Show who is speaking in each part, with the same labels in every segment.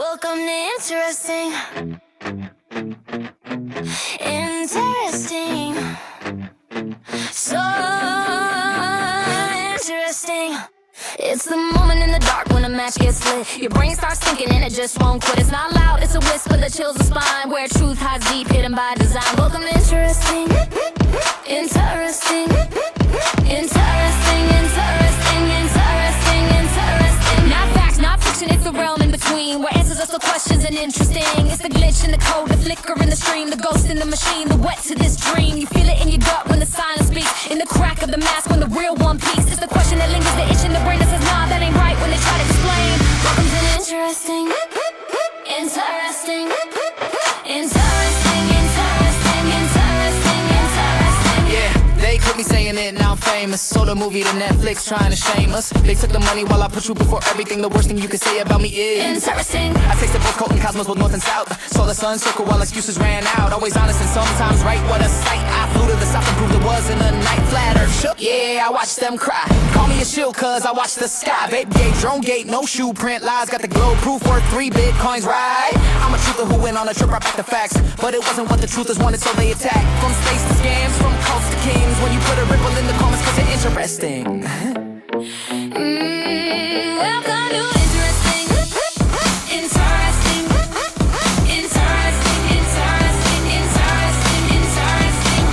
Speaker 1: Welcome to interesting. Interesting. So interesting. It's the moment in the dark when a match gets lit. Your brain starts thinking and it just won't quit. It's not loud, it's a whisper that chills the spine, where truth hides deep, hidden by design. Welcome to interesting. Interesting. Interesting, interesting, interesting, interesting. Not facts, not fiction, it's the realm in between, where answers are still questions and interesting. It's the glitch in the code, the flicker in the stream, the ghost in the machine, the wet to this dream. You feel it in your gut when the silence speaks, in the crack of the mask when the real one peaks. It's the question that lingers, the itch in the brain that says, nah, that ain't right, when they try to explain. Welcome to the interesting. Interesting. Interesting, interesting, interesting, interesting.
Speaker 2: Yeah, they could be saying it, now I'm famous. Sold a movie to Netflix trying to shame us. They took the money while I put you before everything. The worst thing you could say about me is
Speaker 1: interesting.
Speaker 2: I tasted both cold and cosmos, both north and south. Saw the sun circle while excuses ran out. Always honest and sometimes right, what a sight. I flew to the south and proved it wasn't a night. Flat earth shook, yeah, I watched them cry. Call me a shield cause I watched the sky. Vape gate, drone gate, no shoe print lies. Got the glow proof worth 3 bitcoins, right? I'm a truther who went on a trip right back to facts, but it wasn't what the truthers wanted, so they attacked. From space to scams, from cults to kings. When you put a ripple in the comments cause you're interesting.
Speaker 1: Welcome to interesting. Interesting. Interesting, interesting, interesting, interesting.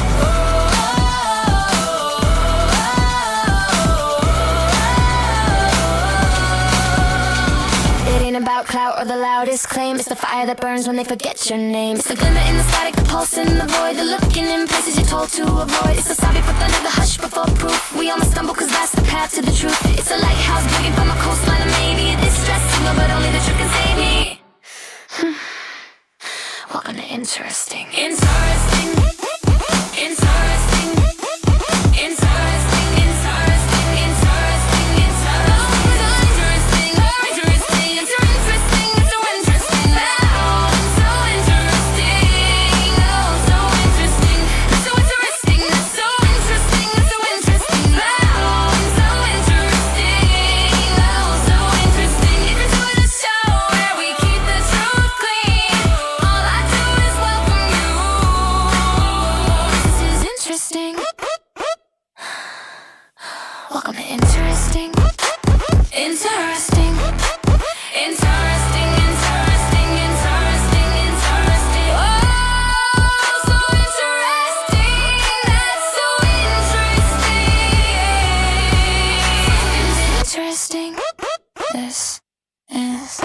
Speaker 1: It ain't about clout or the loudest claim. It's the fire that burns when they forget your name. It's the glimmer in the static, the pulse in the void, the looking in places you're told to avoid. It's the sound before thunder, the hush before proof. We almost stumble cause that's the path to the truth. It's a lighthouse begging from a coastline, and maybe a distress signal, but only the truth can save me. Welcome to interesting. Interesting. Interesting. Interesting. Interesting. Interesting. Interesting. Interesting. It's so interesting. It's so interesting. Oh, so interesting. Oh, so interesting. It's so interesting. It's so interesting. It's so interesting. Oh, so interesting. Oh, so interesting. If you're doing a show where we keep the truth clean, all I do is welcome you. This is interesting. Welcome to interesting. Interesting. Interesting, interesting, interesting, interesting. Oh, so interesting. That's so interesting. Interesting. This is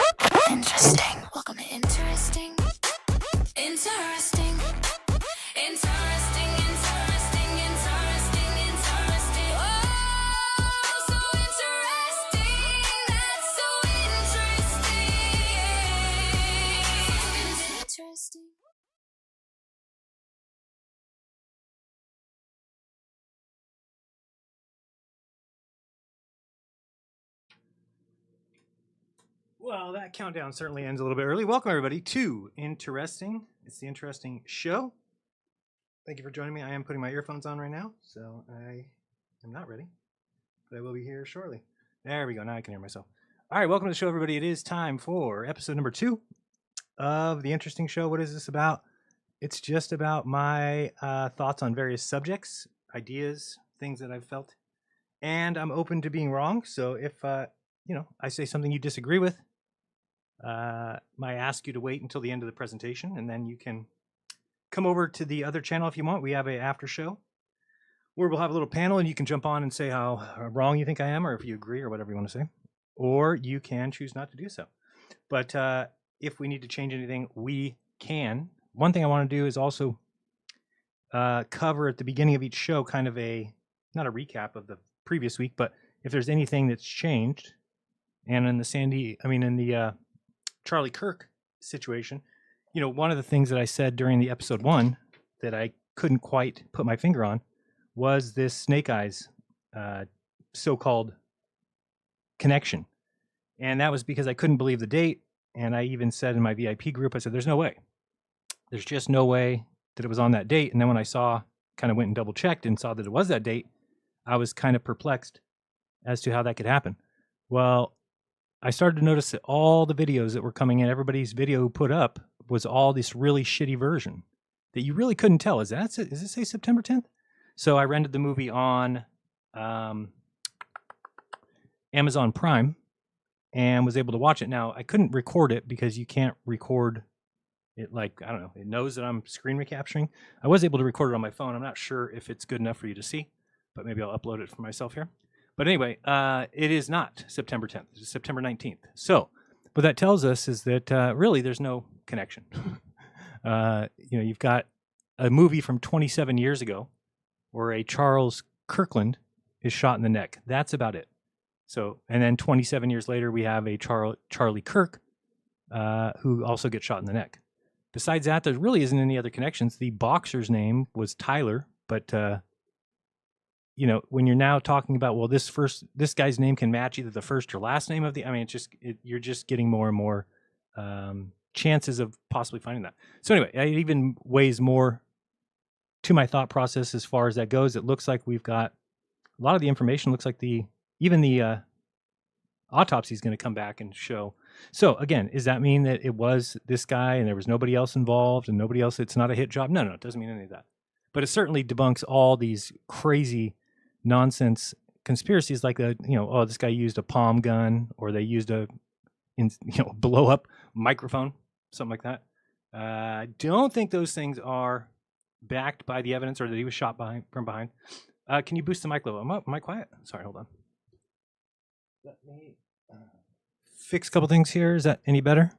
Speaker 1: interesting. Welcome to interesting. Interesting. Interesting, interesting, interesting, interesting. Oh, so interesting. That's so interesting. Interesting.
Speaker 3: Well, that countdown certainly ends a little bit early. Welcome, everybody, to Interesting. It's the Interesting Show. Thank you for joining me. I am putting my earphones on right now, so I am not ready, but I will be here shortly. There we go. Now I can hear myself. All right, welcome to the show, everybody. It is time for episode number 2 of the Interesting Show. What is this about? It's just about my thoughts on various subjects, ideas, things that I've felt, and I'm open to being wrong. So if I say something you disagree with, I ask you to wait until the end of the presentation, and then you can come over to the other channel if you want. We have a after show where we'll have a little panel, and you can jump on and say how wrong you think I am, or if you agree, or whatever you want to say. Or you can choose not to do so. But if we need to change anything, we can. One thing I want to do is also cover at the beginning of each show kind of not a recap of the previous week, but if there's anything that's changed. And in the Charlie Kirk situation, one of the things that I said during the episode 1 that I couldn't quite put my finger on was this Snake Eyes so-called connection. And that was because I couldn't believe the date. And I even said in my VIP group, I said, there's no way. There's just no way that it was on that date. And then when I kind of went and double checked and saw that it was that date, I was kind of perplexed as to how that could happen. Well, I started to notice that all the videos that were coming in, everybody's video put up was all this really shitty version that you really couldn't tell. Does it say September 10th? So I rented the movie on Amazon Prime and was able to watch it. Now, I couldn't record it because you can't record it, like, I don't know, it knows that I'm screen recapturing. I was able to record it on my phone. I'm not sure if it's good enough for you to see, but maybe I'll upload it for myself here. But anyway, it is not September 10th. It's September 19th. So what that tells us is that really there's no connection. You've got a movie from 27 years ago where a Charles Kirkland is shot in the neck. That's about it. So, and then 27 years later, we have a Charlie Kirk who also gets shot in the neck. Besides that, there really isn't any other connections. The boxer's name was Tyler, but when you're now talking about, well, this guy's name can match either the first or last name of you're just getting more and more chances of possibly finding that. So anyway, it even weighs more to my thought process as far as that goes. It looks like we've got a lot of the information. Looks like even the autopsy is going to come back and show. So again, does that mean that it was this guy and there was nobody else involved and nobody else? It's not a hit job. No, it doesn't mean any of that. But it certainly debunks all these crazy nonsense conspiracies, like this guy used a palm gun, or they used a blow up microphone, something like that. I don't think those things are backed by the evidence, or that he was shot from behind. Can you boost the mic level? Am I quiet? Sorry, hold on. Let me fix a couple things here. Is that any better?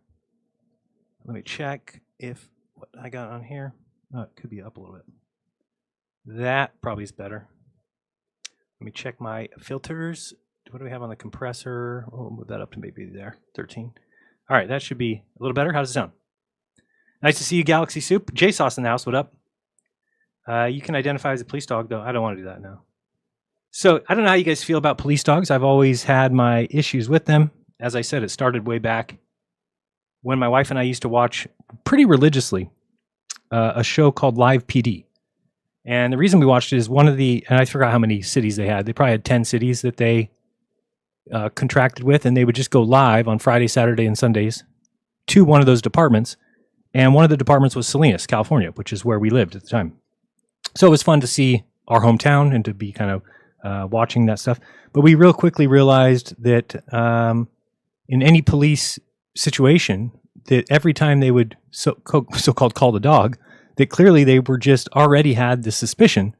Speaker 3: Let me check if what I got on here. It could be up a little bit. That probably is better. Let me check my filters. What do we have on the compressor? We'll move that up to maybe there, 13. All right, that should be a little better. How does it sound? Nice to see you, Galaxy Soup. J-Sauce in the house, what up? You can identify as a police dog, though. I don't want to do that now. So I don't know how you guys feel about police dogs. I've always had my issues with them. As I said, it started way back when my wife and I used to watch pretty religiously a show called Live PD. And the reason we watched it is and I forgot how many cities they had. They probably had 10 cities that they contracted with, and they would just go live on Friday, Saturday, and Sundays to one of those departments. And one of the departments was Salinas, California, which is where we lived at the time. So it was fun to see our hometown and to be kind of watching that stuff. But we real quickly realized that in any police situation, that every time they would so-called call the dog, that clearly they were just already had the suspicion,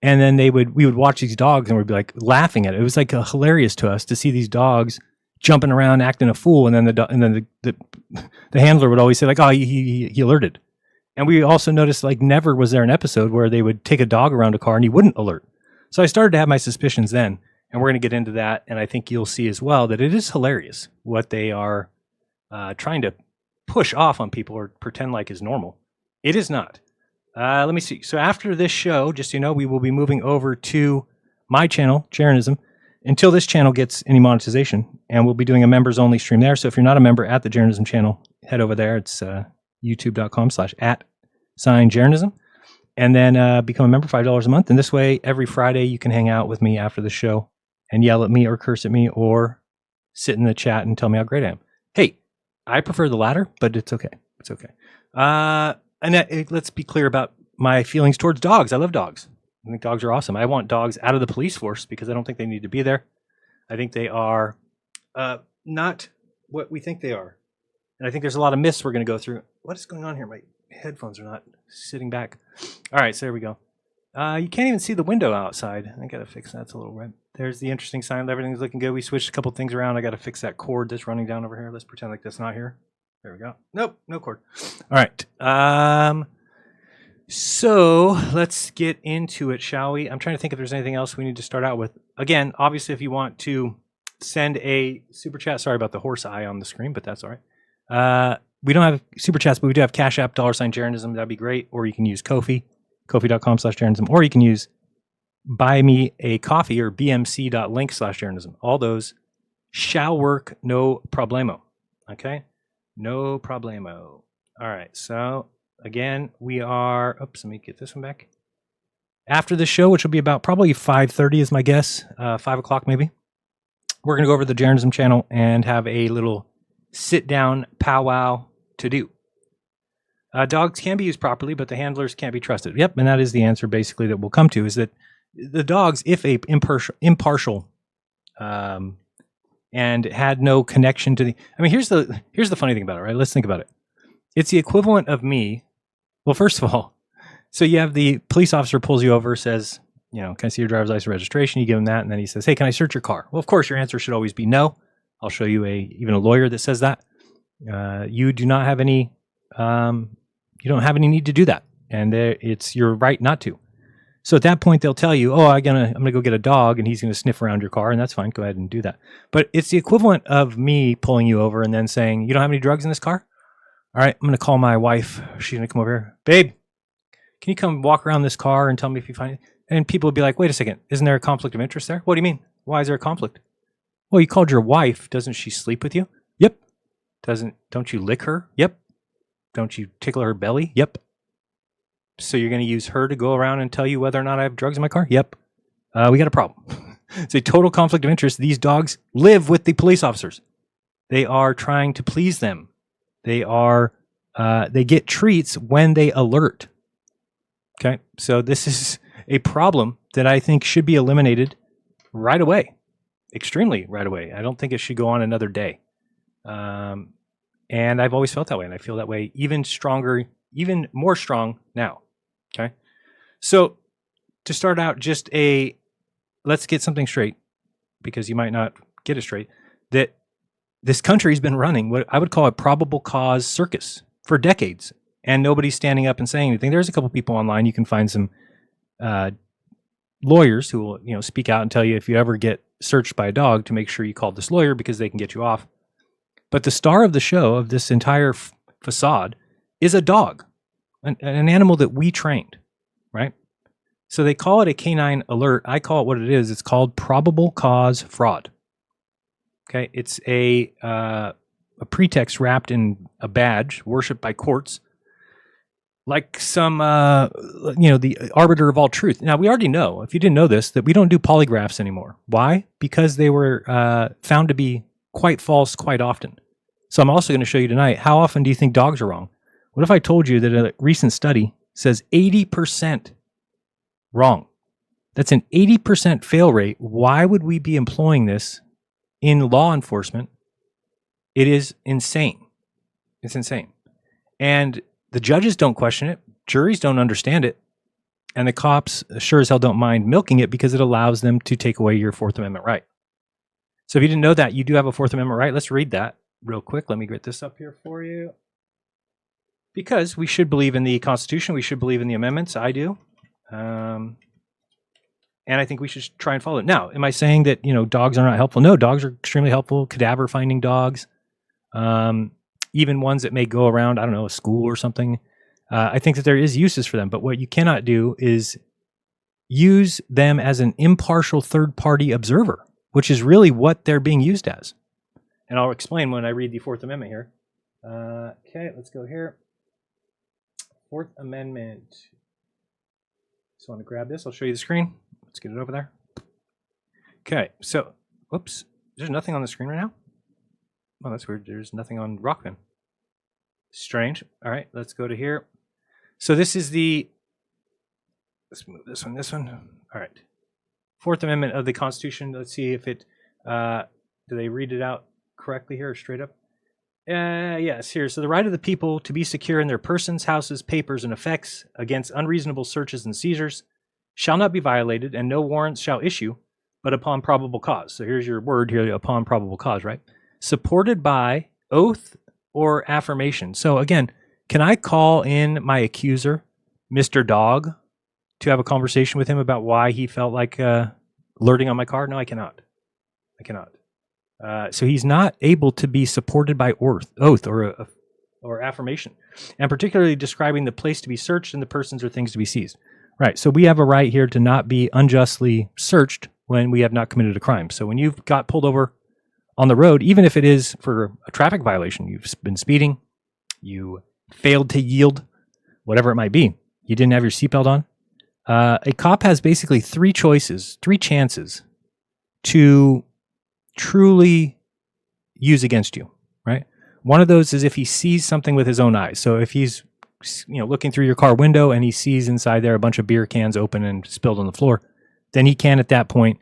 Speaker 3: and then we would watch these dogs and we'd be like laughing at it. It was like hilarious to us to see these dogs jumping around acting a fool, and then the handler would always say like, "Oh, he alerted." And we also noticed like never was there an episode where they would take a dog around a car and he wouldn't alert. So I started to have my suspicions then, and we're going to get into that. And I think you'll see as well that it is hilarious what they are trying to push off on people or pretend like is normal. It is not. Let me see. So after this show, just so you know, we will be moving over to my channel, Jeranism, until this channel gets any monetization. And we'll be doing a members-only stream there. So if you're not a member at the Jeranism channel, head over there. It's youtube.com/@Jeranism. And then become a member, $5 a month. And this way, every Friday, you can hang out with me after the show and yell at me or curse at me or sit in the chat and tell me how great I am. Hey, I prefer the latter, but it's okay. It's okay. Let's be clear about my feelings towards dogs. I love dogs. I think dogs are awesome. I want dogs out of the police force because I don't think they need to be there. I think they are not what we think they are. And I think there's a lot of myths we're going to go through. What is going on here? My headphones are not sitting back. All right, so there we go. You can't even see the window outside. I got to fix that. It's a little red. There's the interesting sign. Everything's looking good. We switched a couple things around. I got to fix that cord that's running down over here. Let's pretend like that's not here. There we go. Nope, no cord. All right. So let's get into it, shall we? I'm trying to think if there's anything else we need to start out with. Again, obviously, if you want to send a super chat, sorry about the horse eye on the screen, but that's all right. We don't have super chats, but we do have Cash App, $Jeranism. That'd be great. Or you can use Ko-fi, kofi.com/Jeranism. Or you can use Buy Me a Coffee or bmc.link/Jeranism. All those shall work, no problemo. Okay? No problemo. All right. So again, we are, oops, let me get this one back. After the show, which will be about probably 5:30 is my guess, 5 o'clock maybe. we're going to go over to the Jeranism channel and have a little sit-down powwow to do. Dogs can be used properly, but the handlers can't be trusted. Yep, and that is the answer basically that we'll come to, is that the dogs, if a impartial and had no connection to the... I mean, here's the funny thing about it, right? Let's think about it. It's the equivalent of me... Well, first of all, so you have the police officer pulls you over, says, you know, can I see your driver's license registration? You give him that, and then he says, hey, can I search your car? Well, of course, your answer should always be no. I'll show you even a lawyer that says that. You do not have any... you don't have any need to do that, and it's your right not to. So at that point, they'll tell you, oh, I'm gonna go get a dog, and he's gonna sniff around your car, and that's fine. Go ahead and do that. But it's the equivalent of me pulling you over and then saying, you don't have any drugs in this car? All right, I'm gonna call my wife. She's gonna come over here. Babe, can you come walk around this car and tell me if you find it? And people would be like, wait a second, isn't there a conflict of interest there? What do you mean? Why is there a conflict? Well, you called your wife. Doesn't she sleep with you? Yep. Don't you lick her? Yep. Don't you tickle her belly? Yep. So you're going to use her to go around and tell you whether or not I have drugs in my car? Yep. We got a problem. It's a total conflict of interest. These dogs live with the police officers. They are trying to please them. They get treats when they alert. Okay. So this is a problem that I think should be eliminated right away. Extremely right away. I don't think it should go on another day. And I've always felt that way, and I feel that way even stronger, even more strong now. Okay. So to start out, let's get something straight, because you might not get it straight, that this country's been running what I would call a probable cause circus for decades, and nobody's standing up and saying anything. There's a couple people online. You can find some lawyers who will, you know, speak out and tell you if you ever get searched by a dog to make sure you call this lawyer, because they can get you off. But the star of the show, of this entire facade, is a dog, an animal that we trained, right? So they call it a canine alert. I call it what it is. It's called probable cause fraud. Okay, it's a pretext wrapped in a badge, worshipped by courts, like some, the arbiter of all truth. Now, we already know, if you didn't know this, that we don't do polygraphs anymore. Why? Because they were found to be quite false quite often. So I'm also going to show you tonight, how often do you think dogs are wrong? What if I told you that a recent study says 80% wrong? That's an 80% fail rate. Why would we be employing this in law enforcement? It is insane. It's insane. And the judges don't question it. Juries don't understand it. And the cops sure as hell don't mind milking it, because it allows them to take away your Fourth Amendment right. So if you didn't know that, you do have a Fourth Amendment right. Let's read that real quick. Let me get this up here for you. Because we should believe in the Constitution. We should believe in the amendments. I do. And I think we should try and follow it. Now, am I saying that, dogs are not helpful? No, dogs are extremely helpful. Cadaver finding dogs. Even ones that may go around, I don't know, a school or something. I think that there is uses for them. But what you cannot do is use them as an impartial third-party observer, which is really what they're being used as. And I'll explain when I read the Fourth Amendment here. Okay, let's go here. Fourth Amendment. Just want to grab this. I'll show you the screen. Let's get it over there. Okay, so, whoops. There's nothing on the screen right now? Oh, that's weird. There's nothing on Rockman. Strange. All right, let's go to here. So this is let's move this one. All right. Fourth Amendment of the Constitution. Let's see if it, do they read it out correctly here or straight up? Yes, here. So the right of the people to be secure in their persons, houses, papers, and effects against unreasonable searches and seizures shall not be violated, and no warrants shall issue, but upon probable cause. So here's your word here, upon probable cause, right? Supported by oath or affirmation. So again, can I call in my accuser, Mr. Dog, to have a conversation with him about why he felt like alerting on my car? No, I cannot. So he's not able to be supported by oath or affirmation, and particularly describing the place to be searched and the persons or things to be seized. Right. So we have a right here to not be unjustly searched when we have not committed a crime. So when you've got pulled over on the road, even if it is for a traffic violation, you've been speeding, you failed to yield, whatever it might be, you didn't have your seatbelt on. A cop has basically three chances to truly use against you, right? One of those is if he sees something with his own eyes. So if he's looking through your car window and he sees inside there a bunch of beer cans open and spilled on the floor, then he can at that point,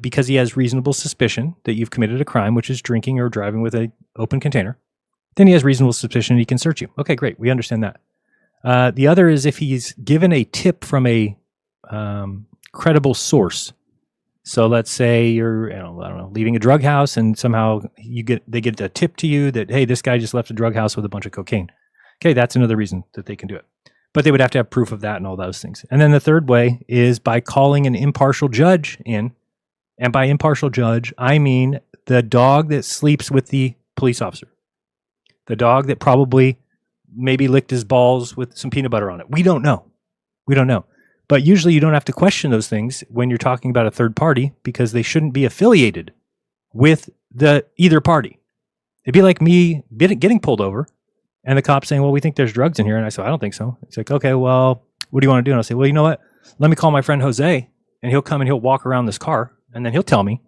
Speaker 3: because he has reasonable suspicion that you've committed a crime, which is drinking or driving with an open container, then he has reasonable suspicion he can search you. Okay, great. We understand that. The other is if he's given a tip from a credible source. So let's say you're, I don't know, leaving a drug house and somehow they get a tip to you that, hey, this guy just left a drug house with a bunch of cocaine. Okay, that's another reason that they can do it. But they would have to have proof of that and all those things. And then the third way is by calling an impartial judge in. And by impartial judge, I mean the dog that sleeps with the police officer. The dog that probably maybe licked his balls with some peanut butter on it. We don't know. But usually you don't have to question those things when you're talking about a third party because they shouldn't be affiliated with the either party. It'd be like me getting pulled over and the cop saying, well, we think there's drugs in here. And I said, I don't think so. He's like, okay, well, what do you want to do? And I'll say, well, you know what? Let me call my friend Jose and he'll come and he'll walk around this car and then he'll tell me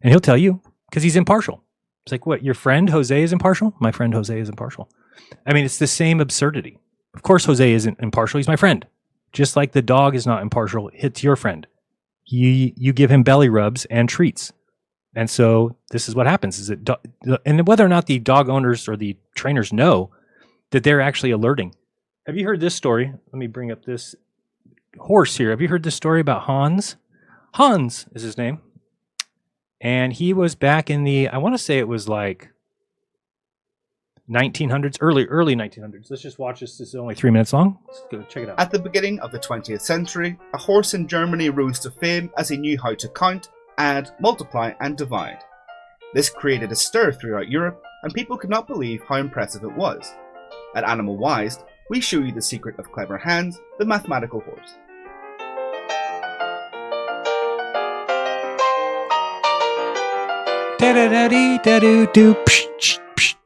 Speaker 3: and he'll tell you because he's impartial. It's like, what, your friend Jose is impartial? My friend Jose is impartial. I mean, it's the same absurdity. Of course, Jose isn't impartial. He's my friend. Just like the dog is not impartial, it's your friend. You give him belly rubs and treats. And so this is what happens. Is it and whether or not the dog owners or the trainers know that they're actually alerting. Have you heard this story? Let me bring up this horse here. Have you heard this story about Hans? Hans is his name. And he was back in the, I want to say it was like 1900s, early 1900s. Let's just watch this. This is only 3 minutes long. Let's go check it out.
Speaker 4: At the beginning of the 20th century, a horse in Germany rose to fame as he knew how to count, add, multiply, and divide. This created a stir throughout Europe, and people could not believe how impressive it was. At Animal Wised, we show you the secret of Clever Hans, the mathematical horse.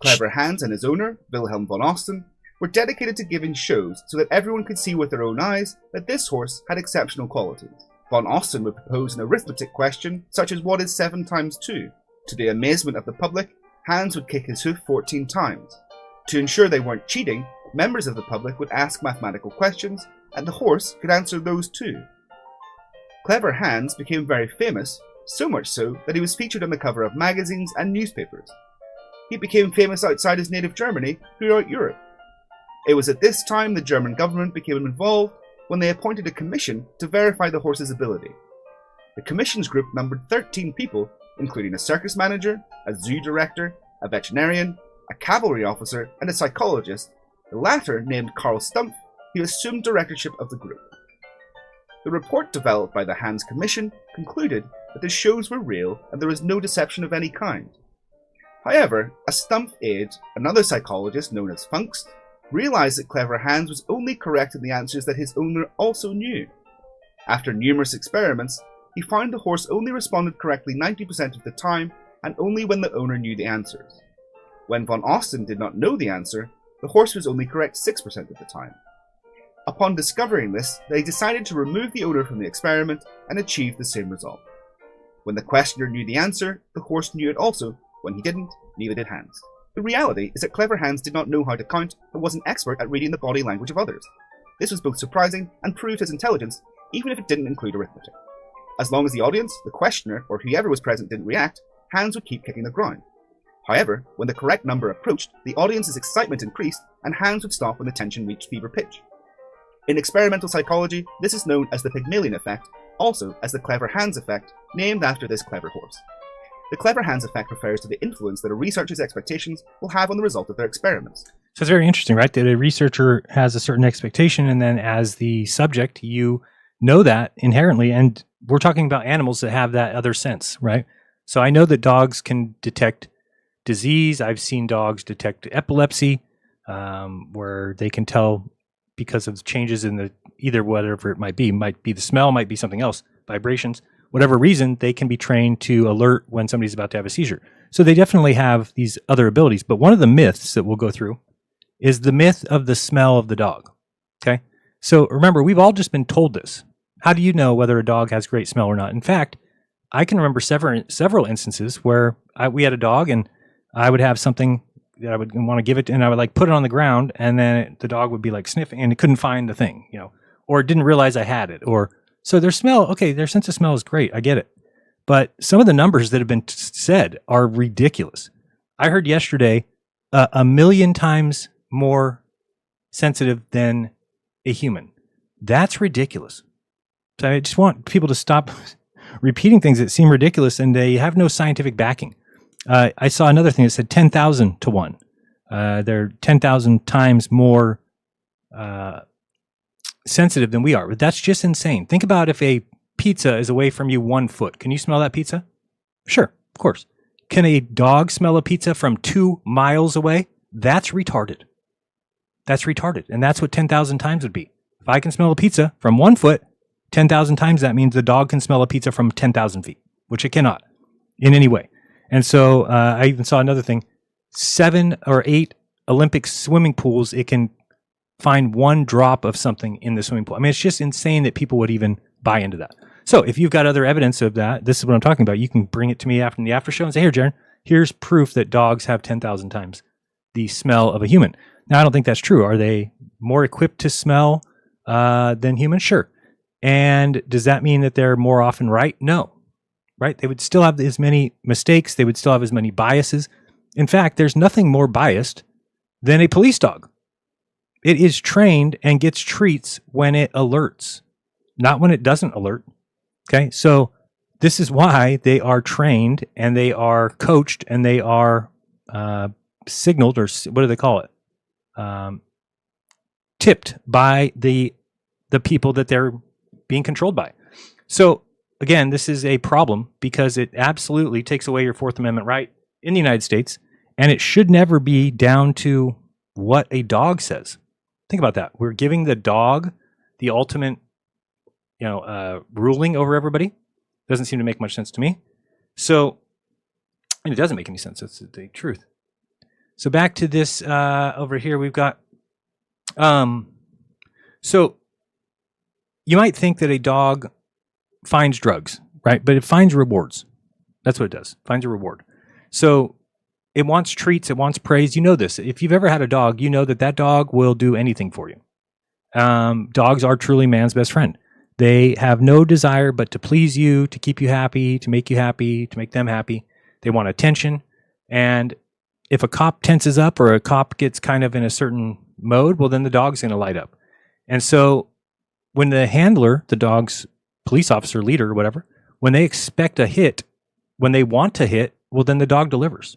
Speaker 4: Clever Hans and his owner, Wilhelm von Osten, were dedicated to giving shows so that everyone could see with their own eyes that this horse had exceptional qualities. Von Osten would propose an arithmetic question such as what is 7 times 2? To the amazement of the public, Hans would kick his hoof 14 times. To ensure they weren't cheating, members of the public would ask mathematical questions and the horse could answer those too. Clever Hans became very famous, so much so that he was featured on the cover of magazines and newspapers. He became famous outside his native Germany throughout Europe. It was at this time the German government became involved when they appointed a commission to verify the horse's ability. The commission's group numbered 13 people, including a circus manager, a zoo director, a veterinarian, a cavalry officer, and a psychologist, the latter named Karl Stumpf, who assumed directorship of the group. The report developed by the Hans Commission concluded that the shows were real and there was no deception of any kind. However, a Stumpf aide, another psychologist known as Funkst, realised that Clever Hans was only correct in the answers that his owner also knew. After numerous experiments, he found the horse only responded correctly 90% of the time and only when the owner knew the answers. When von Osten did not know the answer, the horse was only correct 6% of the time. Upon discovering this, they decided to remove the owner from the experiment and achieve the same result. When the questioner knew the answer, the horse knew it also. When he didn't, neither did Hans. The reality is that Clever Hans did not know how to count and was an expert at reading the body language of others. This was both surprising and proved his intelligence, even if it didn't include arithmetic. As long as the audience, the questioner, or whoever was present didn't react, Hans would keep kicking the ground. However, when the correct number approached, the audience's excitement increased and Hans would stop when the tension reached fever pitch. In experimental psychology, this is known as the Pygmalion effect, also as the Clever Hans effect, named after this clever horse. The Clever Hans effect refers to the influence that a researcher's expectations will have on the result of their experiments.
Speaker 3: So it's very interesting, right? That a researcher has a certain expectation, and then as the subject, you know that inherently. And we're talking about animals that have that other sense, right? So I know that dogs can detect disease. I've seen dogs detect epilepsy, where they can tell because of changes in the either whatever it might be the smell, might be something else, vibrations. Whatever reason, they can be trained to alert when somebody's about to have a seizure. So they definitely have these other abilities. But one of the myths that we'll go through is the myth of the smell of the dog. Okay. So remember, we've all just been told this. How do you know whether a dog has great smell or not? In fact, I can remember several instances where we had a dog, and I would have something that I would want to give it to, and I would like put it on the ground, and then the dog would be like sniffing, and it couldn't find the thing, or didn't realize I had it, or so their smell. Okay, their sense of smell is great. I get it, but some of the numbers that have been said are ridiculous. I heard yesterday 1,000,000 times more sensitive than a human. That's ridiculous. So I just want people to stop repeating things that seem ridiculous and they have no scientific backing. I saw another thing that said 10,000 to 1. They're 10,000 times more sensitive than we are. But that's just insane. Think about if a pizza is away from you 1 foot. Can you smell that pizza? Sure, of course. Can a dog smell a pizza from 2 miles away? That's retarded. That's retarded. And that's what 10,000 times would be. If I can smell a pizza from 1 foot, 10,000 times, that means the dog can smell a pizza from 10,000 feet, which it cannot in any way. And so I even saw another thing, 7 or 8 Olympic swimming pools, it can find 1 drop of something in the swimming pool. I mean, it's just insane that people would even buy into that. So if you've got other evidence of that, this is what I'm talking about. You can bring it to me after the after show and say, here, Jaron, here's proof that dogs have 10,000 times the smell of a human. Now, I don't think that's true. Are they more equipped to smell than humans? Sure. And does that mean that they're more often right? No. Right? They would still have as many mistakes. They would still have as many biases. In fact, there's nothing more biased than a police dog. It is trained and gets treats when it alerts, not when it doesn't alert. Okay? So this is why they are trained and they are coached and they are signaled, or what do they call it? Tipped by the people that they're being controlled by. So again, this is a problem because it absolutely takes away your Fourth Amendment right in the United States, and it should never be down to what a dog says. Think about that. We're giving the dog the ultimate, ruling over everybody. Doesn't seem to make much sense to me. So, and it doesn't make any sense. That's the truth. So back to this over here, we've got. So you might think that a dog finds drugs, right? But it finds rewards. That's what it does. Finds a reward. So it wants treats. It wants praise. You know this. If you've ever had a dog, you know that that dog will do anything for you. Dogs are truly man's best friend. They have no desire but to please you, to keep you happy, to make them happy. They want attention. And if a cop tenses up or a cop gets kind of in a certain mode, well, then the dog's going to light up. And so when the handler, the dog's police officer, leader, or whatever, when they expect a hit, when they want to hit, well, then the dog delivers.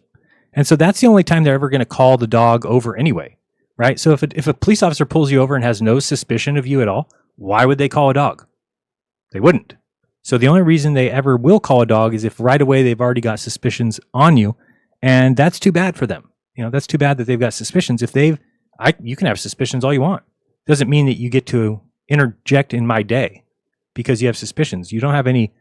Speaker 3: And so that's the only time they're ever going to call the dog over anyway, right? So if a police officer pulls you over and has no suspicion of you at all, why would they call a dog? They wouldn't. So the only reason they ever will call a dog is if right away they've already got suspicions on you, and that's too bad for them. That's too bad that they've got suspicions. You can have suspicions all you want. Doesn't mean that you get to interject in my day because you have suspicions. You don't have any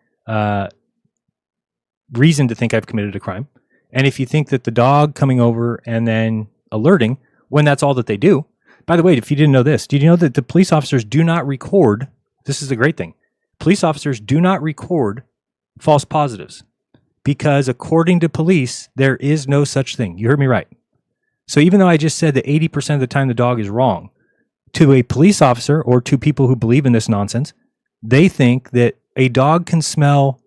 Speaker 3: reason to think I've committed a crime. And if you think that the dog coming over and then alerting, when that's all that they do, by the way, if you didn't know this, did you know that the police officers do not record, this is a great thing, police officers do not record false positives because according to police, there is no such thing. You heard me right. So even though I just said that 80% of the time the dog is wrong, to a police officer or to people who believe in this nonsense, they think that a dog can smell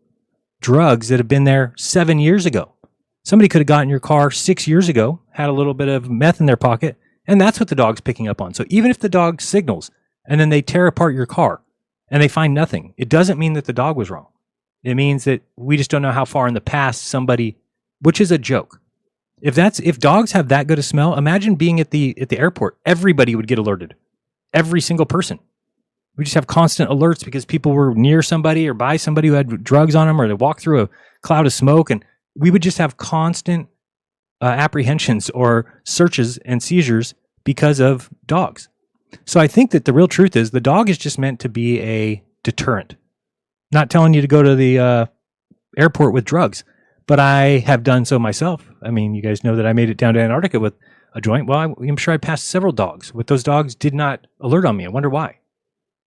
Speaker 3: drugs that have been there 7 years ago. Somebody could have gotten your car 6 years ago, had a little bit of meth in their pocket, and that's what the dog's picking up on. So even if the dog signals and then they tear apart your car and they find nothing, it doesn't mean that the dog was wrong. It means that we just don't know how far in the past somebody, which is a joke. If dogs have that good a smell, imagine being at the airport. Everybody would get alerted. Every single person. We just have constant alerts because people were near somebody or by somebody who had drugs on them, or they walked through a cloud of smoke, and we would just have constant apprehensions or searches and seizures because of dogs. So I think that the real truth is the dog is just meant to be a deterrent. Not telling you to go to the airport with drugs, but I have done so myself. I mean, you guys know that I made it down to Antarctica with a joint. Well, I'm sure I passed several dogs. With those dogs did not alert on me. I wonder why.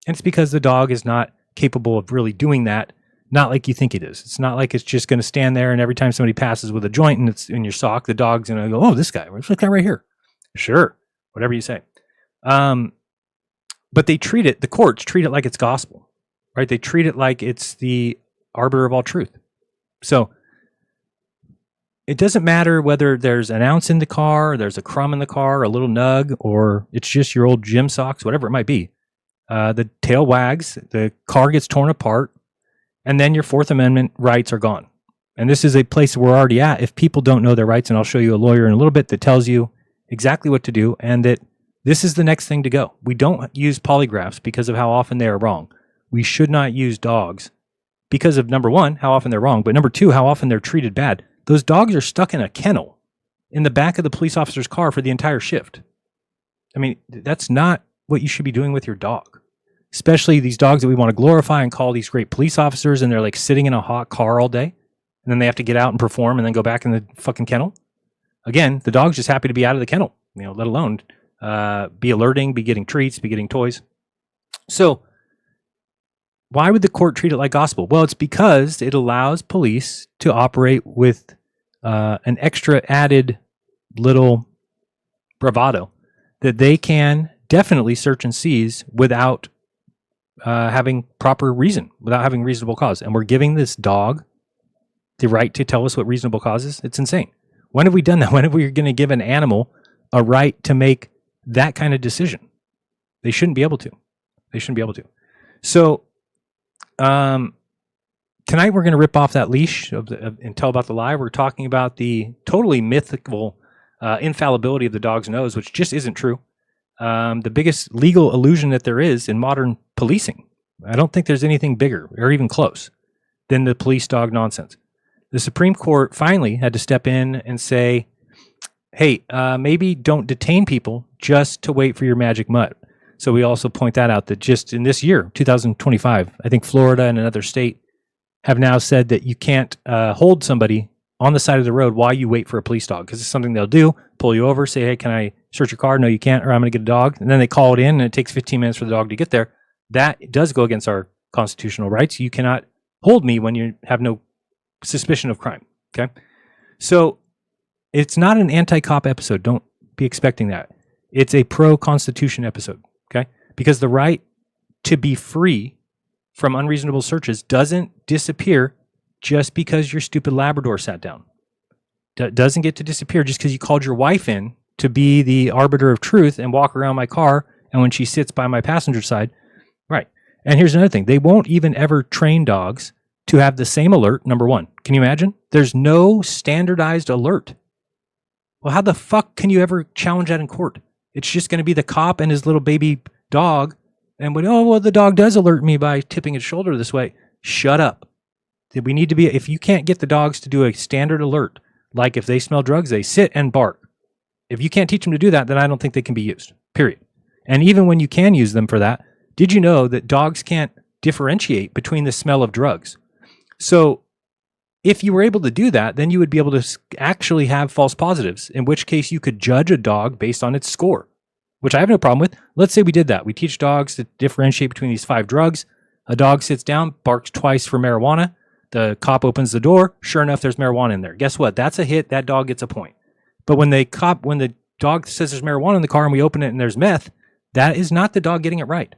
Speaker 3: And it's because the dog is not capable of really doing that Not like you think it is. It's not like it's just going to stand there and every time somebody passes with a joint and it's in your sock, the dog's going to go, oh, this guy, where's that guy right here? Sure, whatever you say. But they treat it, the courts treat it like it's gospel, right? They treat it like it's the arbiter of all truth. So it doesn't matter whether there's an ounce in the car, there's a crumb in the car, a little nug, or it's just your old gym socks, whatever it might be. The tail wags, the car gets torn apart, and then your Fourth Amendment rights are gone. And this is a place we're already at if people don't know their rights, and I'll show you a lawyer in a little bit that tells you exactly what to do, and that this is the next thing to go. We don't use polygraphs because of how often they are wrong. We should not use dogs because of, number one, how often they're wrong, but number two, how often they're treated bad. Those dogs are stuck in a kennel in the back of the police officer's car for the entire shift. I mean, that's not what you should be doing with your dog. Especially these dogs that we want to glorify and call these great police officers, and they're like sitting in a hot car all day, and then they have to get out and perform and then go back in the fucking kennel. Again, the dog's just happy to be out of the kennel, let alone be alerting, be getting treats, be getting toys. So why would the court treat it like gospel? Well, it's because it allows police to operate with an extra added little bravado that they can definitely search and seize without having proper reason, without having reasonable cause. And we're giving this dog the right to tell us what reasonable cause is. It's insane. When have we done that? When have we going to give an animal a right to make that kind of decision? They shouldn't be able to. They shouldn't be able to. So tonight we're going to rip off that leash and tell about the lie. We're talking about the totally mythical infallibility of the dog's nose, which just isn't true. The biggest legal illusion that there is in modern policing. I don't think there's anything bigger or even close than the police dog nonsense. The Supreme Court finally had to step in and say, hey, maybe don't detain people just to wait for your magic mutt. So we also point that out that just in this year, 2025, I think Florida and another state have now said that you can't hold somebody on the side of the road while you wait for a police dog, because it's something they'll do, pull you over, say, hey, can I search your car? No, you can't, or I'm going to get a dog. And then they call it in, and it takes 15 minutes for the dog to get there. That does go against our constitutional rights. You cannot hold me when you have no suspicion of crime, okay? So it's not an anti-cop episode. Don't be expecting that. It's a pro-Constitution episode, okay? Because the right to be free from unreasonable searches doesn't disappear just because your stupid Labrador sat down. Doesn't get to disappear just because you called your wife in to be the arbiter of truth and walk around my car, and when she sits by my passenger side, right. And here's another thing. They won't even ever train dogs to have the same alert, number one. Can you imagine? There's no standardized alert. Well, how the fuck can you ever challenge that in court? It's just going to be the cop and his little baby dog, and the dog does alert me by tipping its shoulder this way. Shut up. We need to be, if you can't get the dogs to do a standard alert, like if they smell drugs, they sit and bark. If you can't teach them to do that, then I don't think they can be used, period. And even when you can use them for that, did you know that dogs can't differentiate between the smell of drugs? So if you were able to do that, then you would be able to actually have false positives, in which case you could judge a dog based on its score, which I have no problem with. Let's say we did that. We teach dogs to differentiate between these 5 drugs. A dog sits down, barks twice for marijuana. The cop opens the door. Sure enough, there's marijuana in there. Guess what? That's a hit. That dog gets a point. But when the dog says there's marijuana in the car and we open it and there's meth, that is not the dog getting it right.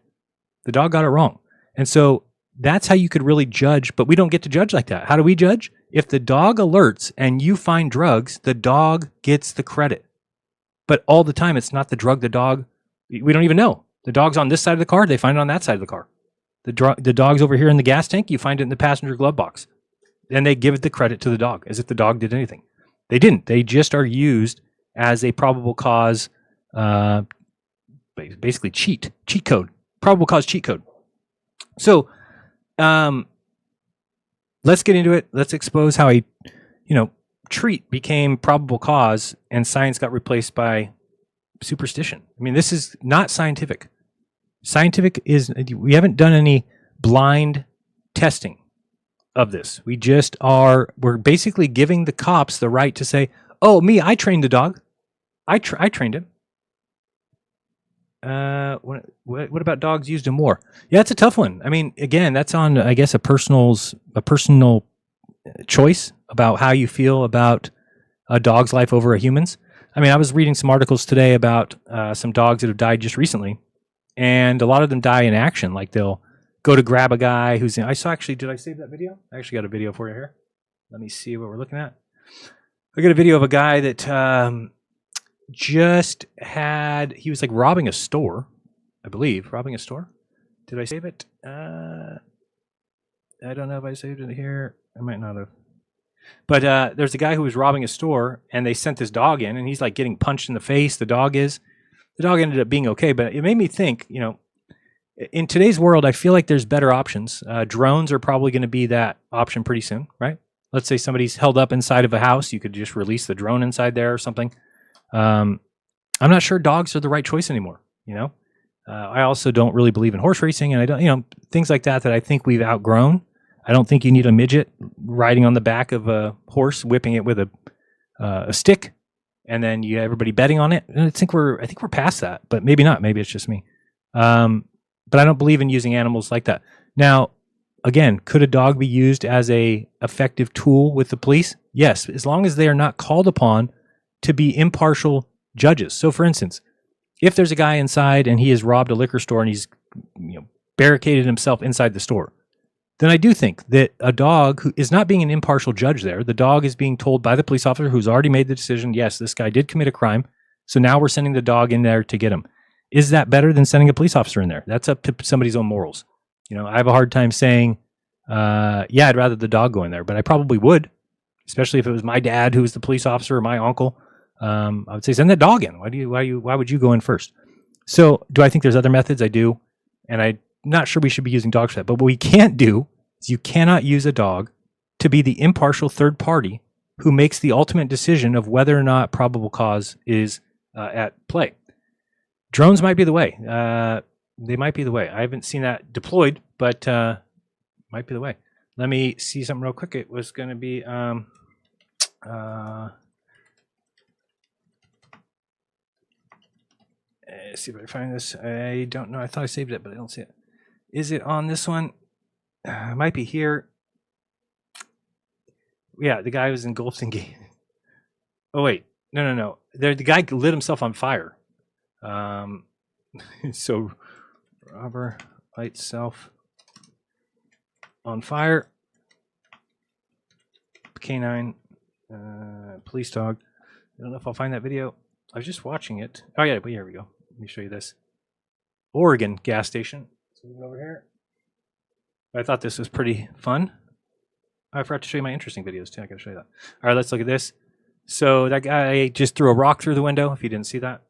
Speaker 3: The dog got it wrong. And so that's how you could really judge, but we don't get to judge like that. How do we judge? If the dog alerts and you find drugs, the dog gets the credit. But all the time, it's not the drug, the dog, we don't even know. The dog's on this side of the car, they find it on that side of the car. The dog's over here in the gas tank, you find it in the passenger glove box. Then they give the credit to the dog, as if the dog did anything. They didn't. They just are used as a probable cause, basically cheat code. Probable cause cheat code. So, let's get into it. Let's expose how a, treat became probable cause and science got replaced by superstition. I mean, this is not scientific. Scientific is, we haven't done any blind testing of this. We're basically giving the cops the right to say, oh, I trained the dog. I trained him. What about dogs used in war? Yeah, it's a tough one. I mean, again, that's on, I guess, a personal choice about how you feel about a dog's life over a human's. I mean, I was reading some articles today about some dogs that have died just recently, and a lot of them die in action. Like they'll go to grab a guy who's in. I saw actually. Did I save that video? I actually got a video for you here. Let me see what we're looking at. I got a video of a guy that just had. He was like robbing a store, I believe, robbing a store. Did I save it? I don't know if I saved it here. I might not have. But there's a guy who was robbing a store, and they sent this dog in, and he's like getting punched in the face. The dog ended up being okay, but it made me think, you know, in today's world, I feel like there's better options. Drones are probably going to be that option pretty soon, right? Let's say somebody's held up inside of a house. You could just release the drone inside there or something. I'm not sure dogs are the right choice anymore, you know? I also don't really believe in horse racing, and I don't, you know, things like that I think we've outgrown. I don't think you need a midget riding on the back of a horse, whipping it with a stick, and then you have everybody betting on it. And I think we're past that, but maybe not. Maybe it's just me. But I don't believe in using animals like that. Now, again, could a dog be used as a effective tool with the police? Yes, as long as they are not called upon to be impartial judges. So, for instance, if there's a guy inside and he has robbed a liquor store and he's, you know, barricaded himself inside the store, then I do think that a dog who is not being an impartial judge there, the dog is being told by the police officer who's already made the decision, yes, this guy did commit a crime, so now we're sending the dog in there to get him. Is that better than sending a police officer in there? That's up to somebody's own morals. You know, I have a hard time saying, yeah, I'd rather the dog go in there, but I probably would, especially if it was my dad who was the police officer or my uncle. I would say send that dog in. Why would you go in first? So do I think there's other methods? I do, and I'm not sure we should be using dogs for that. But what we can't do is you cannot use a dog to be the impartial third party who makes the ultimate decision of whether or not probable cause is at play. Drones might be the way. They might be the way. I haven't seen that deployed, but might be the way. Let me see something real quick. It was going to be see if I can find this. I don't know. I thought I saved it, but I don't see it. Is it on this one? It might be here. Yeah, the guy was engulfed in game. Oh wait, no. The guy lit himself on fire. So robber lights self on fire. Canine, police dog. I don't know if I'll find that video. I was just watching it. Oh yeah, but here we go. Let me show you this. Oregon gas station. Let's move it over here. I thought this was pretty fun. I forgot to show you my interesting videos too. I gotta show you that. All right, let's look at this. So that guy just threw a rock through the window, if you didn't see that.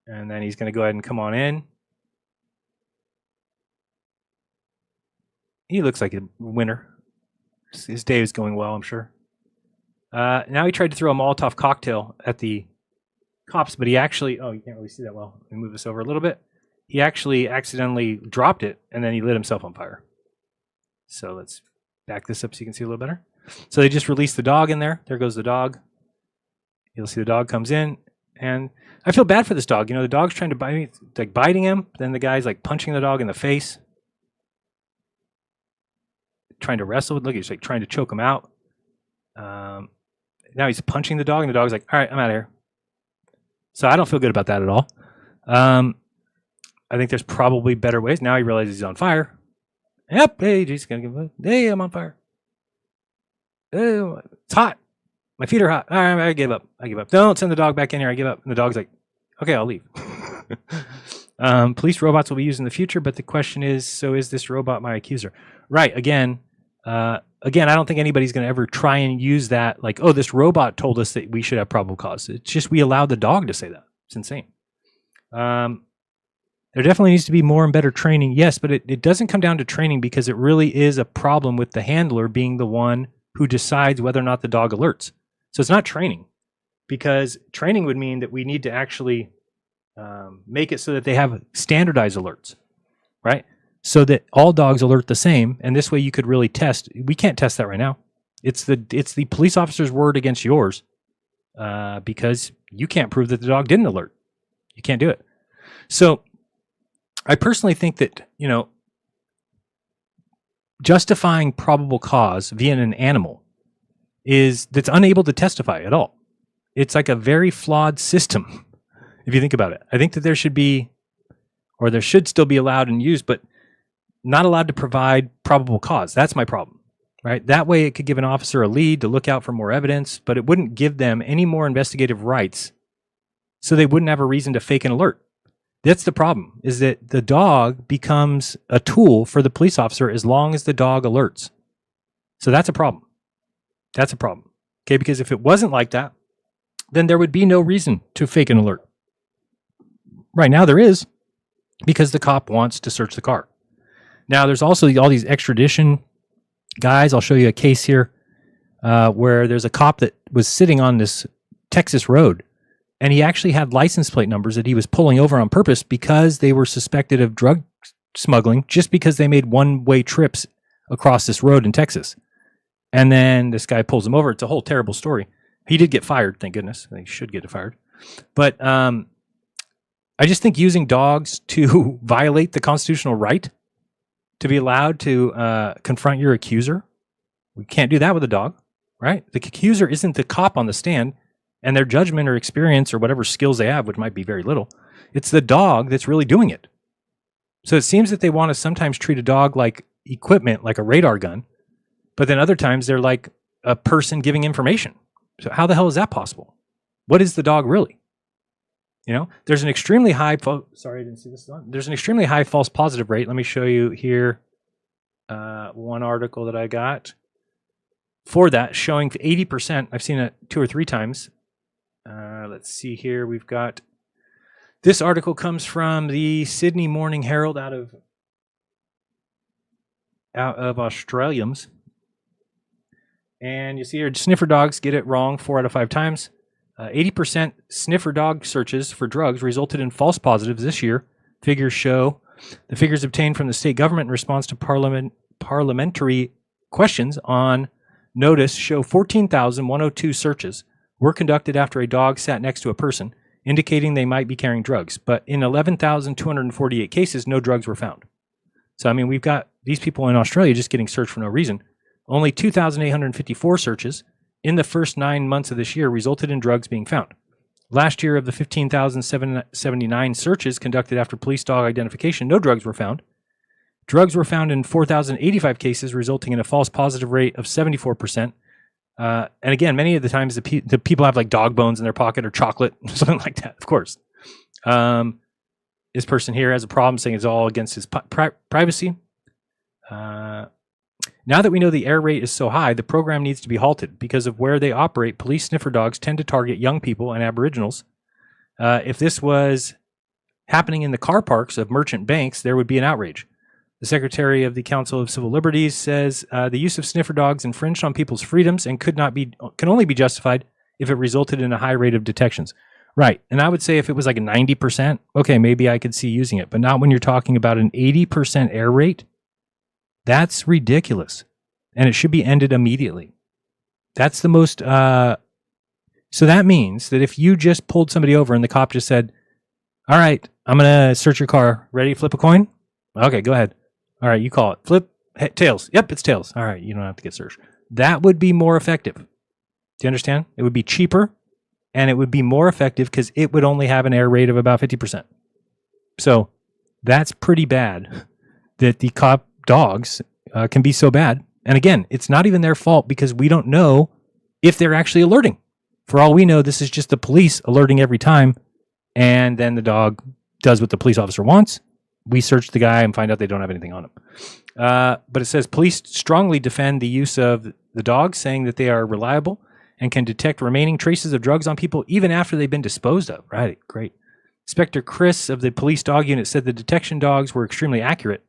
Speaker 3: And then he's gonna go ahead and come on in. He looks like a winner. His day is going well, I'm sure. Now he tried to throw a Molotov cocktail at the cops, but he actually, oh, you can't really see that well. Let me move this over a little bit. He actually accidentally dropped it, and then he lit himself on fire. So let's back this up so you can see a little better. So they just released the dog in there. There goes the dog. You'll see the dog comes in, and I feel bad for this dog. You know, the dog's trying to bite me, like biting him. Then the guy's like punching the dog in the face, trying to wrestle with. Look, he's like trying to choke him out. Now he's punching the dog, and the dog's like, "All right, I'm out of here." So I don't feel good about that at all. I think there's probably better ways. Now he realizes he's on fire. Yep, hey, he's gonna give. Hey, I'm on fire. Oh, it's hot. My feet are hot. All right, I give up. Don't send the dog back in here. I give up. And the dog's like, okay, I'll leave. Police robots will be used in the future, but the question is, so is this robot my accuser? Right. Again, I don't think anybody's going to ever try and use that. Like, oh, this robot told us that we should have probable cause. It's just we allowed the dog to say that. It's insane. There definitely needs to be more and better training. Yes, but it doesn't come down to training because it really is a problem with the handler being the one who decides whether or not the dog alerts. So it's not training, because training would mean that we need to actually make it so that they have standardized alerts, right? So that all dogs alert the same, and this way you could really test. We can't test that right now. It's the police officer's word against yours, because you can't prove that the dog didn't alert. You can't do it. So I personally think that, justifying probable cause via an animal that's unable to testify at all. It's like a very flawed system, if you think about it. I think that there should still be allowed and used, but not allowed to provide probable cause. That's my problem, right? That way it could give an officer a lead to look out for more evidence, but it wouldn't give them any more investigative rights, so they wouldn't have a reason to fake an alert. That's the problem, is that the dog becomes a tool for the police officer as long as the dog alerts. So that's a problem. That's a problem. Okay, because if it wasn't like that, then there would be no reason to fake an alert. Right now there is, because the cop wants to search the car. Now there's also all these extradition guys. I'll show you a case here where there's a cop that was sitting on this Texas road, and he actually had license plate numbers that he was pulling over on purpose because they were suspected of drug smuggling, just because they made one-way trips across this road in Texas. And then this guy pulls him over. It's a whole terrible story. He did get fired, thank goodness. He should get fired. But I just think using dogs to violate the constitutional right to be allowed to confront your accuser, we can't do that with a dog, right? The accuser isn't the cop on the stand, and their judgment or experience or whatever skills they have, which might be very little. It's the dog that's really doing it. So it seems that they want to sometimes treat a dog like equipment, like a radar gun, but then other times they're like a person giving information. So how the hell is that possible? What is the dog really? There's an extremely high, sorry, I didn't see this on. There's an extremely high false positive rate. Let me show you here one article that I got for that, showing 80%. I've seen it 2 or 3 times. Let's see here. We've got, this article comes from the Sydney Morning Herald out of Australians. And you see here, sniffer dogs get it wrong 4 out of 5 times. 80% sniffer dog searches for drugs resulted in false positives this year. Figures show the figures obtained from the state government in response to parliamentary questions on notice show 14,102 searches were conducted after a dog sat next to a person, indicating they might be carrying drugs. But in 11,248 cases, no drugs were found. So, I mean, we've got these people in Australia just getting searched for no reason. Only 2,854 searches in the first 9 months of this year resulted in drugs being found. Last year, of the 15,779 searches conducted after police dog identification, no drugs were found. Drugs were found in 4,085 cases, resulting in a false positive rate of 74%. And again, many of the times the people have like dog bones in their pocket or chocolate, something like that, of course. This person here has a problem saying it's all against his privacy. Now that we know the error rate is so high, the program needs to be halted. Because of where they operate, police sniffer dogs tend to target young people and Aboriginals. If this was happening in the car parks of merchant banks, there would be an outrage. The Secretary of the Council of Civil Liberties says the use of sniffer dogs infringed on people's freedoms and can only be justified if it resulted in a high rate of detections. Right, and I would say if it was like a 90%, okay, maybe I could see using it, but not when you're talking about an 80% error rate. That's ridiculous, and it should be ended immediately. That's the most. So that means that if you just pulled somebody over and the cop just said, "All right, I'm gonna search your car. Ready? Flip a coin. Okay, go ahead. All right, you call it. Flip tails. Yep, it's tails. All right, you don't have to get searched." That would be more effective. Do you understand? It would be cheaper, and it would be more effective because it would only have an error rate of about 50%. So that's pretty bad that the cop dogs can be so bad. And again, it's not even their fault because we don't know if they're actually alerting. For all we know, this is just the police alerting every time, and then the dog does what the police officer wants. We search the guy and find out they don't have anything on him. But it says police strongly defend the use of the dogs, saying that they are reliable and can detect remaining traces of drugs on people even after they've been disposed of. Right, great. Inspector Chris of the police dog unit said the detection dogs were extremely accurate,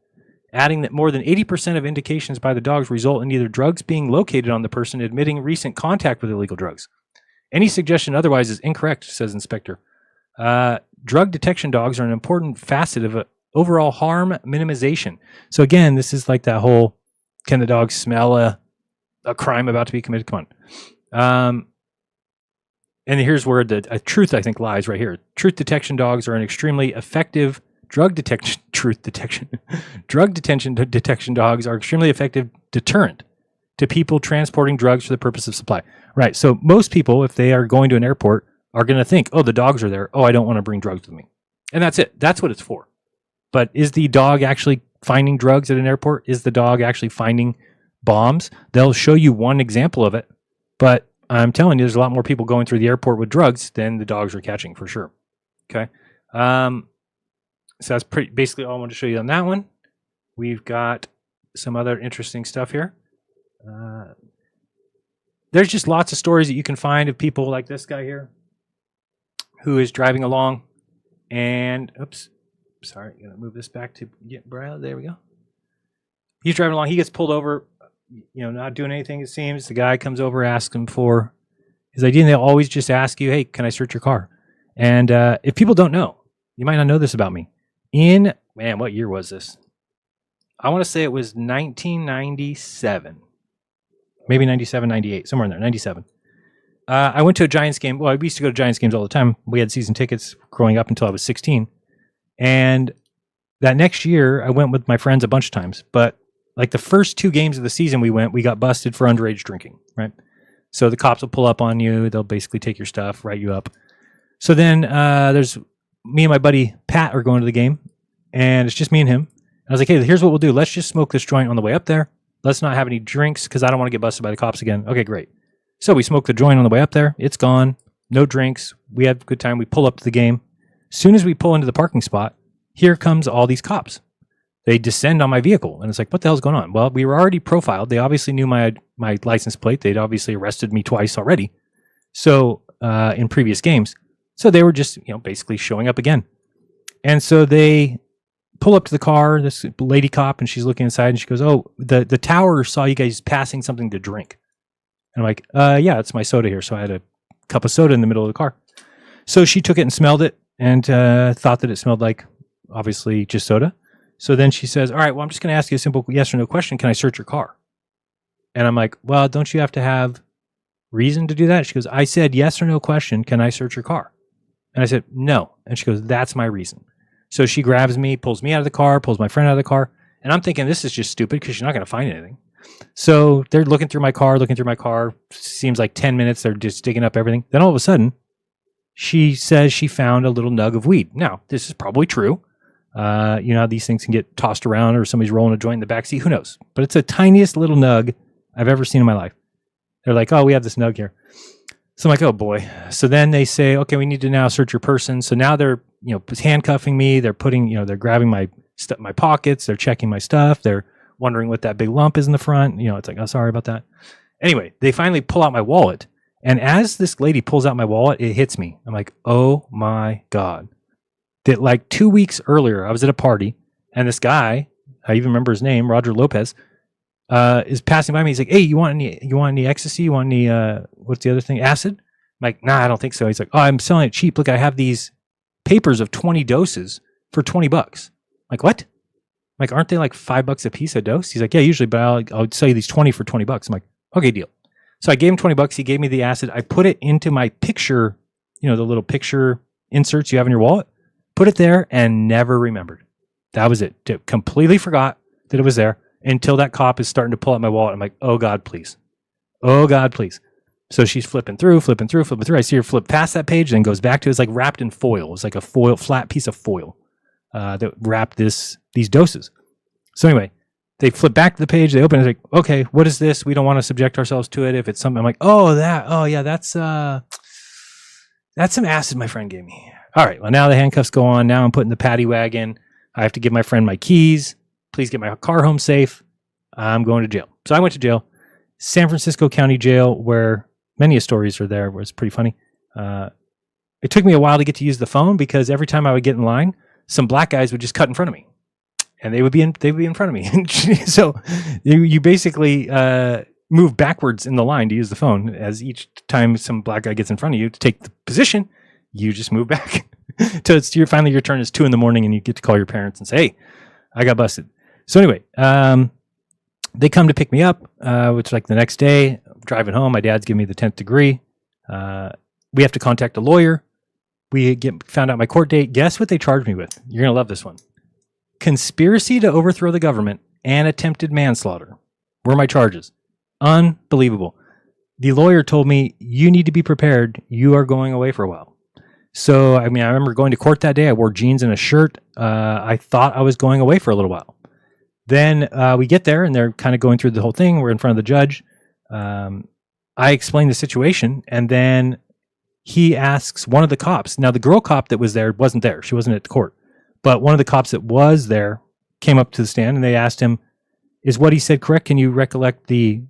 Speaker 3: adding that more than 80% of indications by the dogs result in either drugs being located on the person admitting recent contact with illegal drugs. Any suggestion otherwise is incorrect, says Inspector. Drug detection dogs are an important facet of overall harm minimization. So again, this is like that whole, can the dog smell a crime about to be committed? Come on.
Speaker 5: and here's where the truth I think lies right here. Truth detection dogs are an extremely effective drug detection. Drug detection dogs are extremely effective deterrent to people transporting drugs for the purpose of supply. Right. So most people, if they are going to an airport, are going to think, oh, the dogs are there. Oh, I don't want to bring drugs with me. And that's it. That's what it's for. But is the dog actually finding drugs at an airport? Is the dog actually finding bombs? They'll show you one example of it. But I'm telling you, there's a lot more people going through the airport with drugs than the dogs are catching for sure. Okay. So that's basically all I want to show you on that one. We've got some other interesting stuff here. There's just lots of stories that you can find of people like this guy here who is driving along and, oops, sorry, gonna move this back to Braille. There we go. He's driving along. He gets pulled over, not doing anything, it seems. The guy comes over, asks him for his ID, and they'll always just ask you, hey, can I search your car? And if people don't know, you might not know this about me. What year was this? I want to say it was 1997. Maybe 97, 98, somewhere in there, 97. I went to a Giants game. Well, we used to go to Giants games all the time. We had season tickets growing up until I was 16. And that next year, I went with my friends a bunch of times. But like the first 2 games of the season we got busted for underage drinking, right? So the cops will pull up on you. They'll basically take your stuff, write you up. So then there's me and my buddy Pat are going to the game. And it's just me and him. I was like, hey, here's what we'll do. Let's just smoke this joint on the way up there. Let's not have any drinks because I don't want to get busted by the cops again. Okay, great. So we smoked the joint on the way up there. It's gone. No drinks. We had a good time. We pull up to the game. As soon as we pull into the parking spot, here comes all these cops. They descend on my vehicle. And it's like, what the hell's going on? Well, we were already profiled. They obviously knew my license plate. They'd obviously arrested me twice already. So in previous games. So they were just, basically showing up again. And so they pull up to the car, this lady cop, and she's looking inside and she goes, oh, the tower saw you guys passing something to drink. And I'm like, yeah, it's my soda here. So I had a cup of soda in the middle of the car. So she took it and smelled it and thought that it smelled like, obviously, just soda. So then she says, all right, well, I'm just going to ask you a simple yes or no question. Can I search your car? And I'm like, well, don't you have to have reason to do that? She goes, I said yes or no question. Can I search your car? And I said, no. And she goes, that's my reason. So she grabs me, pulls me out of the car, pulls my friend out of the car. And I'm thinking, this is just stupid because she's not going to find anything. So they're looking through my car. Seems like 10 minutes. They're just digging up everything. Then all of a sudden, she says she found a little nug of weed. Now, this is probably true. How these things can get tossed around or somebody's rolling a joint in the backseat. Who knows? But it's the tiniest little nug I've ever seen in my life. They're like, oh, we have this nug here. So I'm like, oh boy. So then they say, okay, we need to now search your person. So now they're, handcuffing me. They're putting, they're grabbing my pockets. They're checking my stuff. They're wondering what that big lump is in the front. It's like, oh, sorry about that. Anyway, they finally pull out my wallet. And as this lady pulls out my wallet, it hits me. I'm like, oh my God. That like 2 weeks earlier, I was at a party and this guy, I even remember his name, Roger Lopez, is passing by me. He's like, hey, you want any ecstasy? You want any, what's the other thing? Acid? I'm like, nah, I don't think so. He's like, oh, I'm selling it cheap. Look, I have these papers of 20 doses for $20. I'm like, what? I'm like, aren't they like $5 a piece a dose? He's like, yeah, usually, but I'll sell you these 20 for $20. I'm like, okay, deal. So I gave him $20. He gave me the acid. I put it into my picture, the little picture inserts you have in your wallet, put it there and never remembered. That was it. Completely forgot that it was there until that cop is starting to pull out my wallet. I'm like, oh God, please. Oh God, please. So she's flipping through. I see her flip past that page, then goes back to it. It's like wrapped in foil. It's like a flat piece of foil that wrapped these doses. So anyway, they flip back to the page. They open it. Like, okay, what is this? We don't want to subject ourselves to it. If it's something, I'm like, that's some acid my friend gave me. All right, well, now the handcuffs go on. Now I'm putting the paddy wagon. I have to give my friend my keys. Please get my car home safe. I'm going to jail. So I went to jail, San Francisco County Jail, where many stories are there. Where it's pretty funny. It took me a while to get to use the phone because every time I would get in line, some black guys would just cut in front of me, and they would be in front of me. So you basically move backwards in the line to use the phone. As each time some black guy gets in front of you to take the position, you just move back. So finally your turn is 2 a.m. and you get to call your parents and say, hey, I got busted. So anyway, they come to pick me up, which like the next day, I'm driving home. My dad's giving me the 10th degree. We have to contact a lawyer. Found out my court date. Guess what they charged me with? You're going to love this one. Conspiracy to overthrow the government and attempted manslaughter were my charges. Unbelievable. The lawyer told me, you need to be prepared. You are going away for a while. So, I mean, I remember going to court that day. I wore jeans and a shirt. I thought I was going away for a little while. Then we get there, and they're kind of going through the whole thing. We're in front of the judge. I explained the situation, and then he asks one of the cops. Now, the girl cop that was there wasn't there. She wasn't at the court. But one of the cops that was there came up to the stand, and they asked him, is what he said correct? Can you recollect the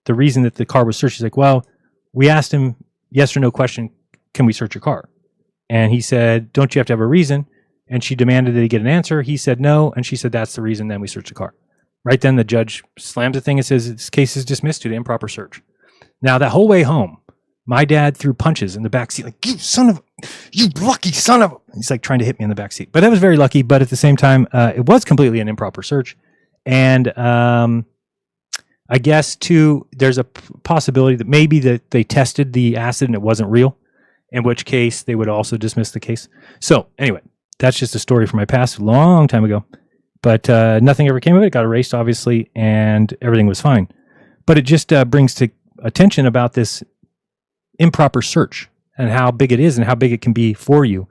Speaker 5: reason that the car was searched? He's like, well, we asked him, yes or no question, can we search your car? And he said, don't you have to have a reason? And she demanded that he get an answer. He said no, and she said, that's the reason, then we searched the car. Right then, the judge slams the thing and says, this case is dismissed due to improper search. Now, that whole way home, my dad threw punches in the back seat, like, you lucky son of a... He's like trying to hit me in the back seat. But that was very lucky. But at the same time, it was completely an improper search. And I guess, too, there's a possibility that maybe that they tested the acid and it wasn't real, in which case they would also dismiss the case. So, anyway, that's just a story from my past, a long time ago. But nothing ever came of it. It got erased, obviously, and everything was fine. But it just brings to attention about this improper search and how big it is and how big it can be for you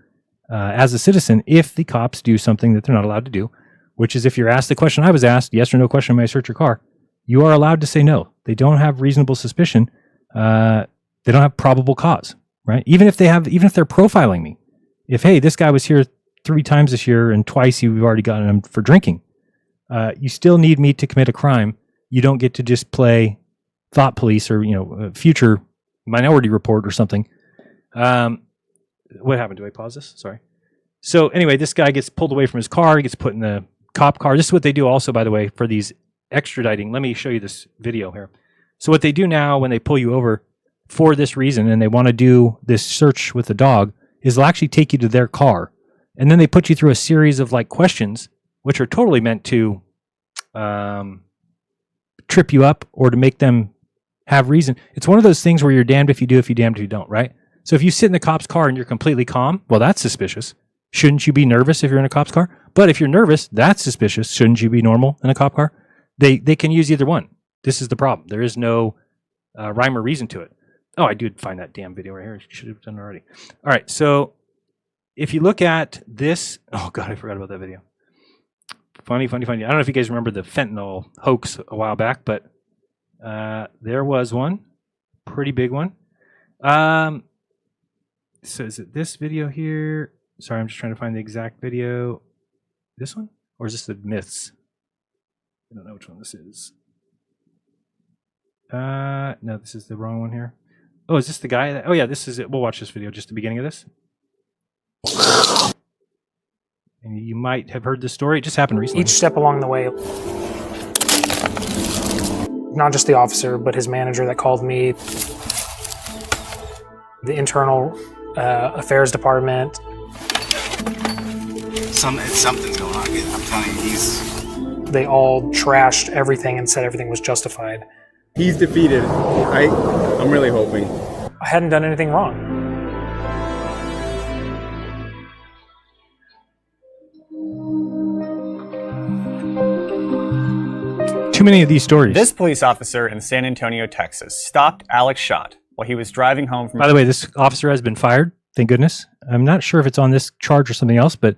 Speaker 5: as a citizen if the cops do something that they're not allowed to do, which is if you're asked the question I was asked, yes or no question, may I search your car? You are allowed to say no. They don't have reasonable suspicion. They don't have probable cause, right? Even if they're profiling me, if, hey, this guy was here 3 times this year and twice you've already gotten him for drinking, you still need me to commit a crime. You don't get to just play thought police or, future Minority Report or something. What happened? Do I pause this? Sorry. So anyway, this guy gets pulled away from his car. He gets put in the cop car. This is what they do also, by the way, for these extraditing. Let me show you this video here. So what they do now when they pull you over for this reason and they want to do this search with the dog is they'll actually take you to their car. And then they put you through a series of questions, which are totally meant to trip you up or to make them have reason. It's one of those things where you're damned if you do, if you damned if you don't, right? So if you sit in the cop's car and you're completely calm, well, that's suspicious. Shouldn't you be nervous if you're in a cop's car? But if you're nervous, that's suspicious. Shouldn't you be normal in a cop car? They can use either one. This is the problem. There is no rhyme or reason to it. Oh, I did find that damn video right here. Should have done it already. All right, so if you look at this, oh God, I forgot about that video. Funny. I don't know if you guys remember the fentanyl hoax a while back, but there was one, pretty big one. So is it this video here? Sorry, I'm just trying to find the exact video. This one? Or is this the myths? I don't know which one this is. No, this is the wrong one here. Oh, is this the guy? Oh yeah, this is it. We'll watch this video, just the beginning of this. And you might have heard this story. It just happened recently.
Speaker 6: Each step along the way, not just the officer, but his manager that called me, the internal affairs department.
Speaker 7: Something's going on. I'm telling you,
Speaker 6: They all trashed everything and said everything was justified.
Speaker 7: he's defeated. I'm really hoping.
Speaker 6: I hadn't done anything wrong.
Speaker 5: Too many of these stories.
Speaker 8: This police officer in San Antonio, Texas, stopped Alex Schott while he was driving home from...
Speaker 5: By the way, this officer has been fired. Thank goodness. I'm not sure if it's on this charge or something else, but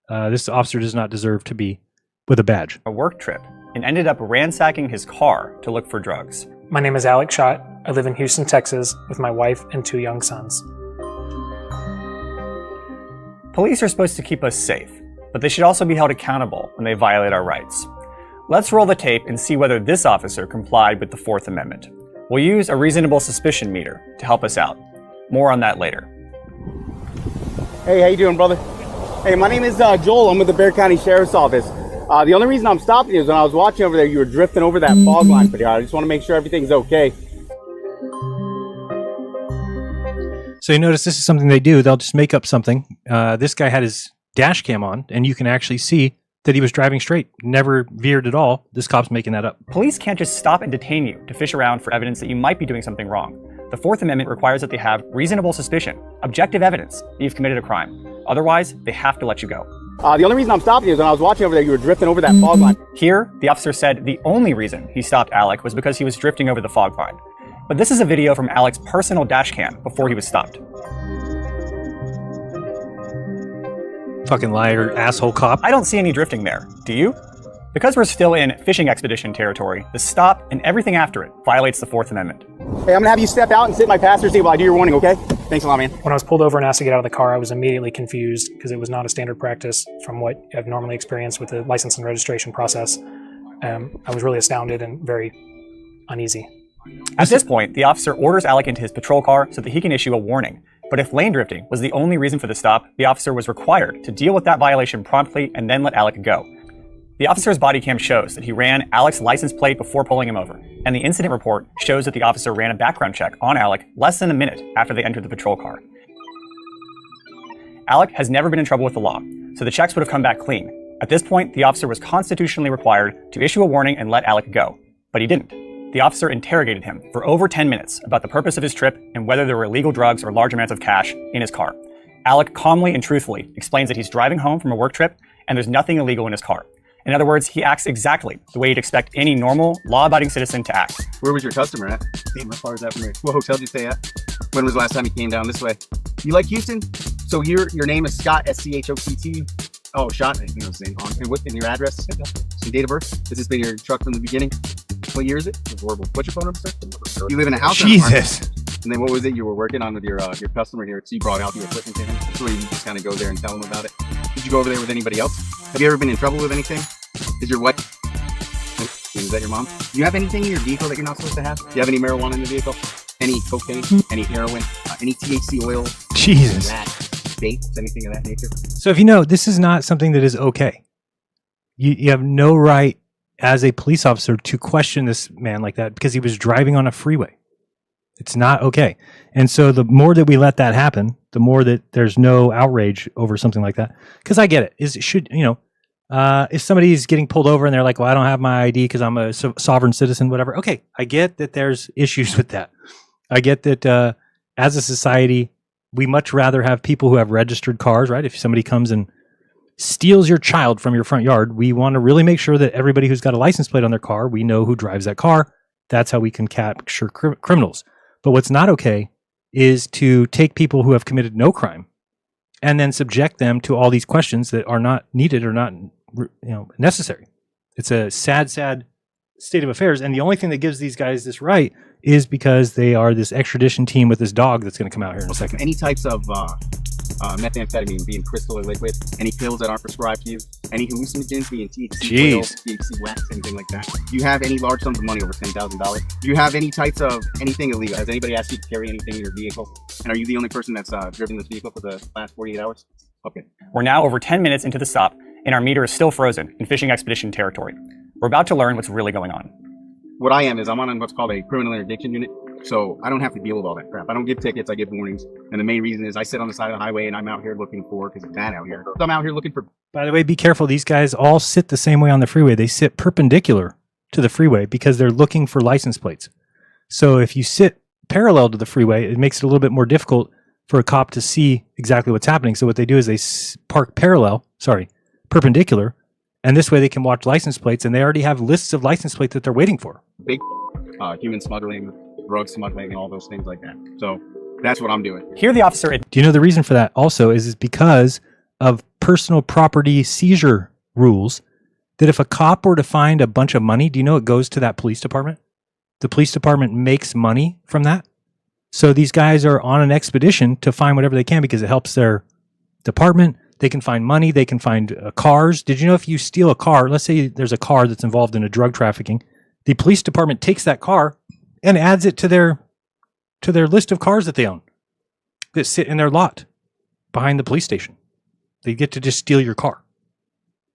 Speaker 5: this officer does not deserve to be with a badge.
Speaker 8: a work trip and ended up ransacking his car to look for drugs.
Speaker 6: My name is Alex Schott. I live in Houston, Texas, with my wife and 2 young sons.
Speaker 8: Police are supposed to keep us safe, but they should also be held accountable when they violate our rights. Let's roll the tape and see whether this officer complied with the Fourth Amendment. We'll use a reasonable suspicion meter to help us out. More on that later.
Speaker 7: Hey, how you doing, brother? Hey, my name is Joel. I'm with the Bexar County Sheriff's Office. The only reason I'm stopping you is when I was watching over there, you were drifting over that fog line pretty hard. I just want to make sure everything's okay.
Speaker 5: So you notice this is something they do. They'll just make up something. This guy had his dash cam on, and you can actually see that he was driving straight, never veered at all. This cop's making that up.
Speaker 8: Police can't just stop and detain you to fish around for evidence that you might be doing something wrong. the Fourth Amendment requires that they have reasonable suspicion, objective evidence that you've committed a crime. Otherwise, they have to let you go.
Speaker 7: The only reason I'm stopping you is when I was watching over there, you were drifting over that fog line.
Speaker 8: Here, the officer said the only reason he stopped Alec was because he was drifting over the fog line. But this is a video from Alec's personal dash cam before he was stopped.
Speaker 5: Fucking liar, asshole cop.
Speaker 8: I don't see any drifting there, do you? Because we're still in fishing expedition territory, the stop and everything after it violates the Fourth Amendment.
Speaker 7: Hey, I'm gonna have you step out and sit in my passenger seat while I do your warning, okay? Thanks a lot, man.
Speaker 6: When I was pulled over and asked to get out of the car, I was immediately confused because it was not a standard practice from what I've normally experienced with the license and registration process. I was really astounded and very uneasy.
Speaker 8: At this point, the officer orders Alec into his patrol car so that he can issue a warning. But if lane drifting was the only reason for the stop, the officer was required to deal with that violation promptly and then let Alec go. The officer's body cam shows that he ran Alec's license plate before pulling him over, and the incident report shows that the officer ran a background check on Alec less than a minute after they entered the patrol car. Alec has never been in trouble with the law, so the checks would have come back clean. At this point, the officer was constitutionally required to issue a warning and let Alec go, but he didn't. The officer interrogated him for over 10 minutes about the purpose of his trip and whether there were illegal drugs or large amounts of cash in his car. Alec calmly and truthfully explains that he's driving home from a work trip and there's nothing illegal in his car. In other words, he acts exactly the way you'd expect any normal, law-abiding citizen to act.
Speaker 9: Where was your customer at? Damn, how far is that from here? What hotel did you stay at? When was the last time you came down this way? You like Houston? So your name is Scott, S-C-H-O-T-T? Oh, Shot, I think it was the same. And what, and your address? And date of birth? Has this been your truck from the beginning? What year is it? It's horrible. What's your phone number, sir? You live in a house?
Speaker 5: Jesus.
Speaker 9: And then what was it you were working on with your customer here? So you brought out the equipment to him? So you just kind of go there and tell him about it? Did you go over there with anybody else? Have you ever been in trouble with anything? Is your wife? Is that your mom? Do you have anything in your vehicle that you're not supposed to have? Do you have any marijuana in the vehicle? Any cocaine? Any heroin? Any THC oil?
Speaker 5: Jesus.
Speaker 9: That? Vapes? Anything of that nature?
Speaker 5: So if you know, this is not something that is okay. You have no right as a police officer to question this man like that because he was driving on a freeway. It's not okay. And so the more that we let that happen, the more that there's no outrage over something like that. Because I get it. If somebody's getting pulled over and they're like, well, I don't have my ID because I'm a sovereign citizen, whatever. Okay, I get that there's issues with that. I get that as a society, we much rather have people who have registered cars, right? If somebody comes and steals your child from your front yard, we want to really make sure that everybody who's got a license plate on their car, we know who drives that car. That's how we can capture criminals. But what's not okay is to take people who have committed no crime and then subject them to all these questions that are not needed or not necessary. It's a sad state of affairs. And the only thing that gives these guys this right is because they are this extradition team with this dog that's going to come out here in a second.
Speaker 9: Any types of methamphetamine, being crystal or liquid, any pills that aren't prescribed to you, any hallucinogens, being THC oil, THC wax, anything like that. Do you have any large sums of money over $10,000? Do you have any types of anything illegal? Has anybody asked you to carry anything in your vehicle? And are you the only person that's driven this vehicle for the last 48 hours? Okay.
Speaker 8: We're now over 10 minutes into the stop, and our meter is still frozen in fishing expedition territory. We're about to learn what's really going on.
Speaker 9: What I am is I'm on what's called a criminal interdiction unit. So I don't have to deal with all that crap. I don't give tickets, I give warnings. And the main reason is I sit on the side of the highway and I'm out here looking for, because it's bad out here. So I'm out here looking for.
Speaker 5: By the way, be careful. These guys all sit the same way on the freeway. They sit perpendicular to the freeway because they're looking for license plates. So if you sit parallel to the freeway, it makes it a little bit more difficult for a cop to see exactly what's happening. So what they do is they park perpendicular, and this way they can watch license plates, and they already have lists of license plates that they're waiting for.
Speaker 9: Big human smuggling, drug smuggling, and all those things like that. So that's what I'm doing.
Speaker 8: Here the officer...
Speaker 5: Do you know the reason for that also is because of personal property seizure rules, that if a cop were to find a bunch of money, do you know it goes to that police department? The police department makes money from that. So these guys are on an expedition to find whatever they can because it helps their department. They can find money. They can find cars. Did you know if you steal a car, let's say there's a car that's involved in a drug trafficking, the police department takes that car and adds it to their list of cars that they own that sit in their lot behind the police station. They get to just steal your car.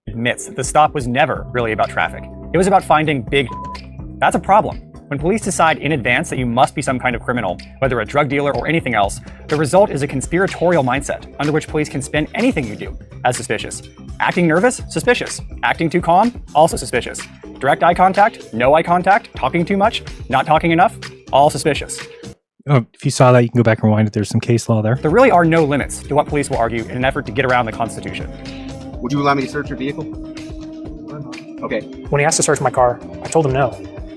Speaker 8: Admits that the stop was never really about traffic. It was about finding big... That's a problem. When police decide in advance that you must be some kind of criminal, whether a drug dealer or anything else, the result is a conspiratorial mindset under which police can spin anything you do as suspicious. Acting nervous? Suspicious. Acting too calm? Also suspicious. Direct eye contact? No eye contact? Talking too much? Not talking enough? All suspicious.
Speaker 5: Oh, if you saw that, you can go back and rewind it. There's some case law there.
Speaker 8: There really are no limits to what police will argue in an effort to get around the Constitution.
Speaker 9: Would you allow me to search your vehicle? Okay.
Speaker 6: When he asked to search my car, I told him no.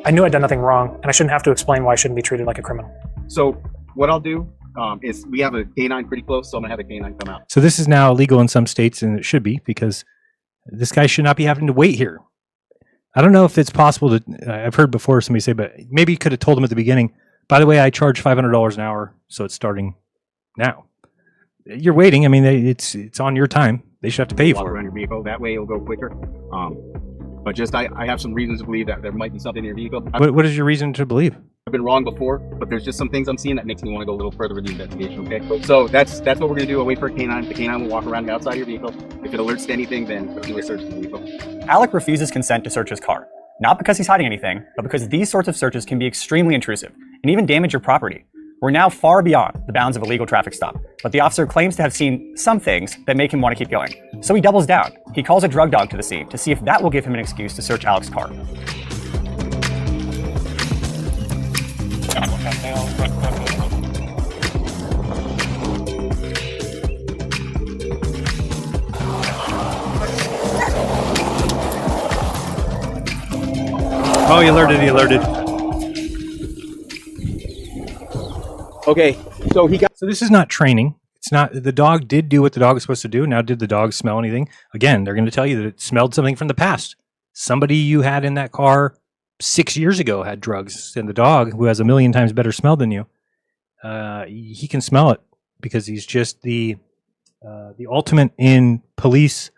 Speaker 6: I knew I'd done nothing wrong, and I shouldn't have to explain why I shouldn't be treated like a criminal.
Speaker 9: So what I'll do is we have a canine pretty close, so I'm gonna have a canine come out.
Speaker 5: So this is now illegal in some states, and it should be, because this guy should not be having to wait here. I don't know if it's possible to. I've heard before somebody say, but maybe you could have told him at the beginning. By the way, I charge $500 an hour, so it's starting now. You're waiting. I mean, it's on your time. They should have to pay you
Speaker 9: Walk
Speaker 5: for
Speaker 9: around
Speaker 5: it.
Speaker 9: your vehicle. That way it'll go quicker. But just I have some reasons to believe that there might be something in your vehicle.
Speaker 5: What is your reason to believe?
Speaker 9: I've been wrong before, but there's just some things I'm seeing that makes me want to go a little further with the investigation, okay? So that's what we're going to do. I'll wait for a canine. The canine will walk around the outside of your vehicle. If it alerts to anything, then we'll do a search of the vehicle.
Speaker 8: Alec refuses consent to search his car. Not because he's hiding anything, but because these sorts of searches can be extremely intrusive and even damage your property. We're now far beyond the bounds of a legal traffic stop, but the officer claims to have seen some things that make him want to keep going. So he doubles down. He calls a drug dog to the scene to see if that will give him an excuse to search Alec's car.
Speaker 5: Oh, he alerted.
Speaker 7: Okay, so he got.
Speaker 5: So this is not training. It's not. The dog did do what the dog was supposed to do. Now, did the dog smell anything? Again, they're going to tell you that it smelled something from the past. Somebody you had in that car 6 years ago had drugs, and the dog, who has a million times better smell than you, he can smell it because he's just the ultimate in police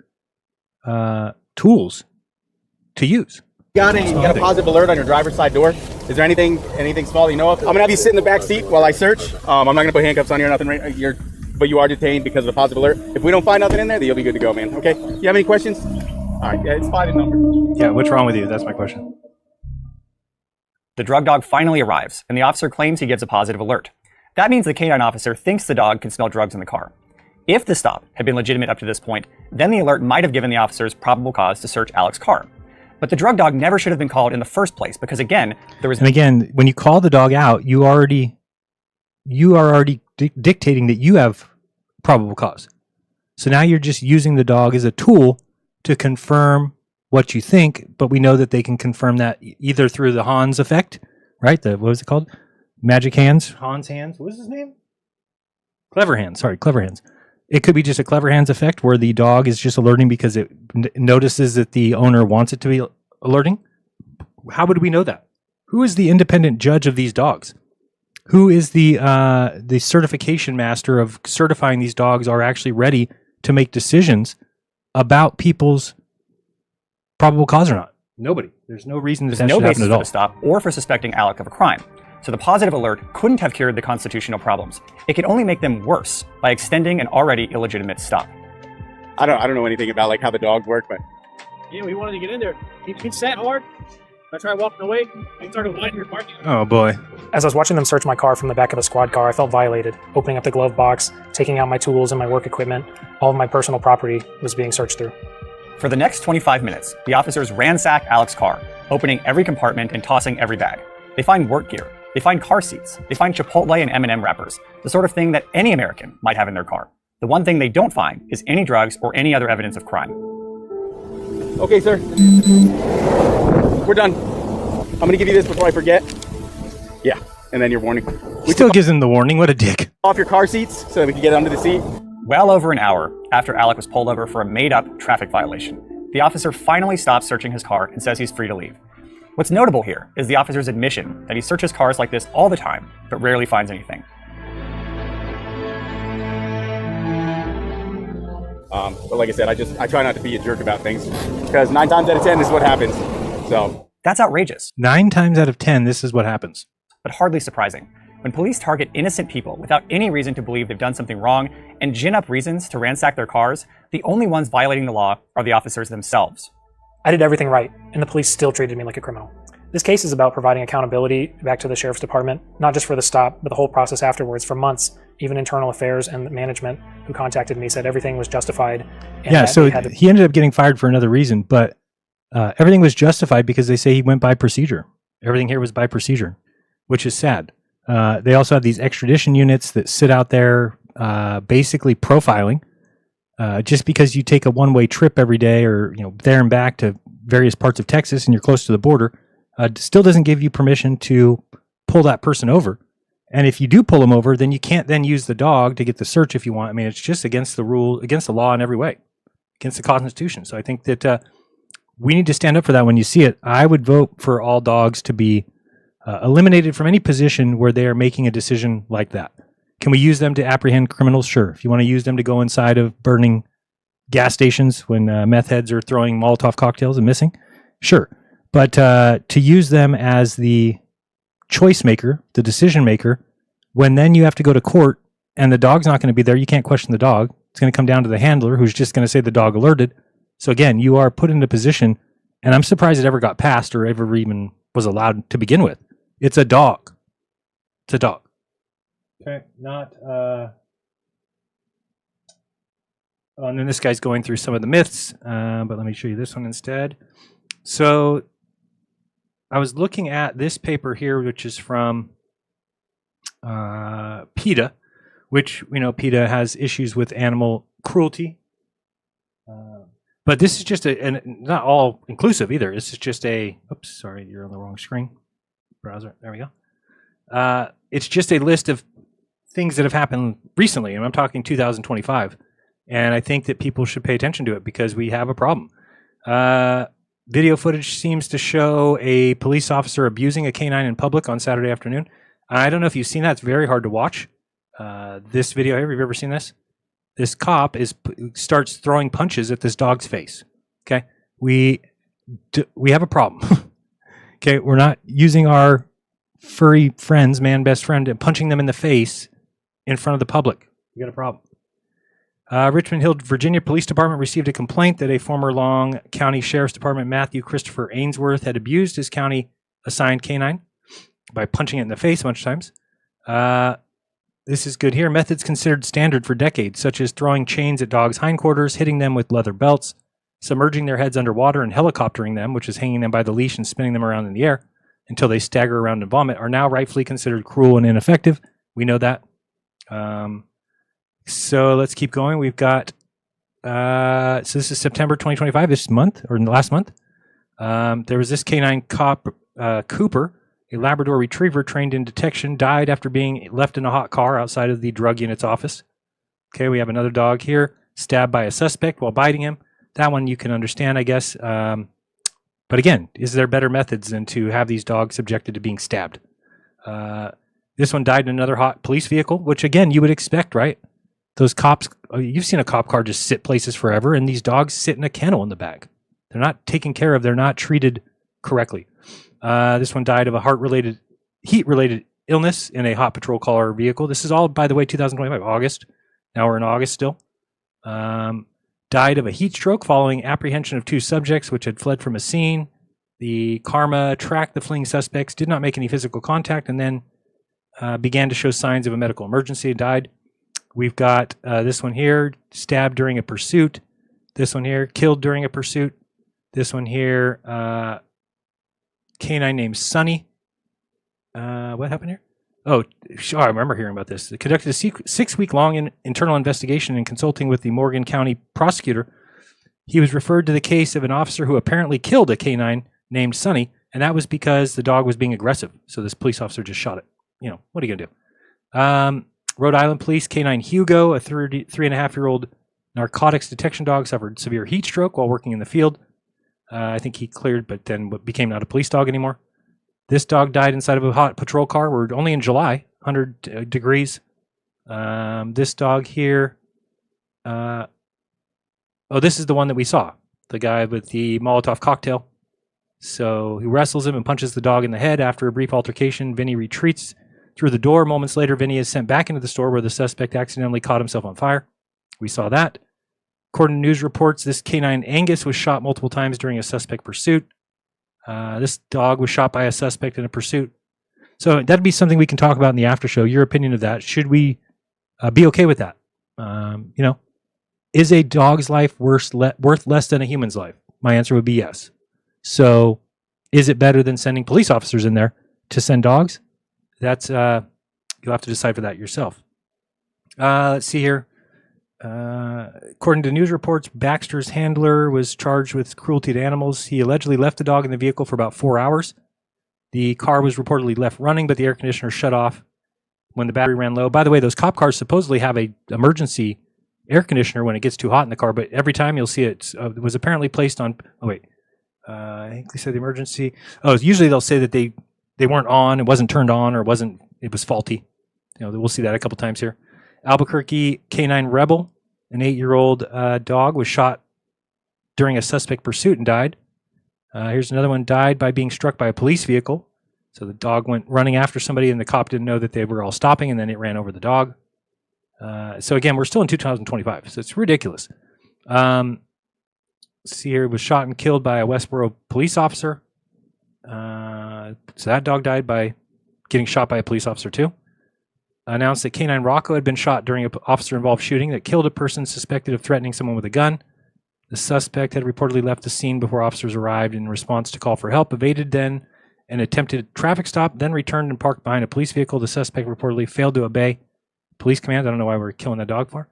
Speaker 5: tools to use.
Speaker 7: You got a positive alert on your driver's side door. Is there anything small that you know of? I'm gonna have you sit in the back seat while I search. I'm not gonna put handcuffs on you or nothing. Right? But you are detained because of the positive alert. If we don't find nothing in there, then you'll be good to go, man. Okay? You have any questions? All right. Yeah, it's 5 in number.
Speaker 5: Yeah. What's wrong with you? That's my question.
Speaker 8: The drug dog finally arrives, and the officer claims he gives a positive alert. That means the canine officer thinks the dog can smell drugs in the car. If the stop had been legitimate up to this point, then the alert might have given the officers probable cause to search Alec's car. But the drug dog never should have been called in the first place because, again, there was...
Speaker 5: And again, when you call the dog out, you are already dictating that you have probable cause. So now you're just using the dog as a tool to confirm what you think, but we know that they can confirm that either through the Hans effect, right? What was it called? Magic hands? Hans hands? What was his name? Clever hands. Sorry, clever hands. It could be just a clever hands effect where the dog is just alerting because it notices that the owner wants it to be alerting. How would we know that? Who is the independent judge of these dogs? Who is the certification master of certifying these dogs are actually ready to make decisions about people's probable cause or not? Nobody. There's no reason that
Speaker 8: There's no
Speaker 5: should happen
Speaker 8: basis
Speaker 5: at
Speaker 8: for
Speaker 5: all.
Speaker 8: the stop or for suspecting Alec of a crime. So the positive alert couldn't have cured the constitutional problems. It could only make them worse by extending an already illegitimate stop.
Speaker 7: I don't know anything about like how the dogs work, but
Speaker 10: Yeah, we wanted to get in there. He sat hard. I tried walking away. He started lighting your parking.
Speaker 5: Oh boy.
Speaker 6: As I was watching them search my car from the back of the squad car, I felt violated. Opening up the glove box, taking out my tools and my work equipment, all of my personal property was being searched through.
Speaker 8: For the next 25 minutes, the officers ransack Alec's car, opening every compartment and tossing every bag. They find work gear. They find car seats. They find Chipotle and M&M wrappers, the sort of thing that any American might have in their car. The one thing they don't find is any drugs or any other evidence of crime.
Speaker 7: okay, sir. We're done. I'm gonna give you this before I forget. Yeah, and then your warning.
Speaker 5: He still gives him the warning. What a dick.
Speaker 7: Off your car seats so that we can get under the seat.
Speaker 8: Well over an hour after Alec was pulled over for a made-up traffic violation, the officer finally stops searching his car and says he's free to leave. What's notable here is the officer's admission that he searches cars like this all the time, but rarely finds anything.
Speaker 7: But like I said, I try not to be a jerk about things because 9 times out of 10 this is what happens. So
Speaker 8: That's outrageous,
Speaker 5: 9 times out of 10, this is what happens.
Speaker 8: but hardly surprising. When police target innocent people without any reason to believe they've done something wrong and gin up reasons to ransack their cars, the only ones violating the law are the officers themselves.
Speaker 6: I did everything right, and the police still treated me like a criminal. This case is about providing accountability back to the sheriff's department, not just for the stop, but the whole process afterwards. For months, even internal affairs and management who contacted me said everything was justified. And
Speaker 5: Yeah,
Speaker 6: that
Speaker 5: so
Speaker 6: they had to-
Speaker 5: he ended up getting fired for another reason, but everything was justified because they say he went by procedure. Everything here was by procedure, which is sad. They also have these extradition units that sit out there basically profiling. Just because you take a one-way trip every day or there and back to various parts of Texas and you're close to the border, still doesn't give you permission to pull that person over. And if you do pull them over, then you can't then use the dog to get the search if you want. I mean, it's just against the rule, against the law in every way, against the Constitution. So I think that we need to stand up for that when you see it. I would vote for all dogs to be eliminated from any position where they are making a decision like that. Can we use them to apprehend criminals? Sure. If you want to use them to go inside of burning gas stations when meth heads are throwing Molotov cocktails and missing, sure. But to use them as the choice maker, the decision maker, when then you have to go to court and the dog's not going to be there, you can't question the dog. It's going to come down to the handler who's just going to say the dog alerted. So again, you are put in a position, and I'm surprised it ever got passed or ever even was allowed to begin with. It's a dog. It's a dog. Okay, not. Oh, and then this guy's going through some of the myths, but let me show you this one instead. So I was looking at this paper here, which is from PETA, which we know PETA has issues with animal cruelty. But this is just and not all inclusive either. This is just a, oops, sorry, you're on the wrong screen. Browser, there we go. It's just a list of things that have happened recently, and I'm talking 2025. And I think that people should pay attention to it because we have a problem. Video footage seems to show a police officer abusing a canine in public on Saturday afternoon. I don't know if you've seen that. It's very hard to watch. This video here, have you ever seen this? This cop starts throwing punches at this dog's face. Okay, we have a problem. Okay, we're not using our furry friends, man best friend, and punching them in the face in front of the public. We got a problem. Richmond Hill, Virginia Police Department received a complaint that a former Long County Sheriff's Department, Matthew Christopher Ainsworth, had abused his county-assigned canine by punching it in the face a bunch of times. This is good here. Methods considered standard for decades, such as throwing chains at dogs' hindquarters, hitting them with leather belts, submerging their heads underwater and helicoptering them, which is hanging them by the leash and spinning them around in the air until they stagger around and vomit, are now rightfully considered cruel and ineffective. We know that. So let's keep going. We've got, so this is September 2025, this month, or last month. There was this canine cop, Cooper, a Labrador retriever trained in detection, died after being left in a hot car outside of the drug unit's office. Okay, we have another dog here, stabbed by a suspect while biting him. That one you can understand, I guess. But again, is there better methods than to have these dogs subjected to being stabbed? This one died in another hot police vehicle, which again, you would expect, right? Those cops, you've seen a cop car just sit places forever, and these dogs sit in a kennel in the back. They're not taken care of. They're not treated correctly. This one died of a heat-related illness in a hot patrol car vehicle. This is all, by the way, 2025, August. Now we're in August still. Died of a heat stroke following apprehension of two subjects which had fled from a scene. The Karma tracked the fleeing suspects, did not make any physical contact, and then began to show signs of a medical emergency and died. We've got this one here, stabbed during a pursuit. This one here, killed during a pursuit. This one here, canine named Sonny. What happened here? Oh, sure, I remember hearing about this. They conducted a 6-week-long internal investigation and consulting with the Morgan County prosecutor. He was referred to the case of an officer who apparently killed a canine named Sonny, and that was because the dog was being aggressive. So this police officer just shot it. You know, what are you going to do? Rhode Island Police, canine Hugo, a 3.5-year-old narcotics detection dog, suffered severe heat stroke while working in the field. I think he cleared, but then became not a police dog anymore. This dog died inside of a hot patrol car. We're only in July, 100 degrees. This dog here. Oh, this is the one that we saw. The guy with the Molotov cocktail. So he wrestles him and punches the dog in the head. After a brief altercation, Vinny retreats through the door. Moments later, Vinny is sent back into the store where the suspect accidentally caught himself on fire. We saw that. According to news reports, this canine Angus was shot multiple times during a suspect pursuit. This dog was shot by a suspect in a pursuit. So that'd be something we can talk about in the after show. Your opinion of that. Should we be okay with that? Is a dog's life worth less than a human's life? My answer would be yes. So is it better than sending police officers in there to send dogs? That's you'll have to decide for that yourself. Let's see here. According to news reports, Baxter's handler was charged with cruelty to animals. He allegedly left the dog in the vehicle for about 4 hours. The car was reportedly left running, but the air conditioner shut off when the battery ran low. By the way, those cop cars supposedly have a emergency air conditioner when it gets too hot in the car, but every time you'll see it, it was apparently placed on. Oh wait, I think they said the emergency. Oh, usually they'll say that they weren't on, it wasn't turned on, or it was faulty. We'll see that a couple times here. Albuquerque Canine Rebel, an 8-year-old dog, was shot during a suspect pursuit and died. Here's another one, died by being struck by a police vehicle. So the dog went running after somebody, and the cop didn't know that they were all stopping, and then it ran over the dog. So again, we're still in 2025, so it's ridiculous. Let's see here, was shot and killed by a Westboro police officer. So that dog died by getting shot by a police officer too. Announced that Canine Rocco had been shot during an officer-involved shooting that killed a person suspected of threatening someone with a gun. The suspect had reportedly left the scene before officers arrived in response to call for help, evaded then an attempted traffic stop, then returned and parked behind a police vehicle. The suspect reportedly failed to obey police commands. I don't know why we're killing that dog for.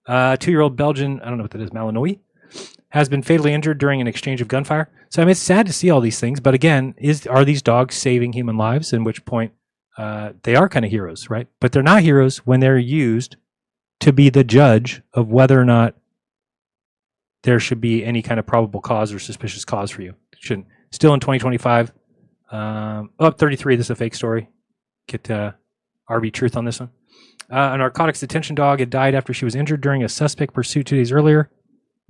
Speaker 5: 2-year-old Belgian, I don't know what that is, Malinois, has been fatally injured during an exchange of gunfire. So I mean, it's sad to see all these things, but again, are these dogs saving human lives? At which point they are kind of heroes, right? But they're not heroes when they're used to be the judge of whether or not there should be any kind of probable cause or suspicious cause for you. Shouldn't. Still in 2025. 33. This is a fake story. Get RB Truth on this one. A narcotics detention dog had died after she was injured during a suspect pursuit 2 days earlier.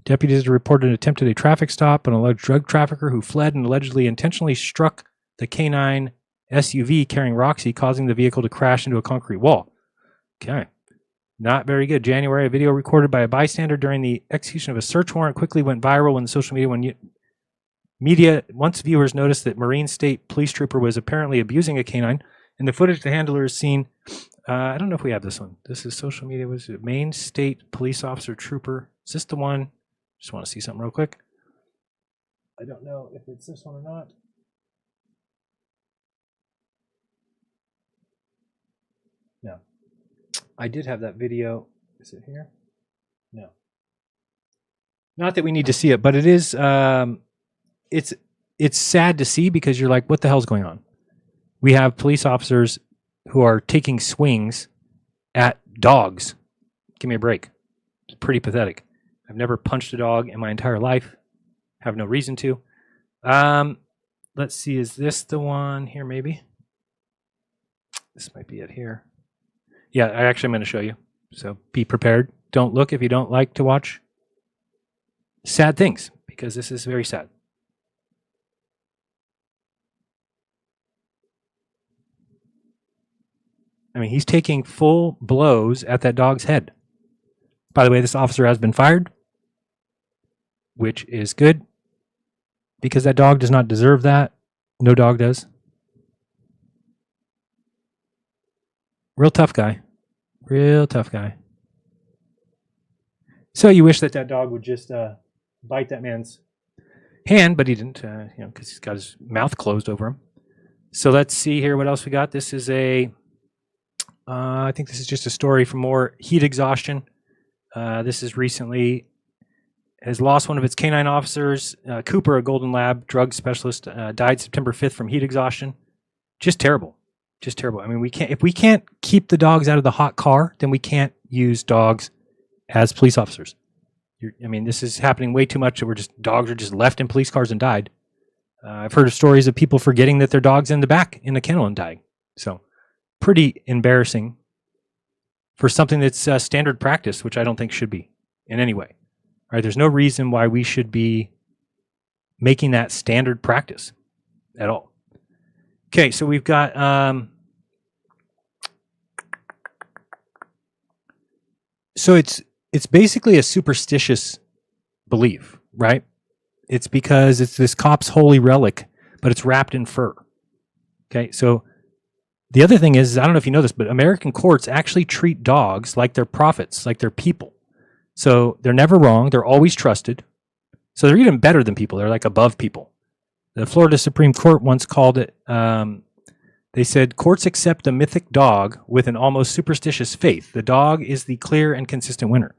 Speaker 5: Deputies reported an attempted traffic stop on an alleged drug trafficker who fled and allegedly intentionally struck the canine SUV carrying Roxy, causing the vehicle to crash into a concrete wall. Okay. Not very good. January, a video recorded by a bystander during the execution of a search warrant quickly went viral on social media. Once viewers noticed that Marine State Police Trooper was apparently abusing a canine. In the footage, the handler is seen. I don't know if we have this one. This is social media. Was it Maine State Police Officer Trooper? Is this the one? Just want to see something real quick. I don't know if it's this one or not. No. I did have that video. Is it here? No. Not that we need to see it, but it is. It's sad to see because you're like, what the hell's going on? We have police officers who are taking swings at dogs. Give me a break. It's pretty pathetic. I've never punched a dog in my entire life. Have no reason to. Let's see. Is this the one here? Maybe. This might be it here. Yeah, I'm going to show you. So be prepared. Don't look if you don't like to watch sad things, because this is very sad. I mean, he's taking full blows at that dog's head. By the way, this officer has been fired, which is good, because that dog does not deserve that. No dog does. Real tough guy. Real tough guy. So you wish that dog would just bite that man's hand, but he didn't, because he's got his mouth closed over him. So let's see here what else we got. This is I think this is just a story from more heat exhaustion. This is recently has lost one of its canine officers. Cooper, a Golden Lab drug specialist, died September 5th from heat exhaustion. Just terrible. Just terrible. I mean, if we can't keep the dogs out of the hot car, then we can't use dogs as police officers. I mean, this is happening way too much. Dogs are just left in police cars and died. I've heard of stories of people forgetting that their dog's in the back in the kennel and dying. So pretty embarrassing for something that's standard practice, which I don't think should be in any way. All right, there's no reason why we should be making that standard practice at all. Okay, so we've got so it's basically a superstitious belief, right? It's because it's this cop's holy relic, but it's wrapped in fur. Okay, so the other thing is, I don't know if you know this, but American courts actually treat dogs like they're prophets, like they're people. So they're never wrong. They're always trusted. So they're even better than people. They're like above people. The Florida Supreme Court once called it They said courts accept the mythic dog with an almost superstitious faith. The dog is the clear and consistent winner.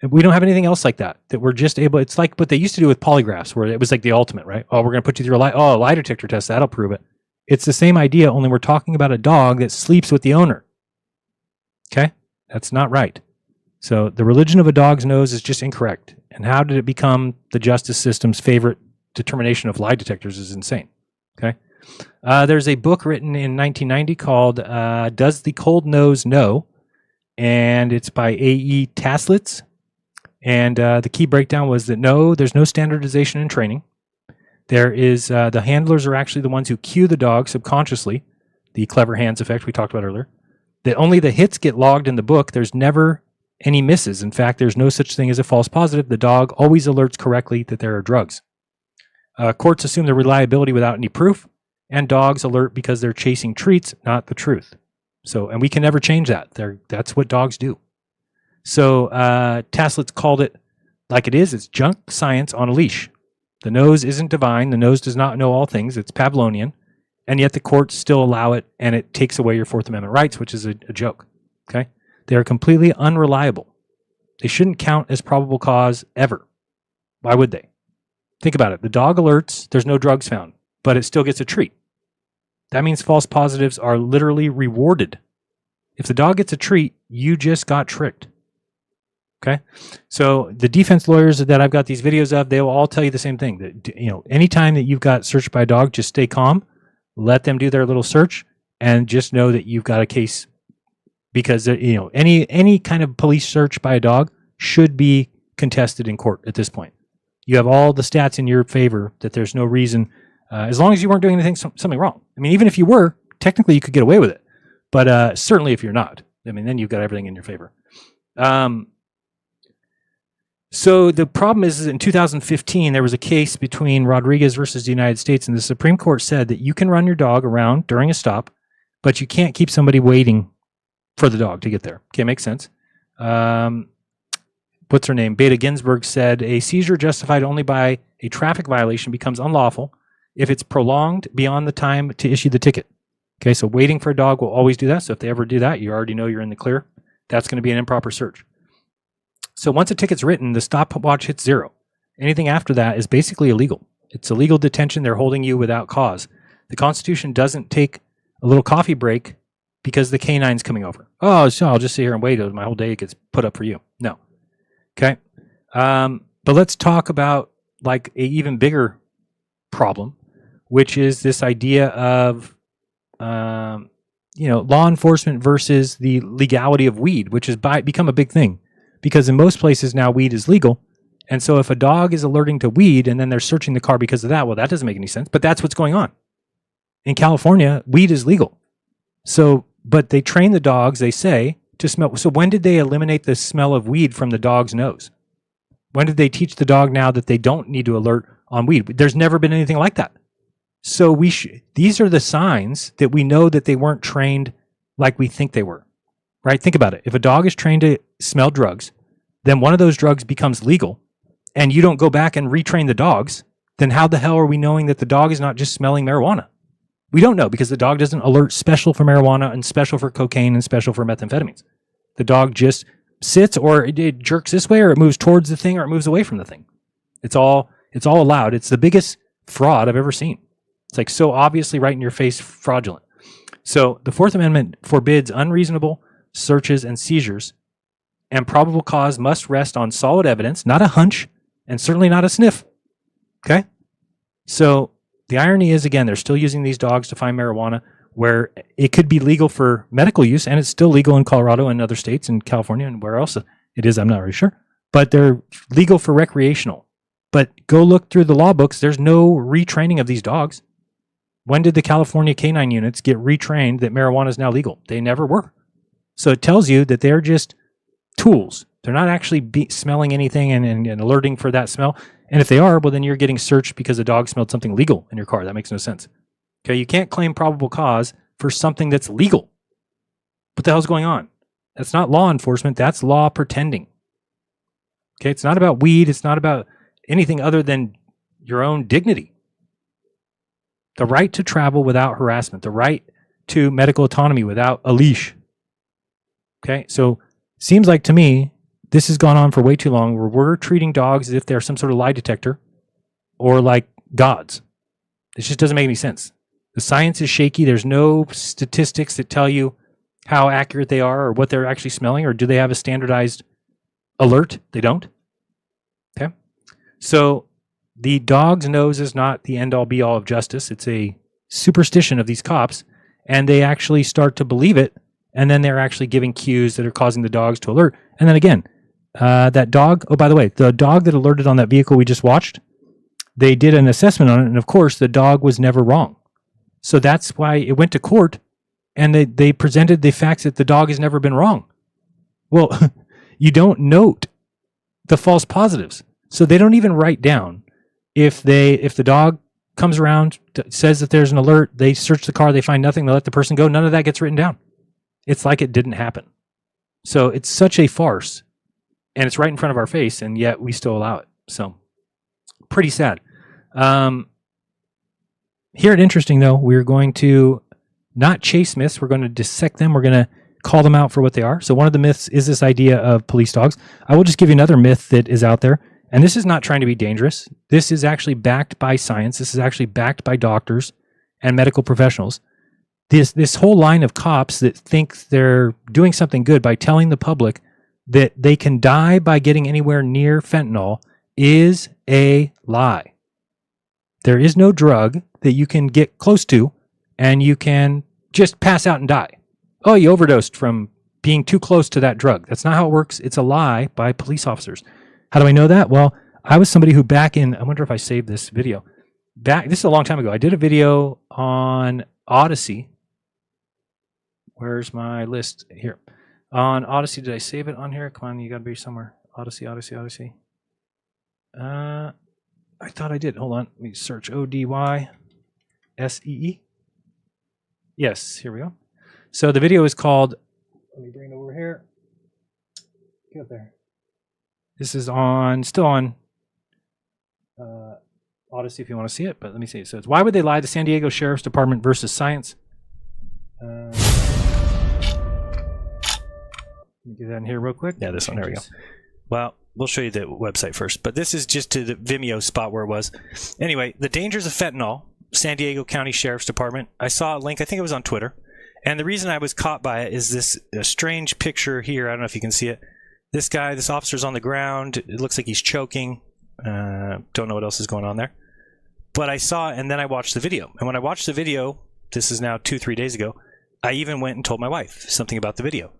Speaker 5: We don't have anything else like that. That we're just able. It's like what they used to do with polygraphs, where it was like the ultimate, right? Oh, we're going to put you through a lie detector test. That'll prove it. It's the same idea, only we're talking about a dog that sleeps with the owner. Okay, that's not right. So the religion of a dog's nose is just incorrect. And how did it become the justice system's favorite determination of lie detectors is insane. Okay. There's a book written in 1990 called Does the Cold Nose Know? And it's by A.E. Taslitz. And the key breakdown was that no, there's no standardization in training. There is, the handlers are actually the ones who cue the dog subconsciously, the clever hands effect we talked about earlier. That only the hits get logged in the book. There's never any misses. In fact, there's no such thing as a false positive. The dog always alerts correctly that there are drugs. Courts assume the reliability without any proof, and dogs alert because they're chasing treats, not the truth. So, and we can never change that. That's what dogs do. So Taslitz called it like it is. It's junk science on a leash. The nose isn't divine. The nose does not know all things. It's Pavlovian. And yet the courts still allow it, and it takes away your Fourth Amendment rights, which is a joke. Okay? They are completely unreliable. They shouldn't count as probable cause ever. Why would they? Think about it. The dog alerts, there's no drugs found, but it still gets a treat. That means false positives are literally rewarded. If the dog gets a treat, you just got tricked. Okay? So the defense lawyers that I've got these videos of, they will all tell you the same thing. That, anytime that you've got searched by a dog, just stay calm, let them do their little search, and just know that you've got a case. Because any kind of police search by a dog should be contested in court at this point. You have all the stats in your favor that there's no reason, as long as you weren't doing something wrong. I mean, even if you were, technically you could get away with it. But certainly if you're not, I mean, then you've got everything in your favor. So the problem is in 2015, there was a case between Rodriguez versus the United States, and the Supreme Court said that you can run your dog around during a stop, but you can't keep somebody waiting for the dog to get there. Okay, makes sense. What's her name? Beta Ginsburg said a seizure justified only by a traffic violation becomes unlawful if it's prolonged beyond the time to issue the ticket. Okay, so waiting for a dog will always do that. So if they ever do that, you already know you're in the clear. That's going to be an improper search. So once a ticket's written, the stopwatch hits 0. Anything after that is basically illegal. It's illegal detention. They're holding you without cause. The Constitution doesn't take a little coffee break because the canine's coming over. Oh, so I'll just sit here and wait until my whole day gets put up for you. No. Okay. But let's talk about like a even bigger problem, which is this idea of, law enforcement versus the legality of weed, which has become a big thing. Because in most places now weed is legal. And so if a dog is alerting to weed and then they're searching the car because of that, well, that doesn't make any sense. But that's what's going on. In California, weed is legal. So, but they train the dogs, they say, to smell. So when did they eliminate the smell of weed from the dog's nose? When did they teach the dog now that they don't need to alert on weed? There's never been anything like that. So these are the signs that we know that they weren't trained like we think they were. Right? Think about it. If a dog is trained to smell drugs, then one of those drugs becomes legal, and you don't go back and retrain the dogs, then how the hell are we knowing that the dog is not just smelling marijuana? We don't know because the dog doesn't alert special for marijuana and special for cocaine and special for methamphetamines. The dog just sits, or it jerks this way, or it moves towards the thing, or it moves away from the thing. It's all allowed. It's the biggest fraud I've ever seen. It's like so obviously right in your face fraudulent. So the Fourth Amendment forbids unreasonable searches and seizures, and probable cause must rest on solid evidence, not a hunch, and certainly not a sniff. Okay? So the irony is, again, they're still using these dogs to find marijuana where it could be legal for medical use, and it's still legal in Colorado and other states, in California and where else it is, I'm not really sure. But they're legal for recreational. But go look through the law books, there's no retraining of these dogs. When did the California canine units get retrained that marijuana is now legal? They never were. So it tells you that they're just tools. They're not actually smelling anything and alerting for that smell. And if they are, well, then you're getting searched because a dog smelled something legal in your car. That makes no sense. Okay, you can't claim probable cause for something that's legal. What the hell's going on? That's not law enforcement. That's law pretending. Okay, it's not about weed. It's not about anything other than your own dignity. The right to travel without harassment. The right to medical autonomy without a leash. Okay, so seems like to me this has gone on for way too long, where we're treating dogs as if they're some sort of lie detector or like gods. It just doesn't make any sense. The science is shaky. There's no statistics that tell you how accurate they are or what they're actually smelling, or do they have a standardized alert? They don't. Okay. So the dog's nose is not the end all be all of justice. It's a superstition of these cops, and they actually start to believe it, and then they're actually giving cues that are causing the dogs to alert. And then again, that dog, oh, by the way, the dog that alerted on that vehicle we just watched, they did an assessment on it, and of course, the dog was never wrong. So that's why it went to court, and they presented the facts that the dog has never been wrong. Well, you don't note the false positives. So they don't even write down if the dog comes around, says that there's an alert, they search the car, they find nothing, they let the person go. None of that gets written down. It's like it didn't happen. So it's such a farce, and it's right in front of our face, and yet we still allow it. So pretty sad. Here at Interesting, though, we're going to not chase myths. We're going to dissect them. We're going to call them out for what they are. So one of the myths is this idea of police dogs. I will just give you another myth that is out there. And this is not trying to be dangerous. This is actually backed by science. This is actually backed by doctors and medical professionals. This whole line of cops that think they're doing something good by telling the public that they can die by getting anywhere near fentanyl is a lie. There is no drug that you can get close to and you can just pass out and die. Oh, you overdosed from being too close to that drug. That's not how it works. It's a lie by police officers. How do I know that? Well, I was somebody who back in, I wonder if I saved this video. This is a long time ago. I did a video on Odyssey. Where's my list? Here. On Odyssey, did I save it on here? Come on, you gotta be somewhere. Odyssey. I thought I did. Hold on. Let me search ODYSEE. Yes, here we go. So the video is called, let me bring it over here. Get up there. This is still on Odyssey if you want to see it, but let me see. So it's Why Would They Lie? The San Diego Sheriff's Department versus Science. Let me do that in here real quick.
Speaker 11: Yeah, this one. There we go. Well, we'll show you the website first, but this is just to the Vimeo spot where it was. Anyway, the dangers of fentanyl, San Diego County Sheriff's Department. I saw a link, I think it was on Twitter, and the reason I was caught by it is this strange picture here. I don't know if you can see it. This officer's on the ground. It looks like he's choking. Don't know what else is going on there. But I saw it, and then I watched the video. And when I watched the video, this is now 2-3 days ago, I even went and told my wife something about the video.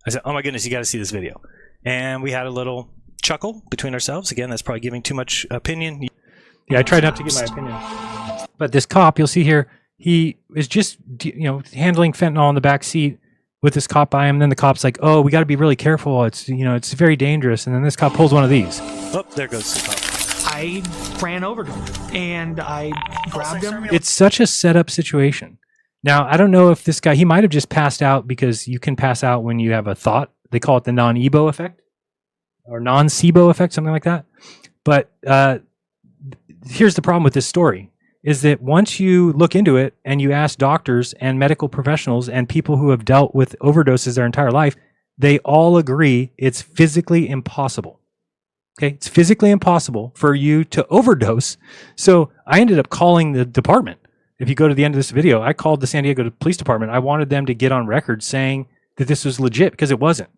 Speaker 11: I said, oh my goodness, you got to see this video. And we had a little chuckle between ourselves. Again, that's probably giving too much opinion.
Speaker 5: Yeah, I tried not to give my opinion. But this cop, you'll see here, he is just handling fentanyl in the back seat with this cop by him. And then the cop's like, oh, we got to be really careful. It's it's very dangerous. And then this cop pulls one of these.
Speaker 11: Oh, there goes the cop.
Speaker 12: I ran over to him and I grabbed him.
Speaker 5: It's such a setup situation. Now, I don't know if this guy, he might have just passed out, because you can pass out when you have a thought. They call it the non-EBO effect or non-SIBO effect, something like that. But here's the problem with this story, is that once you look into it and you ask doctors and medical professionals and people who have dealt with overdoses their entire life, they all agree it's physically impossible. Okay, it's physically impossible for you to overdose. So I ended up calling the department. If you go to the end of this video, I called the San Diego Police Department. I wanted them to get on record saying that this was legit, because it wasn't.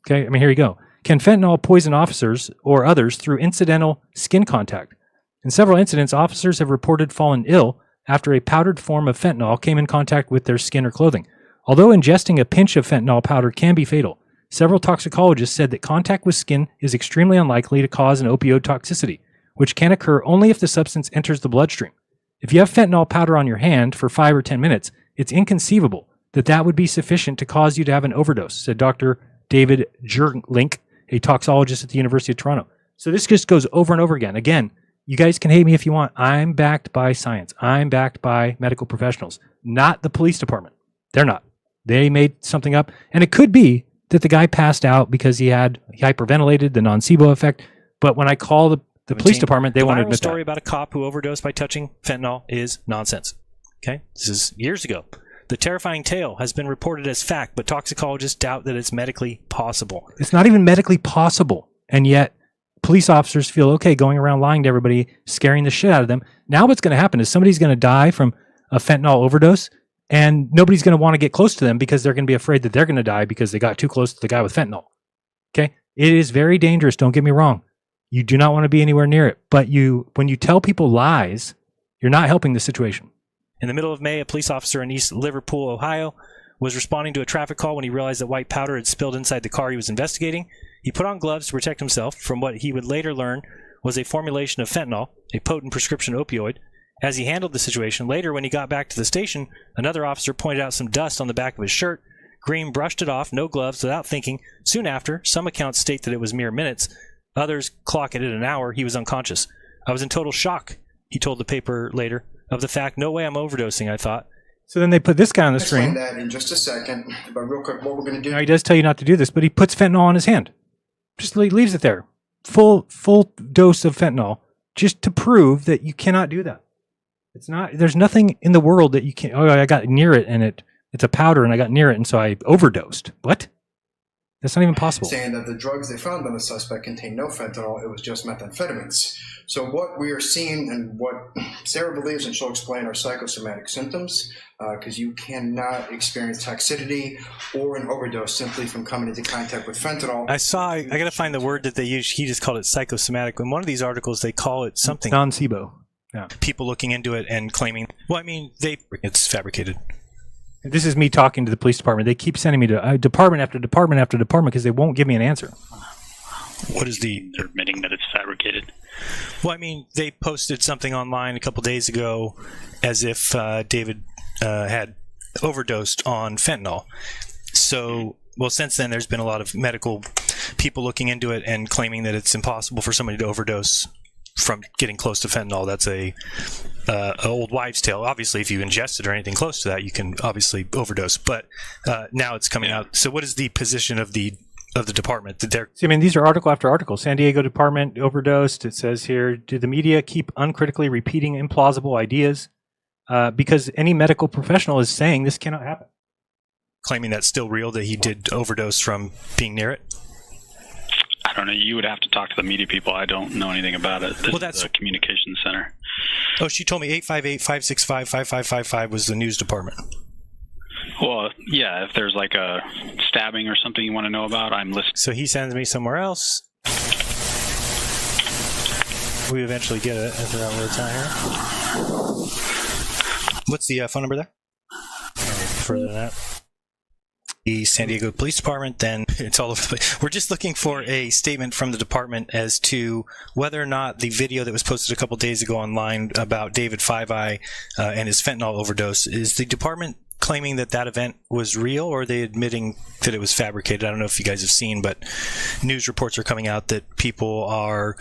Speaker 5: Okay, I mean, here you go. Can fentanyl poison officers or others through incidental skin contact? In several incidents, officers have reported fallen ill after a powdered form of fentanyl came in contact with their skin or clothing. Although ingesting a pinch of fentanyl powder can be fatal, several toxicologists said that contact with skin is extremely unlikely to cause an opioid toxicity, which can occur only if the substance enters the bloodstream. If you have fentanyl powder on your hand for 5 or 10 minutes, it's inconceivable that would be sufficient to cause you to have an overdose, said Dr. David Jerlink, a toxologist at the University of Toronto. So this just goes over and over again. Again, you guys can hate me if you want. I'm backed by science. I'm backed by medical professionals, not the police department. They're not. They made something up. And it could be that the guy passed out because he hyperventilated, the nocebo effect. But when I call the police department, they won't admit that.
Speaker 11: The story about a cop who overdosed by touching fentanyl is nonsense. Okay? This is years ago. The terrifying tale has been reported as fact, but toxicologists doubt that it's medically possible.
Speaker 5: It's not even medically possible. And yet, police officers feel okay going around lying to everybody, scaring the shit out of them. Now what's going to happen is somebody's going to die from a fentanyl overdose, and nobody's going to want to get close to them because they're going to be afraid that they're going to die because they got too close to the guy with fentanyl. Okay? It is very dangerous, don't get me wrong. You do not want to be anywhere near it. But when you tell people lies, you're not helping the situation.
Speaker 11: In the middle of May, a police officer in East Liverpool, Ohio, was responding to a traffic call when he realized that white powder had spilled inside the car he was investigating. He put on gloves to protect himself from what he would later learn was a formulation of fentanyl, a potent prescription opioid. As he handled the situation, later when he got back to the station, another officer pointed out some dust on the back of his shirt. Green brushed it off, no gloves, without thinking. Soon after, some accounts state that it was mere minutes. Others clock it at an hour. He was unconscious. I was in total shock, he told the paper later, of the fact, no way I'm overdosing, I thought.
Speaker 5: So then they put this guy on the screen.
Speaker 13: Explain that in just a second, but real quick, what we're going to do...
Speaker 5: Now, he does tell you not to do this, but he puts fentanyl on his hand. Just leaves it there. Full dose of fentanyl, just to prove that you cannot do that. It's not. There's nothing in the world that you can't... Oh, I got near it, and it's a powder, and I got near it, and so I overdosed. What? That's not even possible.
Speaker 13: Saying that the drugs they found on the suspect contained no fentanyl, it was just methamphetamines. So what we are seeing and what Sarah believes, and she'll explain, are psychosomatic symptoms, because you cannot experience toxicity or an overdose simply from coming into contact with fentanyl.
Speaker 11: I got to find the word that they use. He just called it psychosomatic. In one of these articles, they call it something.
Speaker 5: Non-SIBO. Yeah.
Speaker 11: People looking into it and claiming, well, I mean, it's fabricated.
Speaker 5: This is me talking to the police department. They keep sending me to department after department after department because they won't give me an answer.
Speaker 11: What is
Speaker 14: They're admitting that it's fabricated.
Speaker 11: Well, I mean, they posted something online a couple days ago as if David had overdosed on fentanyl. So, well, since then, there's been a lot of medical people looking into it and claiming that it's impossible for somebody to overdose from getting close to fentanyl. That's a old wives' tale. Obviously, if you ingest it or anything close to that, you can obviously overdose. But now it's coming out. So, what is the position of the department that they're...
Speaker 5: See, I mean, these are article after article. San Diego department overdosed. It says here, do the media keep uncritically repeating implausible ideas? Because any medical professional is saying this cannot happen.
Speaker 11: Claiming that's still real, that he did overdose from being near it?
Speaker 14: I don't know. You would have to talk to the media people. I don't know anything about it. This is the communications center.
Speaker 11: Oh, she told me 858-565-5555 was the news department.
Speaker 14: Well, yeah, if there's like a stabbing or something you want to know about, I'm listening.
Speaker 11: So he sends me somewhere else. We eventually get it. I forgot where it's at here. What's the phone number there? Further than that. The San Diego Police Department, then it's all over the place. We're just looking for a statement from the department as to whether or not the video that was posted a couple days ago online about David Five Eye and his fentanyl overdose, is the department claiming that that event was real, or are they admitting that it was fabricated? I don't know if you guys have seen, but news reports are coming out that people are,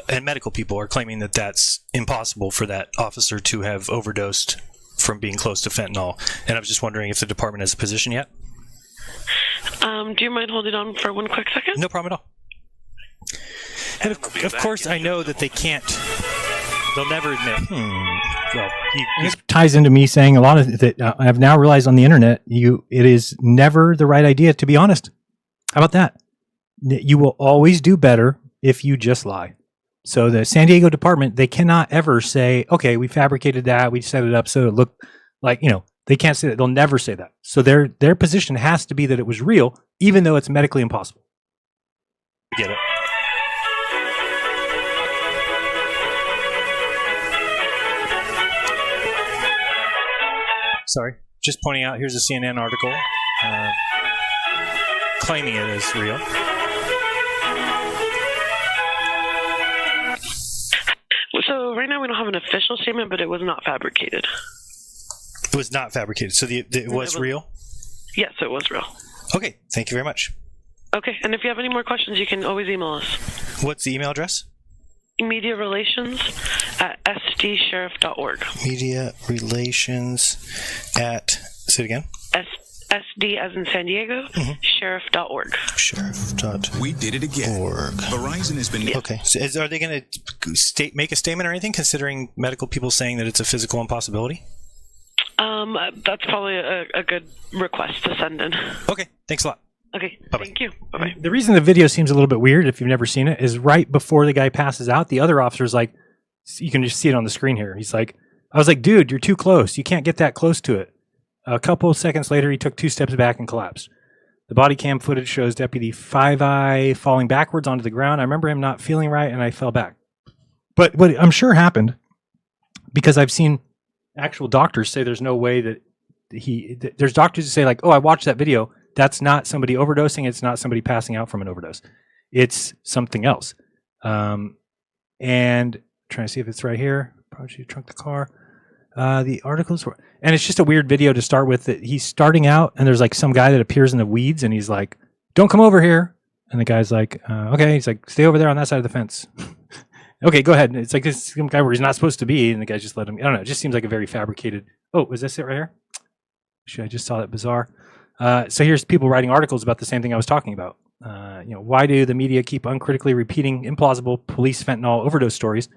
Speaker 11: and medical people are claiming that that's impossible for that officer to have overdosed from being close to fentanyl. And I was just wondering if the department has a position yet.
Speaker 15: Do you mind holding on for one quick second?
Speaker 11: No problem at all. And of course, I know that they can't. They'll never admit. Well,
Speaker 5: this ties into me saying a lot of that. I've now realized on the internet, it is never the right idea to be honest. How about that? You will always do better if you just lie. So the San Diego department, they cannot ever say, okay, we fabricated that, we set it up so it looked like, they can't say that. They'll never say that. So their position has to be that it was real, even though it's medically impossible.
Speaker 11: Get it. Sorry, just pointing out, here's a CNN article claiming it is real.
Speaker 15: So right now we don't have an official statement, but it was not fabricated.
Speaker 11: It was not fabricated, so it was real?
Speaker 15: Yes, it was real.
Speaker 11: Okay, thank you very much.
Speaker 15: Okay, and if you have any more questions, you can always email us.
Speaker 11: What's the email address?
Speaker 15: Media relations at sdsheriff.org.
Speaker 11: Media relations at, say it again?
Speaker 15: SD as in San Diego, sheriff.org.
Speaker 11: Sheriff.org.
Speaker 16: We did it again. Verizon has been...
Speaker 11: Okay, so are they going to make a statement or anything, considering medical people saying that it's a physical impossibility?
Speaker 15: That's probably a good request to send in.
Speaker 11: Okay, thanks a lot.
Speaker 15: Okay, thank you. Bye-bye.
Speaker 5: The reason the video seems a little bit weird, if you've never seen it, is right before the guy passes out, the other officer's like, you can just see it on the screen here. He's like, I was like, dude, you're too close. You can't get that close to it. A couple of seconds later, he took 2 steps back and collapsed. The body cam footage shows Deputy Five Eye falling backwards onto the ground. I remember him not feeling right, and I fell back. But what I'm sure happened, because I've seen actual doctors say there's no way that there's doctors who say like, oh, I watched that video. That's not somebody overdosing. It's not somebody passing out from an overdose. It's something else. And trying to see if it's right here. Probably trunk the car. The articles were, and it's just a weird video to start with. That he's starting out, and there's like some guy that appears in the weeds, and he's like, "Don't come over here." And the guy's like, "Okay." He's like, "Stay over there on that side of the fence." Okay, go ahead. And it's like this some guy where he's not supposed to be, and the guy just let him. I don't know. It just seems like a very fabricated. Oh, was this it right here? I just saw that bizarre. So here's people writing articles about the same thing I was talking about. Why do the media keep uncritically repeating implausible police fentanyl overdose stories?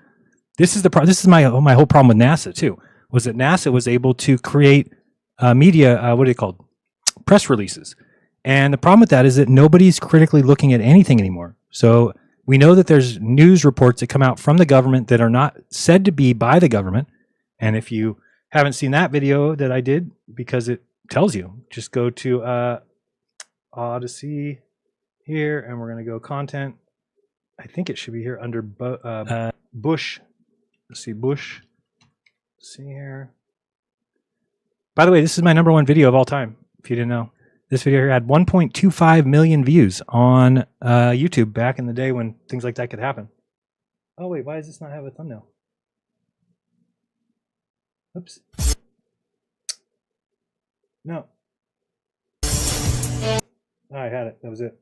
Speaker 5: This is my whole problem with NASA too. Was that NASA was able to create media, what are they called? Press releases. And the problem with that is that nobody's critically looking at anything anymore. So we know that there's news reports that come out from the government that are not said to be by the government. And if you haven't seen that video that I did, because it tells you, just go to Odyssey here, and we're going to go content. I think it should be here under Bush. Let's see, Bush. See here. By the way, this is my #1 video of all time, if you didn't know. This video here had 1.25 million views on YouTube back in the day when things like that could happen. Oh, wait, why does this not have a thumbnail? Oops. No. Oh, I had it. That was it.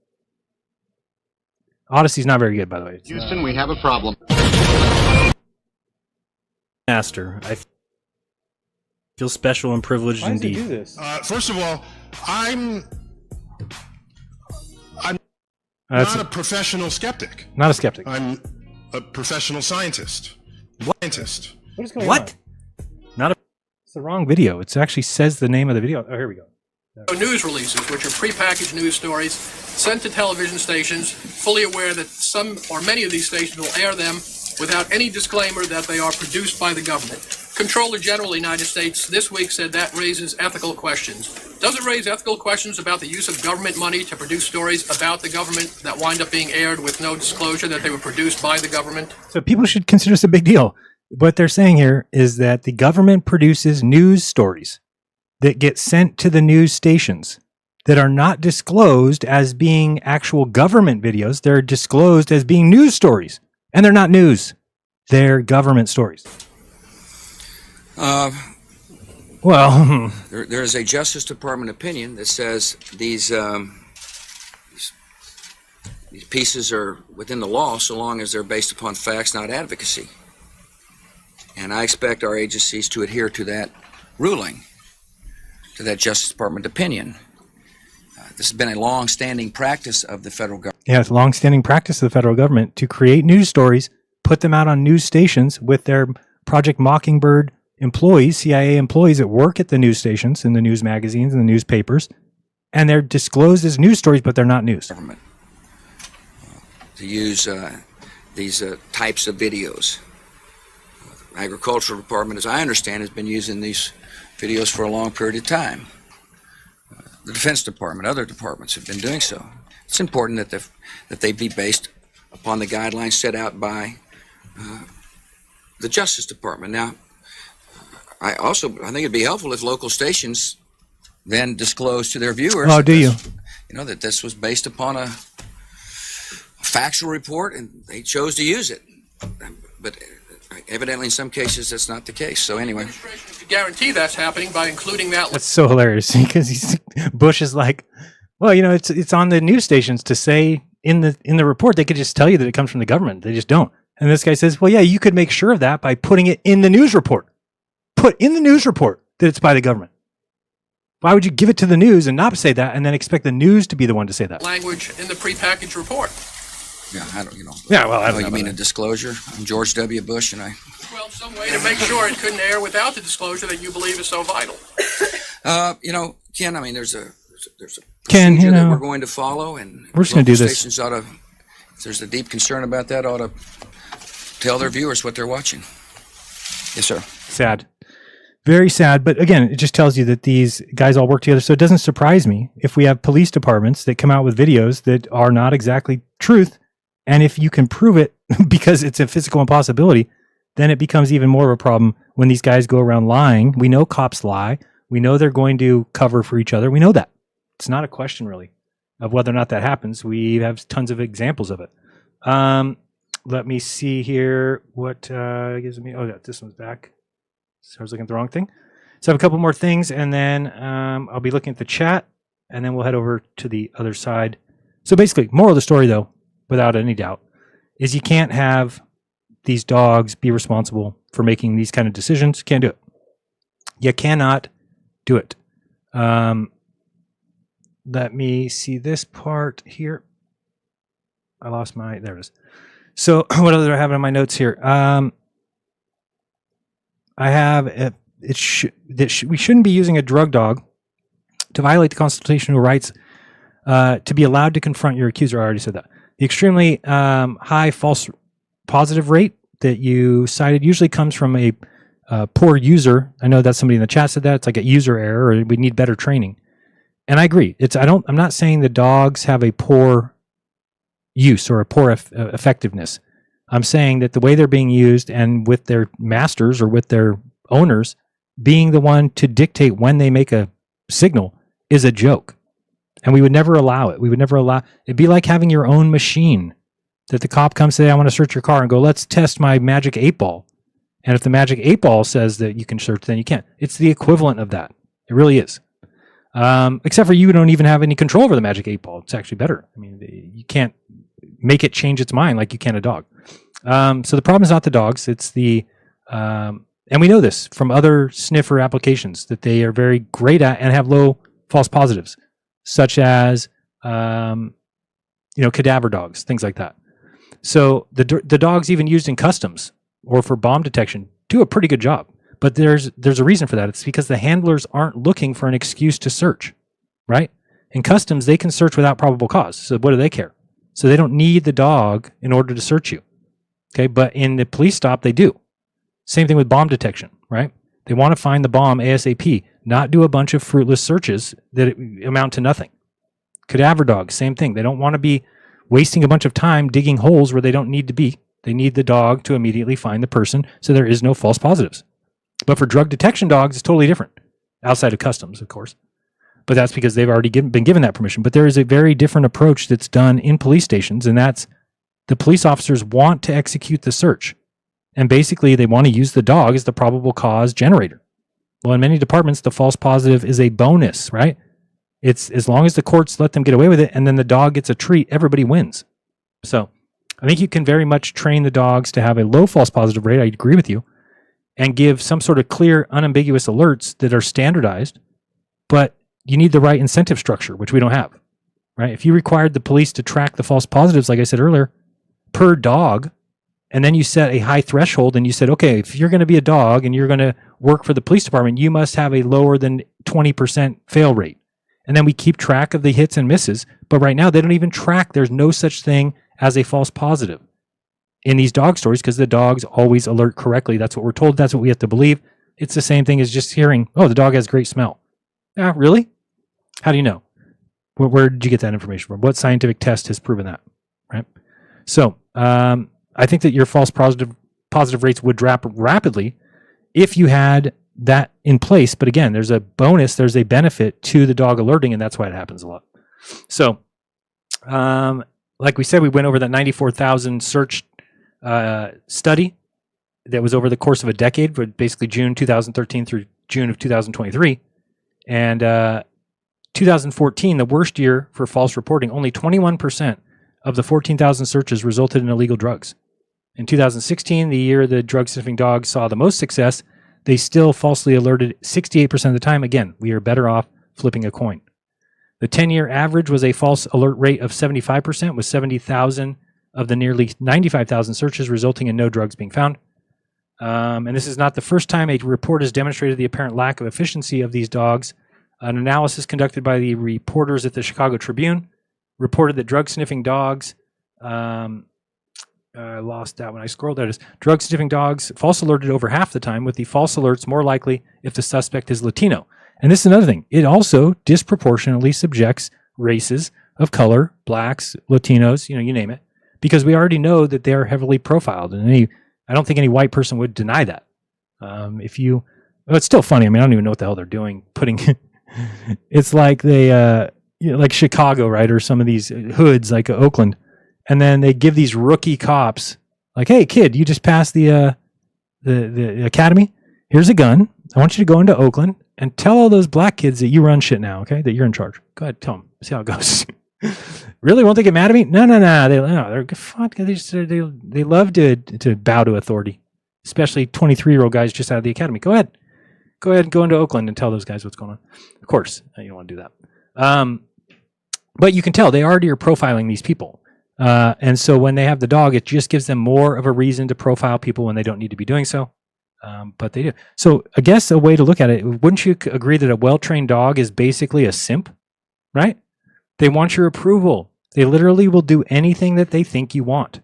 Speaker 5: Odyssey's not very good, by the way.
Speaker 9: Houston, we have a problem.
Speaker 11: Master, I feel special and privileged
Speaker 5: Why does
Speaker 11: indeed.
Speaker 5: it do this?
Speaker 17: First of all, I'm not a professional skeptic.
Speaker 5: Not a skeptic.
Speaker 17: I'm a professional scientist. Scientist.
Speaker 5: What is going on?
Speaker 11: Not a.
Speaker 5: It's the wrong video. It actually says the name of the video. Oh, here we go.
Speaker 18: News releases, which are prepackaged news stories sent to television stations, fully aware that some or many of these stations will air them without any disclaimer that they are produced by the government. Comptroller General of the United States this week said that raises ethical questions. Does it raise ethical questions about the use of government money to produce stories about the government that wind up being aired with no disclosure that they were produced by the government?
Speaker 5: So people should consider this a big deal. What they're saying here is that the government produces news stories that get sent to the news stations that are not disclosed as being actual government videos. They're disclosed as being news stories. And they're not news. They're government stories. Well,
Speaker 19: there is a Justice Department opinion that says these pieces are within the law so long as they're based upon facts, not advocacy. And I expect our agencies to adhere to that ruling, to that Justice Department opinion. This has been a long-standing practice of the federal government.
Speaker 5: yeah, it's a long-standing practice of the federal government to create news stories, put them out on news stations with their Project Mockingbird employees, CIA employees that work at the news stations and the news magazines and the newspapers, and they're disclosed as news stories, but they're not news.
Speaker 19: Government to use these types of videos. Agricultural Department, as I understand, has been using these videos for a long period of time. The Defense Department, other departments have been doing so. It's important that they be based upon the guidelines set out by the Justice Department. Now, I think it'd be helpful if local stations then disclose to their viewers.
Speaker 5: Oh, do you?
Speaker 19: You know, that this was based upon a factual report and they chose to use it. But evidently in some cases that's not the case. So anyway.
Speaker 18: To guarantee that's happening by including that.
Speaker 5: That's so hilarious because Bush is like, well, you know, it's on the news stations to say in the report. They could just tell you that it comes from the government. They just don't. And this guy says, well, yeah, you could make sure of that by putting it in the news report. Put in the news report that it's by the government. Why would you give it to the news and not say that and then expect the news to be the one to say that?
Speaker 18: Language in the prepackaged report.
Speaker 19: Yeah, I don't, you know.
Speaker 5: Yeah, well, I don't know
Speaker 19: you
Speaker 5: about
Speaker 19: mean
Speaker 5: that.
Speaker 19: a disclosure? I'm George W. Bush, and I.
Speaker 18: Well, some way to make sure it couldn't air without the disclosure that you believe is so vital.
Speaker 19: You know, Ken. I mean, there's a
Speaker 5: Ken,
Speaker 19: procedure
Speaker 5: you
Speaker 19: that
Speaker 5: know,
Speaker 19: we're going to follow, and
Speaker 5: we're just gonna do
Speaker 19: local
Speaker 5: this.
Speaker 19: stations ought to, if there's a deep concern about that, ought to tell their viewers what they're watching. Yes, sir.
Speaker 5: Sad. Very sad. But again, it just tells you that these guys all work together. So it doesn't surprise me if we have police departments that come out with videos that are not exactly truth. And if you can prove it because it's a physical impossibility, then it becomes even more of a problem when these guys go around lying. We know cops lie. We know they're going to cover for each other. We know that. It's not a question really of whether or not that happens. We have tons of examples of it. Let me see here what gives me. Oh, yeah, this one's back. So I was looking at the wrong thing. So I have a couple more things, and then I'll be looking at the chat, and then we'll head over to the other side. So basically, moral of the story, though, without any doubt, is you can't have these dogs be responsible for making these kind of decisions. You can't do it. You cannot do it. Let me see this part here. I lost my, there it is. So what other do I have in my notes here? I have, we shouldn't be using a drug dog to violate the constitutional rights to be allowed to confront your accuser. I already said that. The extremely high false positive rate that you cited usually comes from a poor user. I know that somebody in the chat said that. It's like a user error, or we need better training. And I agree. I'm not saying the dogs have a poor use or a poor effectiveness. I'm saying that the way they're being used and with their masters or with their owners being the one to dictate when they make a signal is a joke. And we would never allow it. We would never allow. It'd be like having your own machine that the cop comes say, I want to search your car, and go, let's test my magic 8-ball. And if the magic 8-ball says that you can search, then you can't. It's the equivalent of that. It really is. Except for you don't even have any control over the magic 8-ball. It's actually better. I mean, you can't make it change its mind like you can a dog. So the problem is not the dogs. It's the, and we know this from other sniffer applications that they are very great at and have low false positives, such as, cadaver dogs, things like that. So the dogs even used in customs or for bomb detection do a pretty good job. But there's a reason for that. It's because the handlers aren't looking for an excuse to search, right? In customs, they can search without probable cause. So what do they care? So they don't need the dog in order to search you. Okay, but in the police stop, they do. Same thing with bomb detection, right? They want to find the bomb ASAP, not do a bunch of fruitless searches that amount to nothing. Cadaver dogs, same thing. They don't want to be wasting a bunch of time digging holes where they don't need to be. They need the dog to immediately find the person, so there is no false positives. But for drug detection dogs, it's totally different, outside of customs, of course. But that's because they've already been given that permission. But there is a very different approach that's done in police stations, and that's the police officers want to execute the search. And basically, they want to use the dog as the probable cause generator. Well, in many departments, the false positive is a bonus, right? It's as long as the courts let them get away with it, and then the dog gets a treat, everybody wins. So I think you can very much train the dogs to have a low false positive rate. I agree with you. And give some sort of clear, unambiguous alerts that are standardized, but you need the right incentive structure, which we don't have, right? If you required the police to track the false positives, like I said earlier, per dog, and then you set a high threshold and you said, okay, if you're going to be a dog and you're going to work for the police department, you must have a lower than 20% fail rate. And then we keep track of the hits and misses. But right now, they don't even track. There's no such thing as a false positive in these dog stories because the dogs always alert correctly. That's what we're told. That's what we have to believe. It's the same thing as just hearing, oh, the dog has great smell. Yeah, really? How do you know? Where did you get that information from? What scientific test has proven that? Right? So I think that your false positive rates would drop rapidly if you had that in place. But again, there's a bonus, there's a benefit to the dog alerting, and that's why it happens a lot. So like we said, we went over that 94,000 search study that was over the course of a decade, for basically June 2013 through June of 2023. And 2014, the worst year for false reporting, only 21% of the 14,000 searches resulted in illegal drugs. In 2016, the year the drug sniffing dogs saw the most success, they still falsely alerted 68% of the time. Again, we are better off flipping a coin. The 10-year average was a false alert rate of 75%, with 70,000 of the nearly 95,000 searches, resulting in no drugs being found. And this is not the first time a report has demonstrated the apparent lack of efficiency of these dogs. An analysis conducted by the reporters at the Chicago Tribune reported that drug-sniffing dogs, I lost that when I scrolled. There it is. Drug-sniffing dogs false alerted over half the time, with the false alerts more likely if the suspect is Latino. And this is another thing. It also disproportionately subjects races of color, blacks, Latinos, you name it, because we already know that they're heavily profiled. And I don't think any white person would deny that. It's still funny. I mean, I don't even know what the hell they're doing. It's like they, like Chicago, right? Or some of these hoods like Oakland. And then they give these rookie cops like, hey kid, you just passed the academy. Here's a gun. I want you to go into Oakland and tell all those black kids that you run shit now. Okay. That you're in charge. Go ahead. Tell them. See how it goes. Really? Won't they get mad at me? No. They're fuck. They love to bow to authority, especially 23-year-old guys just out of the academy. Go ahead and go into Oakland and tell those guys what's going on. Of course, you don't want to do that. But you can tell they already are profiling these people. And so when they have the dog, it just gives them more of a reason to profile people when they don't need to be doing so. But they do. So I guess a way to look at it, wouldn't you agree that a well-trained dog is basically a simp, right? They want your approval. They literally will do anything that they think you want.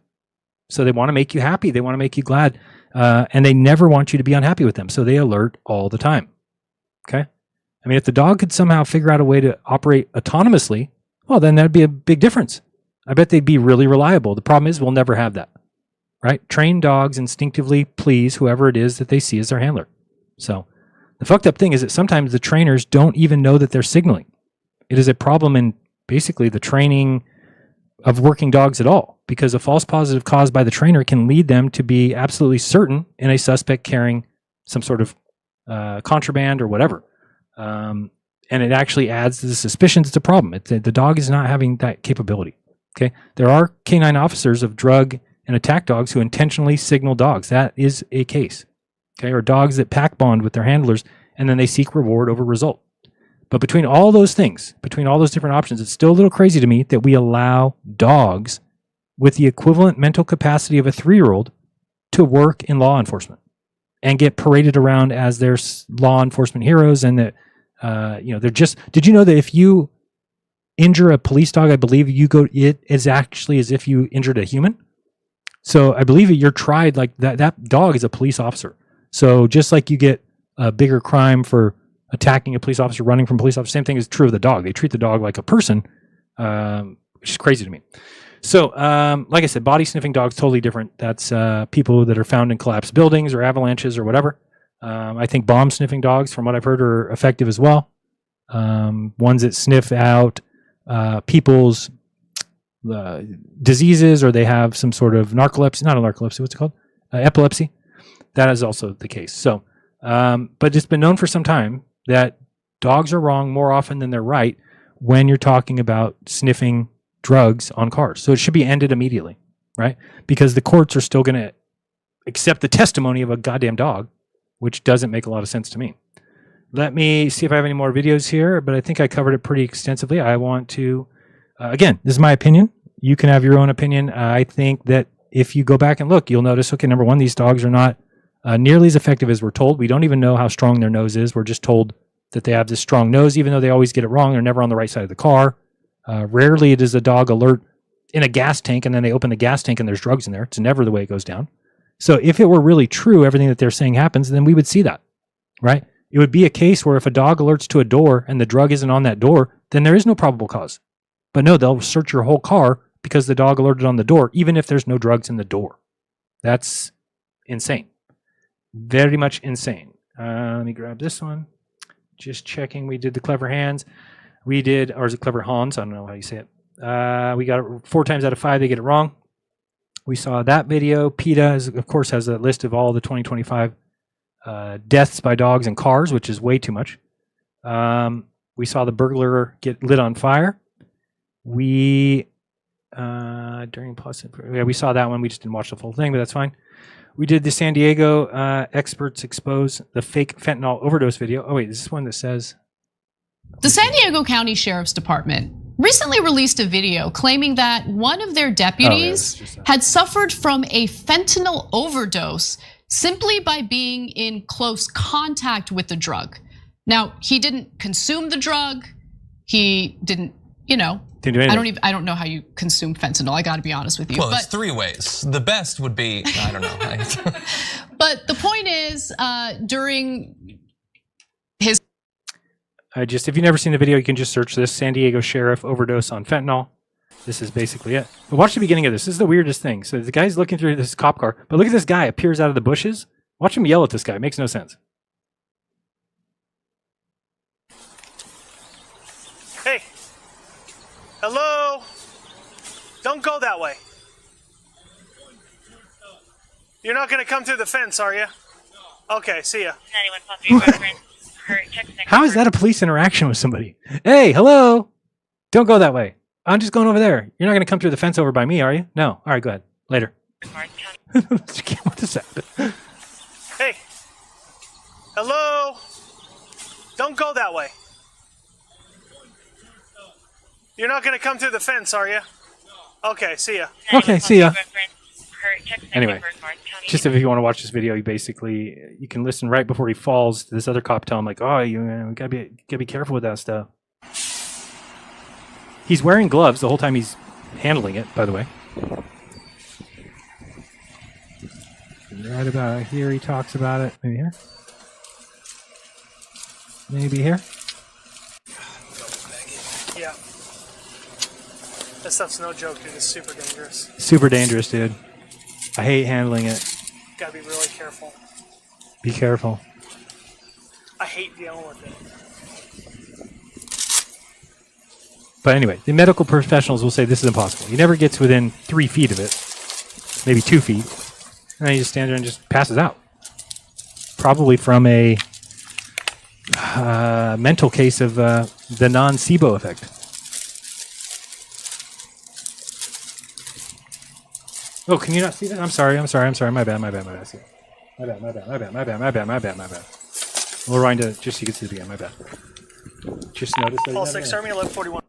Speaker 5: So they want to make you happy. They want to make you glad. And they never want you to be unhappy with them. So they alert all the time. Okay? I mean, if the dog could somehow figure out a way to operate autonomously, well, then that'd be a big difference. I bet they'd be really reliable. The problem is we'll never have that, right? Trained dogs instinctively please whoever it is that they see as their handler. So the fucked up thing is that sometimes the trainers don't even know that they're signaling. It is a problem in basically the training of working dogs at all, because a false positive caused by the trainer can lead them to be absolutely certain in a suspect carrying some sort of contraband or whatever. And it actually adds to the suspicions. It's a problem. The dog is not having that capability. Okay, there are canine officers of drug and attack dogs who intentionally signal dogs. That is a case. Okay, or dogs that pack bond with their handlers and then they seek reward over result. But between all those things, between all those different options, it's still a little crazy to me that we allow dogs with the equivalent mental capacity of a 3-year-old to work in law enforcement and get paraded around as their law enforcement heroes. And that, they're just. Did you know that if you injure a police dog, I believe it is actually as if you injured a human. So I believe you're tried like that. That dog is a police officer. So just like you get a bigger crime for attacking a police officer, running from a police officer, same thing is true of the dog. They treat the dog like a person, which is crazy to me. So, like I said, body sniffing dogs, totally different. That's people that are found in collapsed buildings or avalanches or whatever. I think bomb sniffing dogs, from what I've heard, are effective as well. Ones that sniff out people's diseases, or they have some sort of narcolepsy, not a narcolepsy, what's it called? Epilepsy. That is also the case. So, but it's been known for some time that dogs are wrong more often than they're right when you're talking about sniffing drugs on cars. So it should be ended immediately, right? Because the courts are still going to accept the testimony of a goddamn dog, which doesn't make a lot of sense to me. Let me see if I have any more videos here, but I think I covered it pretty extensively. I want to, again, this is my opinion. You can have your own opinion. I think that if you go back and look, you'll notice, okay, number one, these dogs are not nearly as effective as we're told. We don't even know how strong their nose is. We're just told that they have this strong nose, even though they always get it wrong. They're never on the right side of the car. Rarely does a dog alert in a gas tank and then they open the gas tank and there's drugs in there. It's never the way it goes down. So if it were really true, everything that they're saying happens, then we would see that, right? It would be a case where if a dog alerts to a door and the drug isn't on that door, then there is no probable cause. But no, they'll search your whole car because the dog alerted on the door, even if there's no drugs in the door. That's insane. Very much insane. Let me grab this one. Just checking. We did the clever hands. We did, or is it clever Hans? I don't know how you say it. We got it 4 times out of 5. They get it wrong. We saw that video. PETA, of course, has a list of all the 2025 deaths by dogs and cars, which is way too much. We saw the burglar get lit on fire. We we saw that one. We just didn't watch the full thing, but that's fine. We did the San Diego experts expose the fake fentanyl overdose video. Oh wait, is this one that says?
Speaker 20: The San Diego County Sheriff's Department recently released a video claiming that one of their deputies had suffered from a fentanyl overdose simply by being in close contact with the drug. Now, he didn't consume the drug. He didn't, you know,
Speaker 5: Didn't do anything.
Speaker 20: I don't know how you consume fentanyl. I got to be honest with you.
Speaker 21: Well, there's 3 ways. The best would be, I don't know.
Speaker 20: But the point is, during his
Speaker 5: if you've never seen the video, you can just search this San Diego sheriff overdose on fentanyl. This is basically it. But watch the beginning of this. This is the weirdest thing. So the guy's looking through this cop car, but look at this guy appears out of the bushes. Watch him yell at this guy. It makes no sense.
Speaker 10: Hey, hello? Don't go that way. You're not going to come through the fence, are you? Okay, see ya.
Speaker 5: How is that a police interaction with somebody? Hey, hello? Don't go that way. I'm just going over there. You're not going to come through the fence over by me, are you? No. All right, go ahead. Later. What is that?
Speaker 10: Hey, hello? Don't go that way. You're not going to come through the fence, are you? Okay, see ya.
Speaker 5: Okay, see ya. Anyway, just if you want to watch this video, you can listen right before he falls to this other cop tell him like, oh, you gotta be careful with that stuff. He's wearing gloves the whole time he's handling it, by the way. Right about here he talks about it. Maybe here? Maybe here?
Speaker 10: Yeah. That stuff's no joke, dude. It's super dangerous.
Speaker 5: Super dangerous, dude. I hate handling it.
Speaker 10: Gotta be really careful.
Speaker 5: Be careful.
Speaker 10: I hate dealing with it.
Speaker 5: But anyway, the medical professionals will say this is impossible. He never gets within 3 feet of it. Maybe 2 feet. And then he just stands there and just passes out. Probably from a mental case of the non-SIBO effect. Oh, can you not see that? I'm sorry. My bad. My bad. We'll rewind to just so you can see the beginning. My bad. Just notice that.
Speaker 10: Paul 6 Army 1141.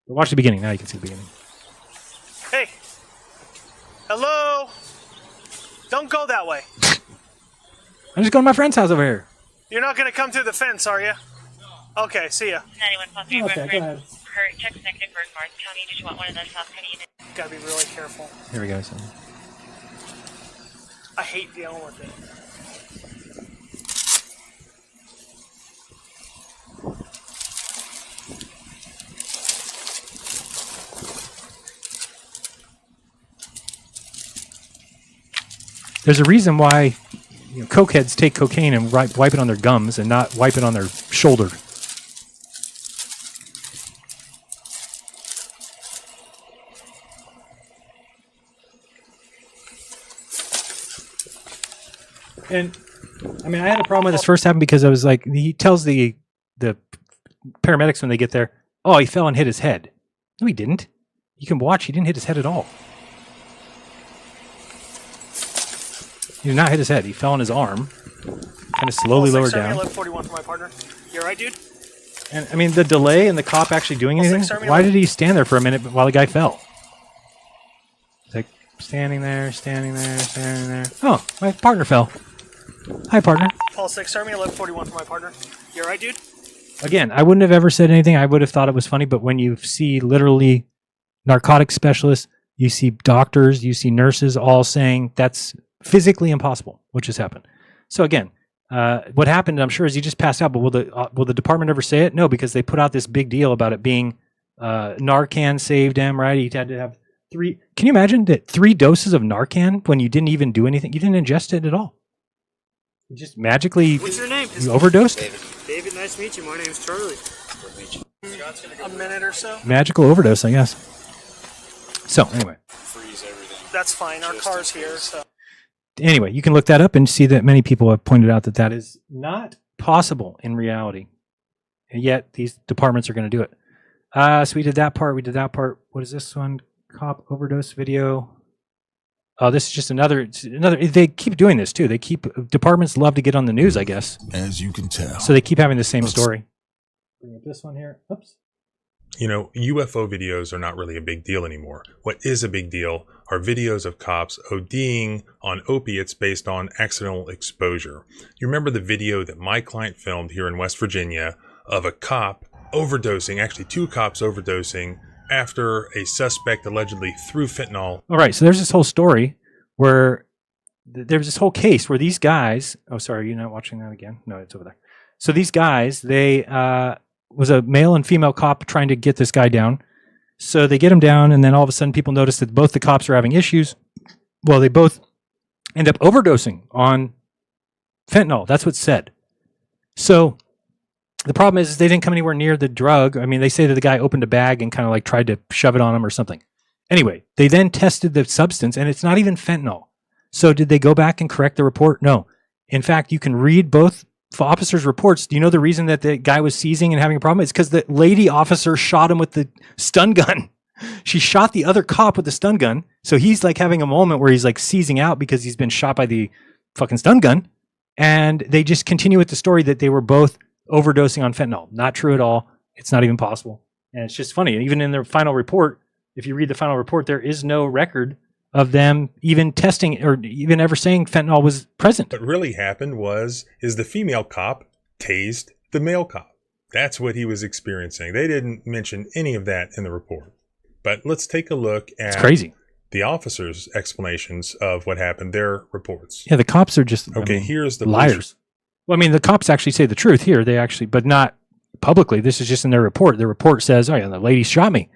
Speaker 5: Watch the beginning. Now you can see the beginning.
Speaker 10: Hey, hello? Don't go that way.
Speaker 5: I'm just going to my friend's house over here.
Speaker 10: You're not going to come through the fence, are you? Okay, see ya.
Speaker 5: 91 okay, go ahead.
Speaker 22: Check connected for North County. Did you want one of those South County units?
Speaker 10: Gotta be really careful.
Speaker 5: Here we go. So.
Speaker 10: I hate dealing with it.
Speaker 5: There's a reason why cokeheads take cocaine and wipe it on their gums and not wipe it on their shoulder. And I mean, I had a problem when this first happened because I was like, he tells the paramedics when they get there, oh, he fell and hit his head. No, he didn't. You can watch, he didn't hit his head at all. He did not hit his head. He fell on his arm, kind of slowly lowered down.
Speaker 10: 1141 for my partner. You alright, dude?
Speaker 5: And I mean, the delay and the cop actually doing anything. Why did he stand there for a minute while the guy fell? He's like standing there. Oh, my partner fell. Hi, partner.
Speaker 10: Paul 6 Army 1141 for my partner. You alright, dude?
Speaker 5: Again, I wouldn't have ever said anything. I would have thought it was funny, but when you see literally narcotics specialists, you see doctors, you see nurses all saying that's physically impossible, which has happened. So again, what happened, I'm sure, is he just passed out. But will the department ever say it? No, because they put out this big deal about it being Narcan saved him. Right? He had to have 3. Can you imagine that 3 doses of Narcan when you didn't even do anything? You didn't ingest it at all. You just magically.
Speaker 10: What's your name?
Speaker 5: You overdosed.
Speaker 10: David, nice to meet you. My name's Charlie. A minute or so.
Speaker 5: Magical overdose, I guess. So anyway.
Speaker 10: That's fine. Our car's here, so.
Speaker 5: Anyway, you can look that up and see that many people have pointed out that that is not possible in reality. And yet these departments are going to do it. So we did that part. What is this one? Cop overdose video. Oh, this is just another. They keep doing this too. Departments love to get on the news, I guess.
Speaker 16: As you can tell.
Speaker 5: So they keep having the same story. Bring up this one here. Oops.
Speaker 1: You know, UFO videos are not really a big deal anymore. What is a big deal are videos of cops ODing on opiates based on accidental exposure. You remember the video that my client filmed here in West Virginia of a cop overdosing, actually 2 cops overdosing, after a suspect allegedly threw fentanyl.
Speaker 5: All right, so there's this whole story where there was this whole case where these guys, oh, sorry, you're not watching that again? No, it's over there. So these guys, they was a male and female cop trying to get this guy down. So they get him down, and then all of a sudden people notice that both the cops are having issues. Well, they both end up overdosing on fentanyl. That's what's said. So the problem is they didn't come anywhere near the drug. I mean, they say that the guy opened a bag and kind of like tried to shove it on him or something. Anyway, they then tested the substance, and it's not even fentanyl. So did they go back and correct the report? No. In fact, you can read both officers' reports. Do you know the reason that the guy was seizing and having a problem? It's because the lady officer shot him with the stun gun. She shot the other cop with the stun gun. So he's like having a moment where he's like seizing out because he's been shot by the fucking stun gun. And they just continue with the story that they were both overdosing on fentanyl. Not true at all. It's not even possible. And it's just funny. Even in their final report, if you read the final report, there is no record of them even testing or even ever saying fentanyl was present.
Speaker 1: What really happened is the female cop tased the male cop. That's what he was experiencing. They didn't mention any of that in the report. But let's take a look at
Speaker 5: It's crazy.
Speaker 1: The officers' explanations of what happened, their reports.
Speaker 5: Yeah, the cops are just
Speaker 1: Here's the
Speaker 5: liars. Well, I mean, the cops actually say the truth here. They actually, but not publicly. This is just in their report. The report says, "Oh yeah, the lady shot me,"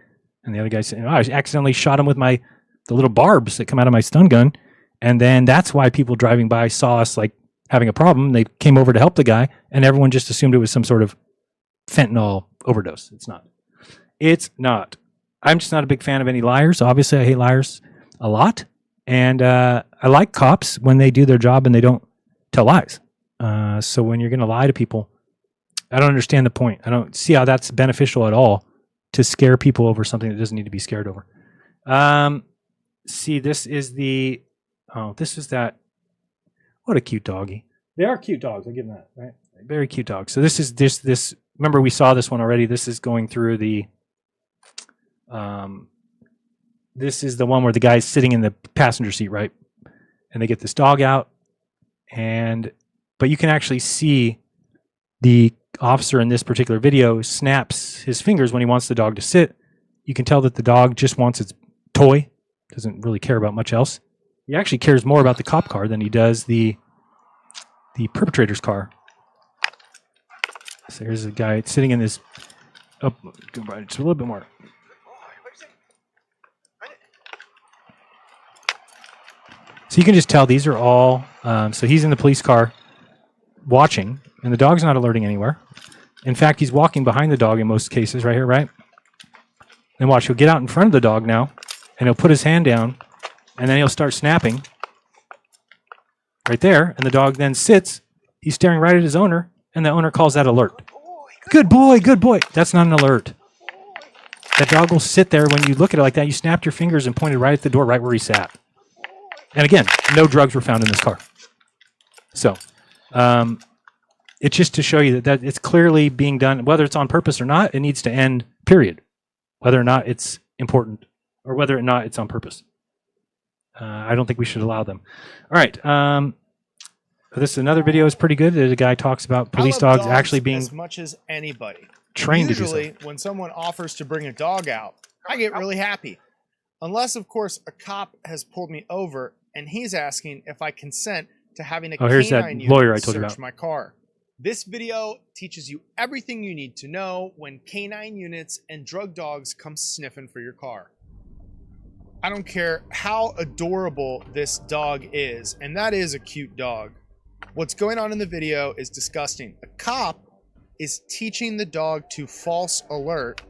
Speaker 5: and the other guy said, "Oh, I accidentally shot him with the little barbs that come out of my stun gun," and then that's why people driving by saw us like having a problem. They came over to help the guy, and everyone just assumed it was some sort of fentanyl overdose. It's not. It's not. I'm just not a big fan of any liars. Obviously, I hate liars a lot, and I like cops when they do their job and they don't tell lies. So when you're going to lie to people, I don't understand the point. I don't see how that's beneficial at all to scare people over something that doesn't need to be scared over. See, this is that. What a cute doggy. They are cute dogs. I give them that, right? Very cute dogs. So this is this. Remember, we saw this one already. This is going through the. This is the one where the guy's sitting in the passenger seat, right? And they get this dog out, but you can actually see the officer in this particular video snaps his fingers when he wants the dog to sit. You can tell that the dog just wants its toy, doesn't really care about much else. He actually cares more about the cop car than he does the perpetrator's car. So here's a guy sitting in this. Oh, just a little bit more. So you can just tell these are all. So he's in the police car watching, and the dog's not alerting anywhere. In fact, he's walking behind the dog in most cases, right here, right? And watch, he'll get out in front of the dog now, and he'll put his hand down, and then he'll start snapping right there, and the dog then sits. He's staring right at his owner, and the owner calls that alert. Good boy, good boy. That's not an alert. That dog will sit there when you look at it like that. You snapped your fingers and pointed right at the door, right where he sat. And again, no drugs were found in this car. So, it's just to show you that it's clearly being done, whether it's on purpose or not, it needs to end, period. Whether or not it's important or whether or not it's on purpose. I don't think we should allow them. All right. This is another video is pretty good. The guy talks about police dogs actually being
Speaker 2: as much as anybody
Speaker 5: trained to do
Speaker 2: Usually, when someone offers to bring a dog out, I get really happy. Unless, of course, a cop has pulled me over and he's asking if I consent to having a
Speaker 5: here's that
Speaker 2: canine
Speaker 5: lawyer
Speaker 2: unit
Speaker 5: I told you
Speaker 2: search
Speaker 5: about.
Speaker 2: my car. This video teaches you everything you need to know when canine units and drug dogs come sniffing for your car. I don't care how adorable this dog is, and that is a cute dog. What's going on in the video is disgusting. A cop is teaching the dog to false alert,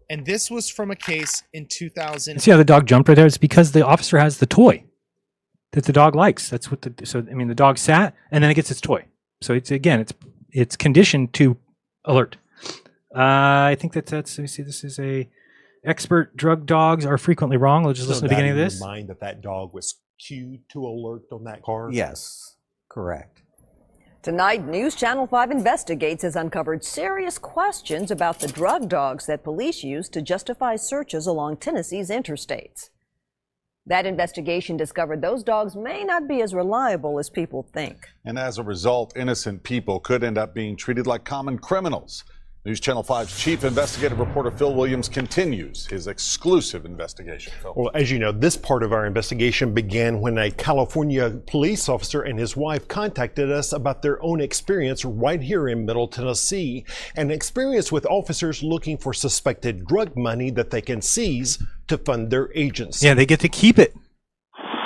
Speaker 2: and this was from a case in 2000.
Speaker 5: See how the dog jumped right there? It's because the officer has the toy that the dog likes. That's what the dog sat and then it gets its toy. So it's conditioned to alert. I think that's let me see. This is a expert drug dogs are frequently wrong. Let's just listen to the beginning of this.
Speaker 23: Mind that dog was cued to alert on that car?
Speaker 24: Yes, correct.
Speaker 3: Tonight, News Channel 5 Investigates has uncovered serious questions about the drug dogs that police use to justify searches along Tennessee's interstates. That investigation discovered those dogs may not be as reliable as people think.
Speaker 4: And as a result, innocent people could end up being treated like common criminals. News Channel 5's chief investigative reporter Phil Williams continues his exclusive investigation. Phil.
Speaker 23: Well, as you know, this part of our investigation began when a California police officer and his wife contacted us about their own experience right here in Middle Tennessee, an experience with officers looking for suspected drug money that they can seize to fund their agency.
Speaker 5: Yeah, they get to keep it.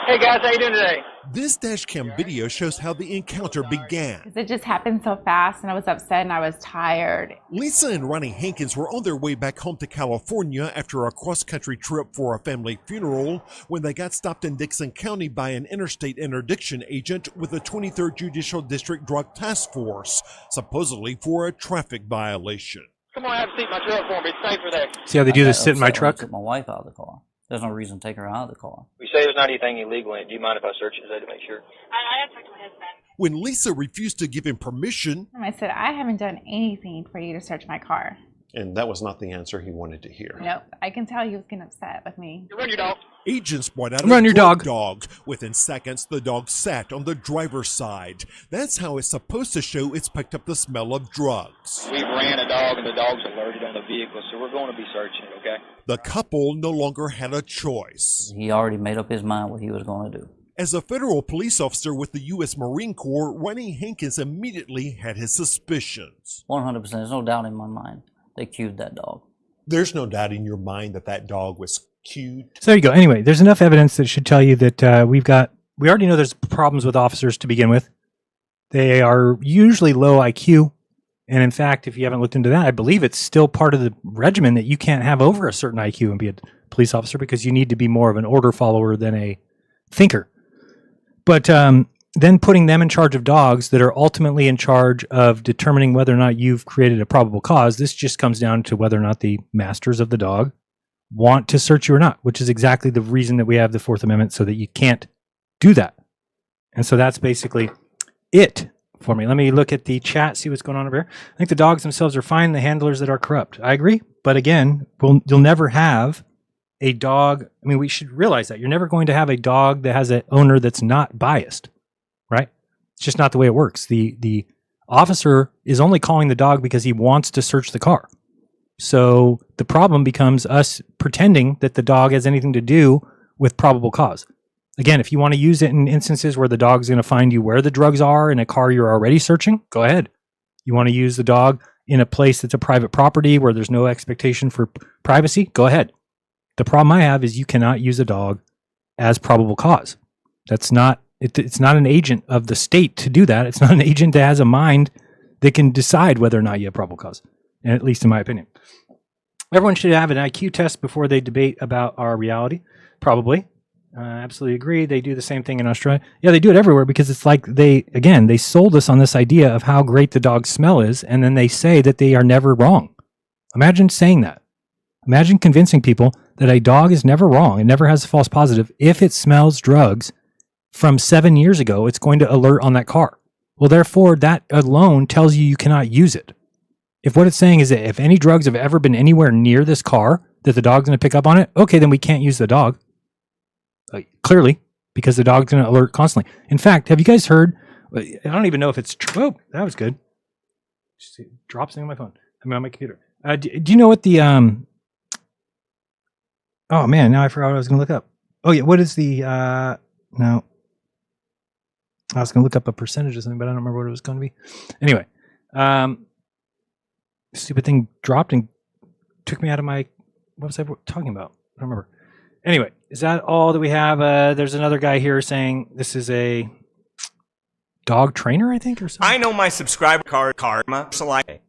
Speaker 24: Hey guys, how you doing today?
Speaker 25: This dashcam video shows how the encounter began.
Speaker 26: It just happened so fast and I was upset and I was tired.
Speaker 25: Lisa and Ronnie Hankins were on their way back home to California after a cross-country trip for a family funeral when they got stopped in Dixon County by an interstate interdiction agent with the 23rd Judicial District Drug Task Force, supposedly for a traffic violation.
Speaker 24: Come on, have a seat in my truck for me. It's safer there.
Speaker 5: See how they do this? Sit in my truck?
Speaker 27: Took my wife out of the car. There's no reason to take her out of the car.
Speaker 24: We say there's not anything illegal in it. Do you mind if I search it today to make sure?
Speaker 22: I have talked to my husband.
Speaker 25: When Lisa refused to give him permission,
Speaker 26: I said, I haven't done anything for you to search my car.
Speaker 23: And that was not the answer he wanted to hear.
Speaker 26: Nope. I can tell he was getting upset with me.
Speaker 24: You run your dog.
Speaker 25: agents brought out
Speaker 5: Run your dog.
Speaker 25: Within seconds, the dog sat on the driver's side. That's how it's supposed to show it's picked up the smell of drugs.
Speaker 24: We ran a dog and the dog's alerted on the vehicle, so we're going to be searching it, okay?
Speaker 25: The couple no longer had a choice.
Speaker 27: He already made up his mind what he was going to do.
Speaker 25: As a federal police officer with the U.S. Marine Corps, Ronnie Hankins immediately had his suspicions.
Speaker 27: 100%. There's no doubt in my mind. They cued that dog.
Speaker 23: There's no doubt in your mind that that dog was cued.
Speaker 5: So there you go. Anyway, there's enough evidence that should tell you that we already know there's problems with officers to begin with. They are usually low IQ. And in fact, if you haven't looked into that, I believe it's still part of the regimen that you can't have over a certain IQ and be a police officer because you need to be more of an order follower than a thinker. But then putting them in charge of dogs that are ultimately in charge of determining whether or not you've created a probable cause, this just comes down to whether or not the masters of the dog want to search you or not, which is exactly the reason that we have the Fourth Amendment, so that you can't do that. And so that's basically it for me. Let me look at the chat, see what's going on over here. I think the dogs themselves are fine, the handlers that are corrupt. I agree. But again, you'll never have a dog. I mean, we should realize that. You're never going to have a dog that has an owner that's not biased, right? It's just not the way it works. The officer is only calling the dog because he wants to search the car. So the problem becomes us pretending that the dog has anything to do with probable cause. Again, if you want to use it in instances where the dog's going to find you where the drugs are in a car you're already searching, go ahead. You want to use the dog in a place that's a private property where there's no expectation for privacy, go ahead. The problem I have is you cannot use a dog as probable cause. That's not, it's not an agent of the state to do that. It's not an agent that has a mind that can decide whether or not you have probable cause, and at least in my opinion. Everyone should have an IQ test before they debate about our reality, probably. Absolutely agree. They do the same thing in Australia. Yeah, they do it everywhere because it's like they sold us on this idea of how great the dog's smell is, and then they say that they are never wrong. Imagine saying that. Imagine convincing people that a dog is never wrong and never has a false positive. If it smells drugs from 7 years ago, it's going to alert on that car. Well, therefore, that alone tells you cannot use it. If what it's saying is that if any drugs have ever been anywhere near this car, that the dog's going to pick up on it, okay, then we can't use the dog. Clearly, because the dog's going to alert constantly. In fact, have you guys heard, I don't even know if it's true. Oh, that was good. Just drop something on my phone. I mean, on my computer. Do you know what the, oh man, now I forgot what I was going to look up. Oh yeah, what is the, no. I was going to look up a percentage or something, but I don't remember what it was going to be. Anyway, stupid thing dropped and took me out of my, what was I talking about? I don't remember. Anyway, is that all that we have? There's another guy here saying this is a dog trainer, I think, or something.
Speaker 28: I know my subscriber karma.
Speaker 5: What's this guy?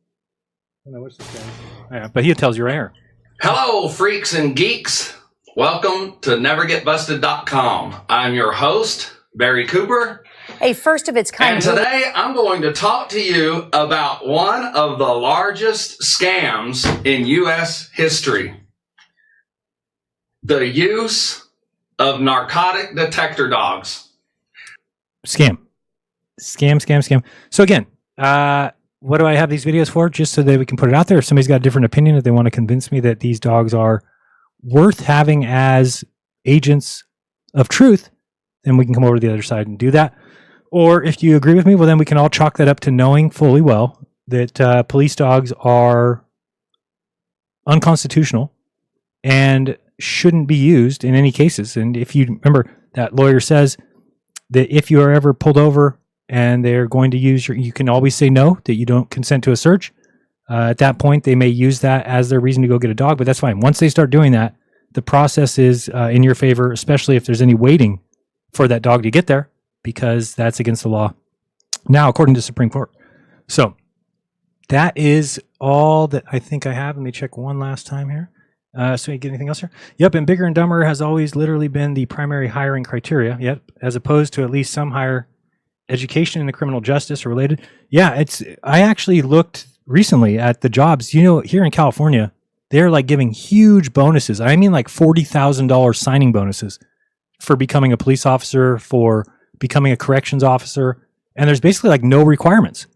Speaker 5: Yeah, but he tells you right here.
Speaker 29: Hello, freaks and geeks. Welcome to NeverGetBusted.com. I'm your host, Barry Cooper.
Speaker 30: A first of its kind.
Speaker 29: And today I'm going to talk to you about one of the largest scams in U.S. history. The use of narcotic detector dogs.
Speaker 5: Scam. Scam. So again, what do I have these videos for? Just so that we can put it out there. If somebody's got a different opinion, if they want to convince me that these dogs are worth having as agents of truth, then we can come over to the other side and do that. Or if you agree with me, well, then we can all chalk that up to knowing fully well that police dogs are unconstitutional and shouldn't be used in any cases. And if you remember, that lawyer says that if you are ever pulled over and they're going to use you can always say no, that you don't consent to a search. At that point, they may use that as their reason to go get a dog, but that's fine. Once they start doing that, the process is in your favor, especially if there's any waiting for that dog to get there, because that's against the law now, according to Supreme Court. So that is all that I think I have. Let me check one last time here. So you get anything else here? Yep, and Bigger and Dumber has always literally been the primary hiring criteria. Yep, as opposed to at least some higher education in the criminal justice or related. Yeah, I actually looked recently at the jobs. You know, here in California, they're like giving huge bonuses. I mean, like $40,000 signing bonuses for becoming a police officer, for becoming a corrections officer, and there's basically like no requirements.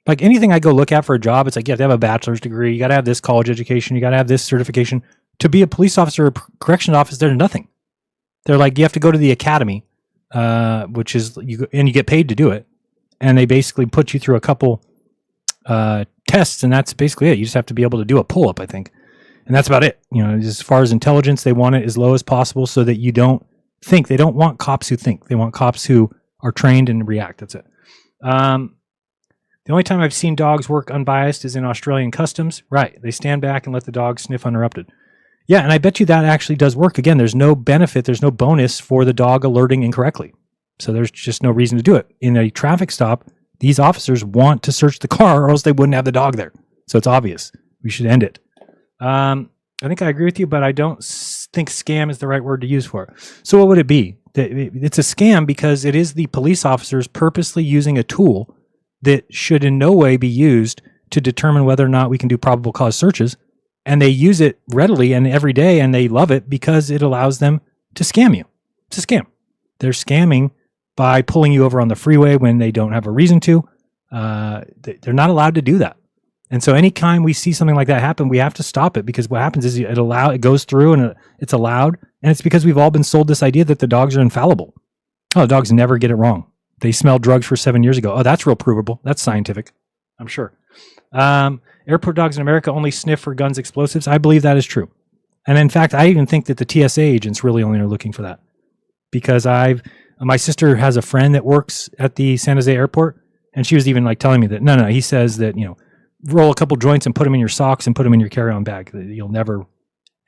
Speaker 5: Like anything I go look at for a job, it's like you have to have a bachelor's degree, you got to have this college education, you got to have this certification. To be a police officer or corrections officer, there's nothing. They're like, you have to go to the academy, which is and you get paid to do it, and they basically put you through a couple tests, and that's basically it. You just have to be able to do a pull-up, I think, and that's about it. You know, as far as intelligence, they want it as low as possible so that you don't think. They don't want cops who think. They want cops who are trained and react. That's it. The only time I've seen dogs work unbiased is in Australian customs. Right. They stand back and let the dog sniff uninterrupted. Yeah, and I bet you that actually does work. Again, there's no benefit, there's no bonus for the dog alerting incorrectly. So there's just no reason to do it. In a traffic stop, these officers want to search the car or else they wouldn't have the dog there. So it's obvious. We should end it. I think I agree with you, but I don't think scam is the right word to use for it. So what would it be? It's a scam because it is the police officers purposely using a tool that should in no way be used to determine whether or not we can do probable cause searches. And they use it readily and every day, and they love it because it allows them to scam you. It's a scam. They're scamming by pulling you over on the freeway when they don't have a reason to. They're not allowed to do that. And so anytime we see something like that happen, we have to stop it, because what happens is it goes through and it's allowed. And it's because we've all been sold this idea that the dogs are infallible. Oh, the dogs never get it wrong. They smelled drugs for 7 years ago. Oh, that's real provable. That's scientific, I'm sure. Airport dogs in America only sniff for guns, explosives. I believe that is true. And in fact, I even think that the TSA agents really only are looking for that, because my sister has a friend that works at the San Jose airport, and she was even like telling me that, no, he says that, roll a couple joints and put them in your socks and put them in your carry-on bag. You'll never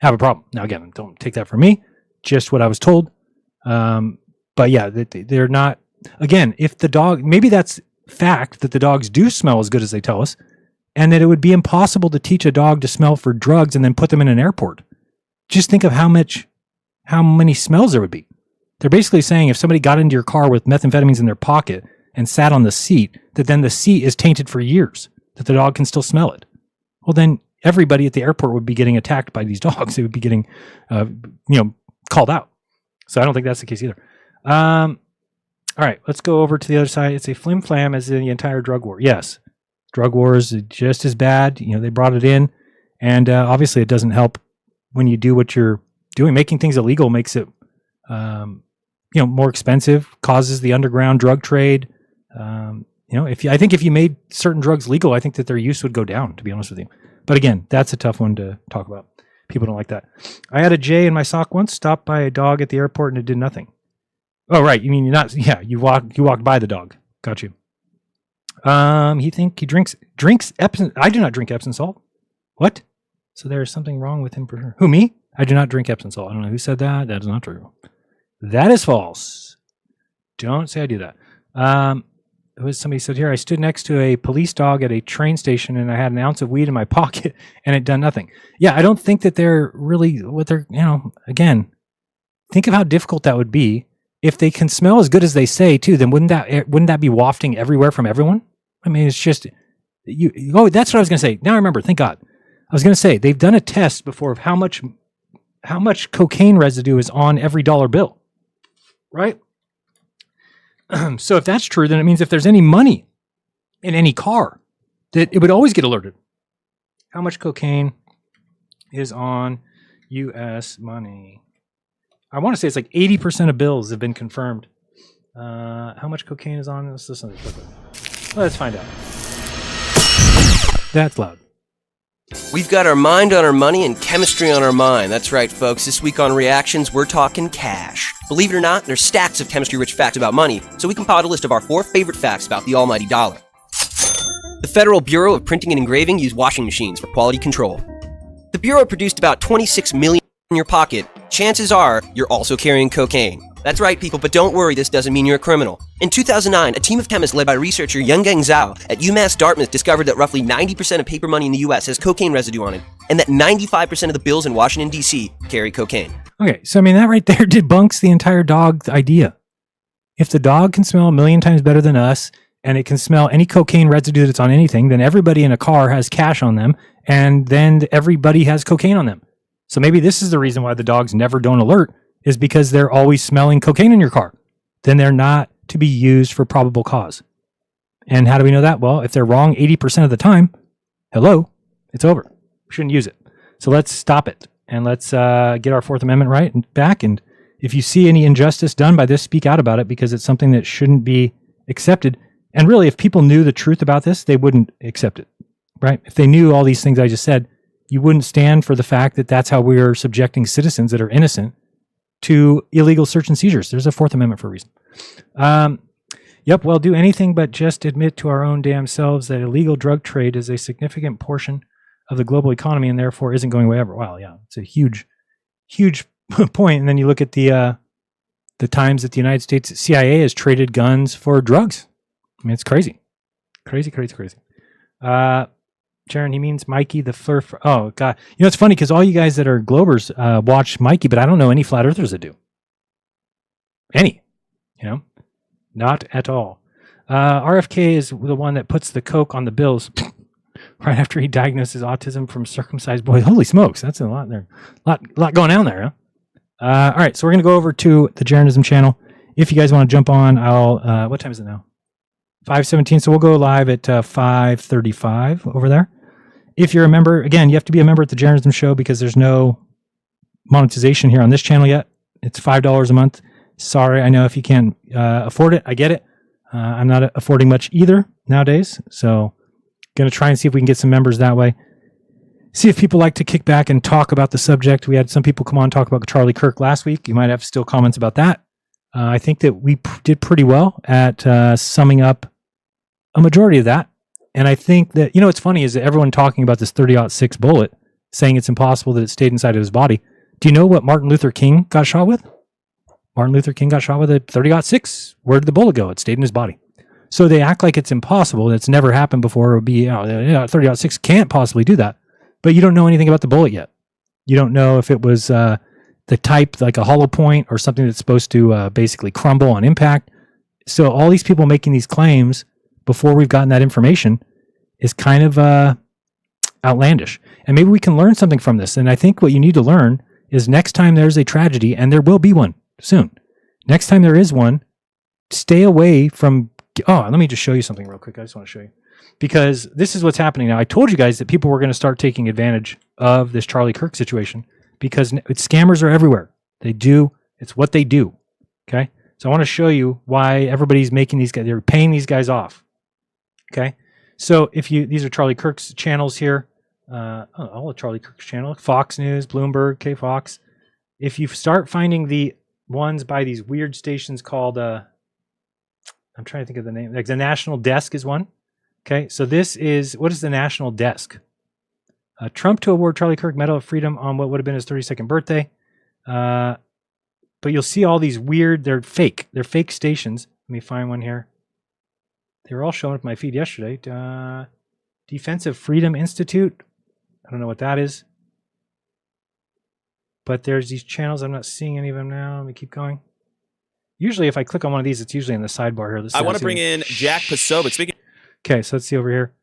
Speaker 5: have a problem. Now, again, don't take that from me, just what I was told. But yeah, they're not, again, if the dog, maybe that's fact that the dogs do smell as good as they tell us, and that it would be impossible to teach a dog to smell for drugs and then put them in an airport. Just think of how many smells there would be. They're basically saying if somebody got into your car with methamphetamines in their pocket and sat on the seat, that then the seat is tainted for years, that the dog can still smell it. Well, then everybody at the airport would be getting attacked by these dogs. They would be getting, called out. So I don't think that's the case either. All right, let's go over to the other side. It's a flim flam as in the entire drug war. Yes, drug war is just as bad. They brought it in, and obviously it doesn't help when you do what you're doing. Making things illegal makes it, more expensive, causes the underground drug trade. I think if you made certain drugs legal, I think that their use would go down, to be honest with you. But again, that's a tough one to talk about. People don't like that. I had a J in my sock once, stopped by a dog at the airport, and it did nothing. Oh, right. You mean you're not? Yeah, you walked by the dog. Got you. He drinks Epsom. I do not drink Epsom salt. What? So there is something wrong with him for sure. Who, me? I do not drink Epsom salt. I don't know who said that. That is not true. That is false. Don't say I do that. Somebody said here, I stood next to a police dog at a train station and I had an ounce of weed in my pocket and it done nothing. Yeah, I don't think that they're really what they're, again, think of how difficult that would be. If they can smell as good as they say too, then wouldn't that be wafting everywhere from everyone? I mean, it's just that's what I was going to say. Now I remember, thank God. I was going to say they've done a test before of how much cocaine residue is on every dollar bill. Right? So if that's true, then it means if there's any money in any car, that it would always get alerted. How much cocaine is on U.S. money? I want to say it's like 80% of bills have been confirmed. How much cocaine is on? Let's listen to this quickly. Let's find out. That's loud.
Speaker 6: We've got our mind on our money and chemistry on our mind. That's right, folks. This week on Reactions, we're talking cash. Believe it or not, there's stacks of chemistry-rich facts about money, so we compiled a list of our 4 favorite facts about the almighty dollar. The Federal Bureau of Printing and Engraving used washing machines for quality control. The Bureau produced about 26 million in your pocket. Chances are you're also carrying cocaine. That's right, people, but don't worry, this doesn't mean you're a criminal. In 2009, a team of chemists led by researcher Yungang Zhao at UMass Dartmouth discovered that roughly 90% of paper money in the US has cocaine residue on it, and that 95% of the bills in Washington, D.C. carry cocaine.
Speaker 5: Okay, so I mean, that right there debunks the entire dog idea. If the dog can smell a million times better than us, and it can smell any cocaine residue that's on anything, then everybody in a car has cash on them, and then everybody has cocaine on them. So maybe this is the reason why the dogs never don't alert, is because they're always smelling cocaine in your car. Then they're not to be used for probable cause. And how do we know that? Well, if they're wrong 80% of the time, hello, it's over. We shouldn't use it. So let's stop it. And let's get our Fourth Amendment right and back. And if you see any injustice done by this, speak out about it, because it's something that shouldn't be accepted. And really, if people knew the truth about this, they wouldn't accept it, right? If they knew all these things I just said, you wouldn't stand for the fact that that's how we are subjecting citizens that are innocent to illegal search and seizures. There's a Fourth Amendment for a reason. Yep, well, do anything but just admit to our own damn selves that illegal drug trade is a significant portion of the global economy and therefore isn't going away ever. Wow, yeah, it's a huge, huge point. And then you look at the times that the United States CIA has traded guns for drugs. I mean, it's crazy. Crazy, crazy, crazy. Jaron, he means Mikey the Furf. Oh, God. You know, it's funny because all you guys that are Globers watch Mikey, but I don't know any Flat Earthers that do. Any. You know? Not at all. RFK is the one that puts the coke on the bills right after he diagnoses autism from circumcised boy. Holy smokes. That's a lot there. Lot going on there, huh? All right, so we're going to go over to the Jeranism channel. If you guys want to jump on, I'll... what time is it now? 5:17, so we'll go live at 5:35 over there. If you're a member, again, you have to be a member at the Jeranism Show because there's no monetization here on this channel yet. It's $5 a month. Sorry, I know if you can't afford it, I get it. I'm not affording much either nowadays, so going to try and see if we can get some members that way. See if people like to kick back and talk about the subject. We had some people come on and talk about Charlie Kirk last week. You might have still comments about that. I think that we did pretty well at summing up a majority of that. And I think that, you know, what's funny is that everyone talking about this 30-06 bullet, saying it's impossible that it stayed inside of his body. Do you know what Martin Luther King got shot with? Martin Luther King got shot with a 30-06. Where did the bullet go? It stayed in his body. So they act like it's impossible. It's never happened before. It would be, 30-06 can't possibly do that. But you don't know anything about the bullet yet. You don't know if it was the type, like a hollow point or something that's supposed to basically crumble on impact. So all these people making these claims before we've gotten that information is kind of outlandish. And maybe we can learn something from this. And I think what you need to learn is next time there's a tragedy, and there will be one soon. Next time there is one, stay away from... Oh, let me just show you something real quick. I just want to show you. Because this is what's happening now. I told you guys that people were going to start taking advantage of this Charlie Kirk situation because scammers are everywhere. They do. It's what they do. Okay? So I want to show you why everybody's making these guys... They're paying these guys off. Okay? So if you... These are Charlie Kirk's channels here. All of Charlie Kirk's channel. Fox News, Bloomberg, K-Fox. If you start finding the ones by these weird stations called... I'm trying to think of the name. Like the National Desk is one. Okay, so this is... What is the National Desk? Trump to award Charlie Kirk Medal of Freedom on what would have been his 32nd birthday. But you'll see all these weird... They're fake. They're fake stations. Let me find one here. They were all showing up in my feed yesterday. Defensive Freedom Institute. I don't know what that is. But there's these channels. I'm not seeing any of them now. Let me keep going. Usually if I click on one of these, it's usually in the sidebar here.
Speaker 21: I want to bring in Jack Posobiec. Speaking.
Speaker 5: Okay, so let's see over here.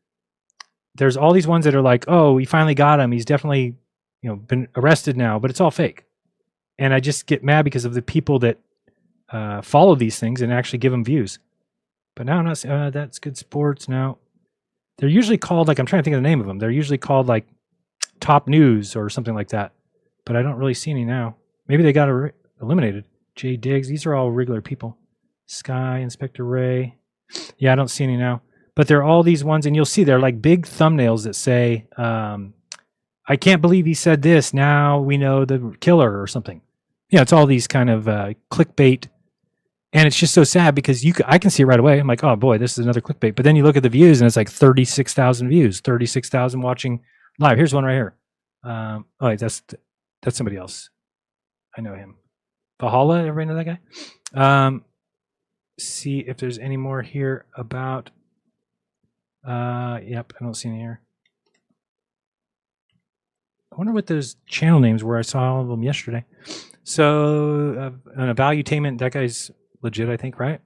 Speaker 5: There's all these ones that are like, oh, we finally got him. He's definitely, been arrested now, but it's all fake. And I just get mad because of the people that follow these things and actually give them views. But now I'm not. That's good sports. Now they're usually called like I'm trying to think of the name of them. They're usually called like Top News or something like that. But I don't really see any now. Maybe they got eliminated. Jay Diggs. These are all regular people. Sky, Inspector Ray. Yeah, I don't see any now. But there are all these ones, and you'll see they're like big thumbnails that say, I can't believe he said this. Now we know the killer or something. Yeah, it's all these kind of clickbait. And it's just so sad because I can see it right away. I'm like, oh boy, this is another clickbait. But then you look at the views and it's like 36,000 views, 36,000 watching live. Here's one right here. Oh, wait, that's somebody else. I know him. Valhalla, everybody know that guy? See if there's any more here about. Yep, I don't see any here. I wonder what those channel names were. I saw all of them yesterday. So, an Evaluatainment, that guy's legit, I think, right?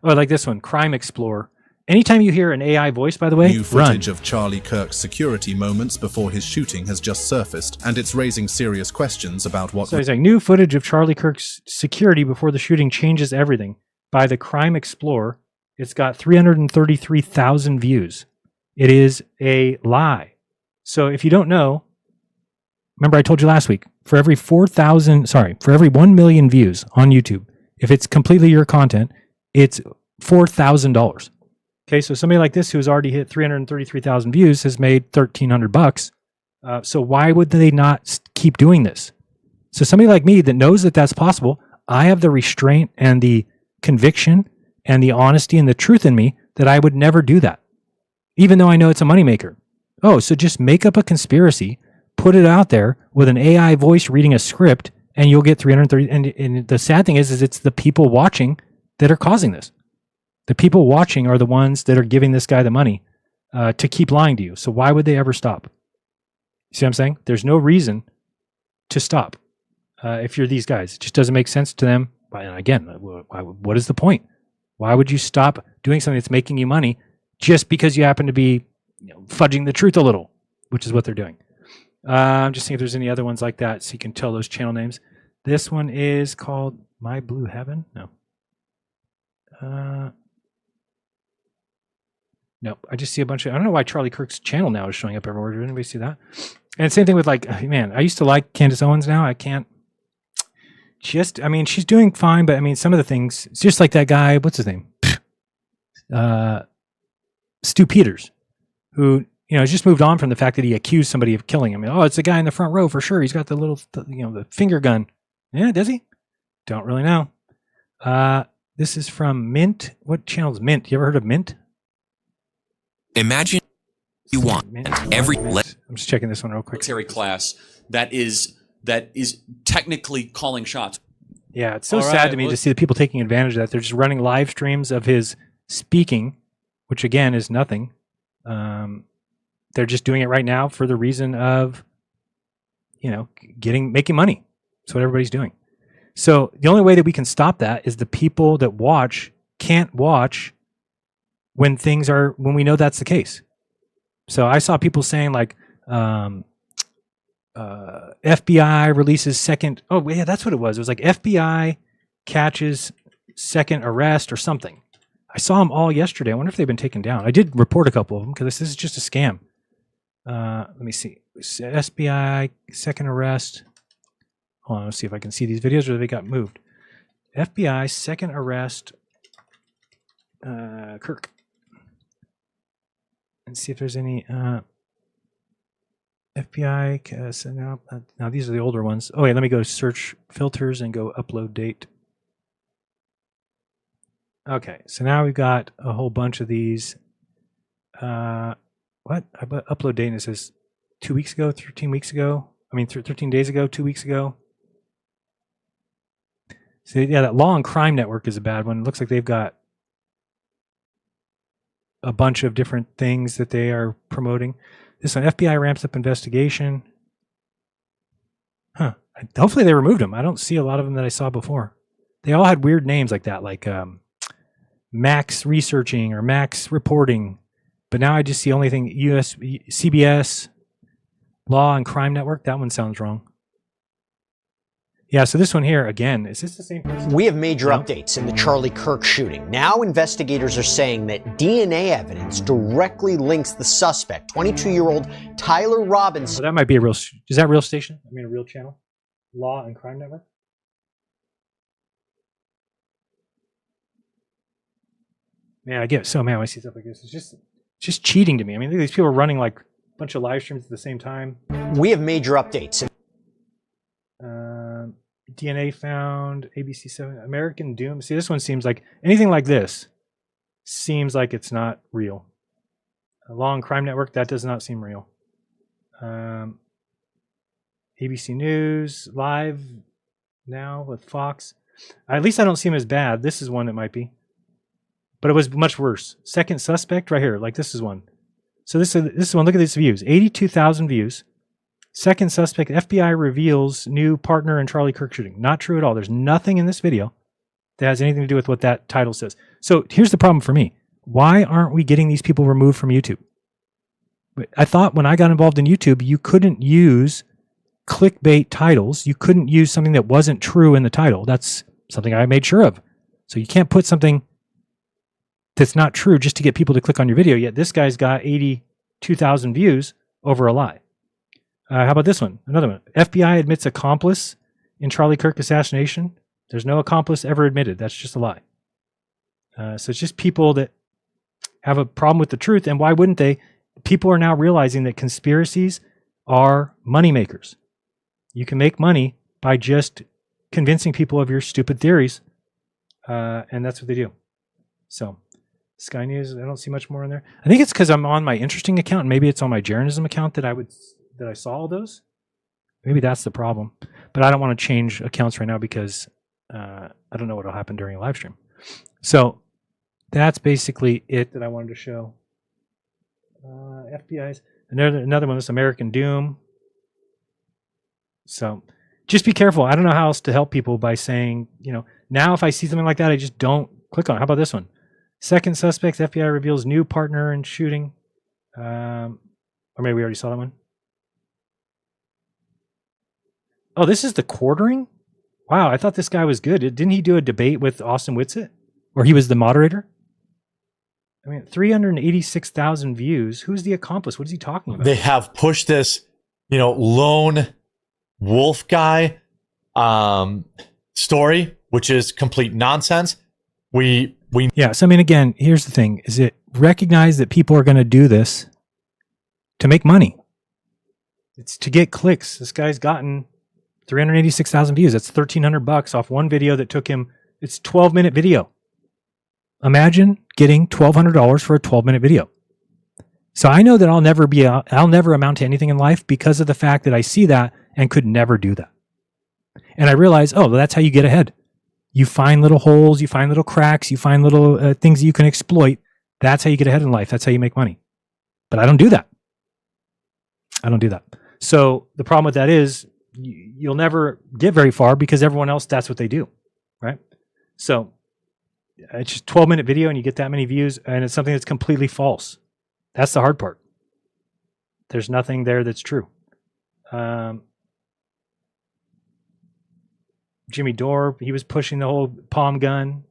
Speaker 5: Oh, I like this one, Crime Explorer. Anytime you hear an AI voice, by the way,
Speaker 7: new footage of Charlie Kirk's security moments before his shooting has just surfaced, and it's raising serious questions about what.
Speaker 5: So he's like, new footage of Charlie Kirk's security before the shooting changes everything. By the Crime Explorer, it's got 333,000 views. It is a lie. So if you don't know, remember I told you last week, for every 1 million views on YouTube, if it's completely your content, it's $4,000. Okay, so somebody like this who's already hit 333,000 views has made $1,300. So why would they not keep doing this? So somebody like me that knows that that's possible, I have the restraint and the conviction and the honesty and the truth in me that I would never do that, even though I know it's a moneymaker. Oh, so just make up a conspiracy, put it out there with an AI voice reading a script, and you'll get 330. And the sad thing is it's the people watching that are causing this. The people watching are the ones that are giving this guy the money to keep lying to you. So why would they ever stop? See what I'm saying? There's no reason to stop if you're these guys. It just doesn't make sense to them. And again, what is the point? Why would you stop doing something that's making you money just because you happen to be fudging the truth a little, which is what they're doing? I'm just seeing if there's any other ones like that so you can tell those channel names. This one is called My Blue Heaven. No. Nope. I just see a bunch of, I don't know why Charlie Kirk's channel now is showing up everywhere. Did anybody see that? And same thing with like, man, I used to like Candace Owens. Now I can't. I mean, she's doing fine, but I mean, some of the things, it's just like that guy, what's his name? Stu Peters, who, has just moved on from the fact that he accused somebody of killing him. Oh, it's the guy in the front row for sure. He's got the little, the finger gun. Yeah, does he? Don't really know. This is from Mint. What channel is Mint? You ever heard of Mint?
Speaker 8: Imagine you want every.
Speaker 5: I'm just checking this one real quick.
Speaker 8: Military class that is technically calling shots.
Speaker 5: Yeah, it's so sad to me to see the people taking advantage of that. They're just running live streams of his speaking, which again is nothing. They're just doing it right now for the reason of, making money. That's what everybody's doing. So the only way that we can stop that is the people that watch can't watch when we know that's the case. So I saw people saying like, FBI releases second. Oh yeah, that's what it was. It was like FBI catches second arrest or something. I saw them all yesterday. I wonder if they've been taken down. I did report a couple of them because this is just a scam. Let me see. FBI second arrest. Hold on, let's see if I can see these videos or they got moved. FBI second arrest. Kirk. And see if there's any. FBI. So now these are the older ones. Oh, wait, let me go to search filters and go upload date. Okay, so now we've got a whole bunch of these. What? I put upload date and it says 2 weeks ago, 13 weeks ago. 13 days ago, 2 weeks ago. So yeah, that Law and Crime Network is a bad one. It looks like they've got a bunch of different things that they are promoting. This one, FBI ramps up investigation. Huh. Hopefully they removed them. I don't see a lot of them that I saw before. They all had weird names like that, like Max Researching or Max Reporting. But now I just see only thing CBS, Law and Crime Network. That one sounds wrong. Yeah, so this one here, again, is this the same person?
Speaker 9: We have major updates in the Charlie Kirk shooting. Now investigators are saying that DNA evidence directly links the suspect, 22-year-old Tyler Robinson.
Speaker 5: So that might be a real, is that real station? I mean, a real channel? Law and Crime Network? Man, I get so mad when I see stuff like this. It's just cheating to me. I mean, these people are running like a bunch of live streams at the same time.
Speaker 9: We have major updates.
Speaker 5: DNA found, ABC7, American Doom. See, this one seems like, anything like this seems like it's not real. Law and Crime Network, that does not seem real. ABC News, Live Now with Fox. At least I don't see them as bad. This is one that might be. But it was much worse. Second Suspect, right here, like this is one. So this is one, look at these views. 82,000 views. Second Suspect, FBI reveals new partner in Charlie Kirk shooting. Not true at all. There's nothing in this video that has anything to do with what that title says. So here's the problem for me. Why aren't we getting these people removed from YouTube? I thought when I got involved in YouTube, you couldn't use clickbait titles. You couldn't use something that wasn't true in the title. That's something I made sure of. So you can't put something that's not true just to get people to click on your video. Yet this guy's got 82,000 views over a lie. How about this one? Another one. FBI admits accomplice in Charlie Kirk assassination. There's no accomplice ever admitted. That's just a lie. So it's just people that have a problem with the truth. And why wouldn't they? People are now realizing that conspiracies are money makers. You can make money by just convincing people of your stupid theories. And that's what they do. So Sky News, I don't see much more in there. I think it's because I'm on my interesting account. And maybe it's on my jeranism account that I saw all those. Maybe that's the problem. But I don't want to change accounts right now because I don't know what will happen during a live stream. So that's basically it that I wanted to show. FBI's another one. This American Doom. So just be careful. I don't know how else to help people by saying, now if I see something like that, I just don't click on it. How about this one? Second Suspect, FBI reveals new partner in shooting. Or maybe we already saw that one. Oh, this is the quartering? Wow, I thought this guy was good. Didn't he do a debate with Austin Whitsitt? Or he was the moderator? I mean, 386,000 views. Who's the accomplice? What is he talking about?
Speaker 11: They have pushed this, lone wolf guy story, which is complete nonsense.
Speaker 5: Yeah, so I mean, again, here's the thing. Is it recognize that people are going to do this to make money? It's to get clicks. This guy's gotten 386,000 views. That's $1,300 off one video that took him, it's a 12-minute video. Imagine getting $1,200 for a 12-minute video. So I know that I'll never amount to anything in life because of the fact that I see that and could never do that. And I realize, well, that's how you get ahead. You find little holes, you find little cracks, you find little things that you can exploit. That's how you get ahead in life. That's how you make money. But I don't do that. So the problem with that is you'll never get very far because everyone else, that's what they do, right? So it's just a 12-minute video and you get that many views and it's something that's completely false. That's the hard part. There's nothing there that's true. Jimmy Dore, he was pushing the whole palm gun.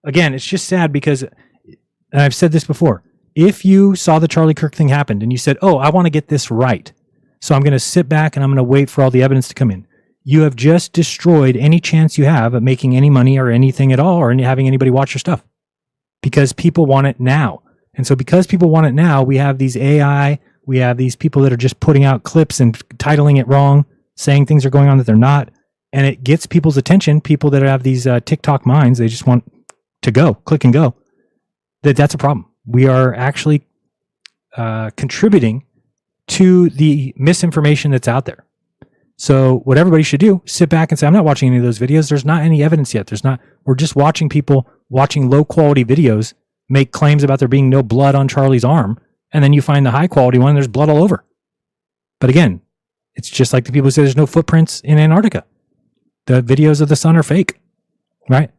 Speaker 5: Again, it's just sad because, and I've said this before, if you saw the Charlie Kirk thing happen and you said, oh, I want to get this right, so I'm going to sit back and I'm going to wait for all the evidence to come in, you have just destroyed any chance you have of making any money or anything at all or having anybody watch your stuff because people want it now. And so because people want it now, we have these AI, we have these people that are just putting out clips and titling it wrong, saying things are going on that they're not. And it gets people's attention, people that have these TikTok minds, they just want to go, click and go. That's a problem. We are actually contributing to the misinformation that's out there. So what everybody should do, sit back and say, I'm not watching any of those videos. There's not any evidence yet. We're just watching people watching low quality videos make claims about there being no blood on Charlie's arm. And then you find the high quality one, and there's blood all over. But again, it's just like the people who say there's no footprints in Antarctica. The videos of the sun are fake, right?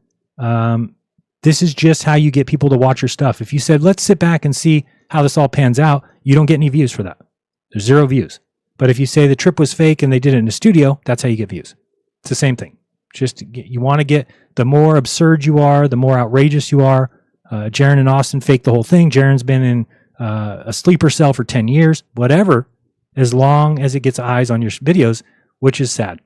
Speaker 5: This is just how you get people to watch your stuff. If you said, let's sit back and see how this all pans out, you don't get any views for that. There's 0 views. But if you say the trip was fake and they did it in a studio, that's how you get views. It's the same thing. Just you want to get, the more absurd you are, the more outrageous you are. Jaron and Austin faked the whole thing. Jaron's been in a sleeper cell for 10 years, whatever, as long as it gets eyes on your videos, which is sad.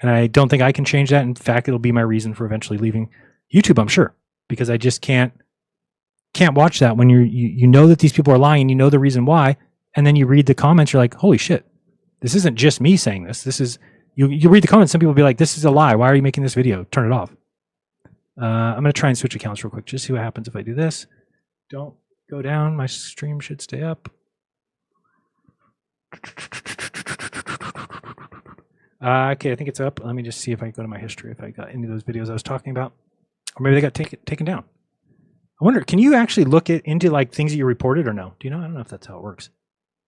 Speaker 5: And I don't think I can change that. In fact, it'll be my reason for eventually leaving YouTube, I'm sure, because I just can't watch that when you know that these people are lying and you know the reason why, and then you read the comments, you're like, holy shit, this isn't just me saying this. This is, you read the comments, some people will be like, this is a lie. Why are you making this video? Turn it off. I'm going to try and switch accounts real quick, just see what happens if I do this. Don't go down. My stream should stay up. Okay, I think it's up. Let me just see if I go to my history, if I got any of those videos I was talking about. Or maybe they got taken down. I wonder, can you actually look into like things that you reported or no? Do you know? I don't know if that's how it works.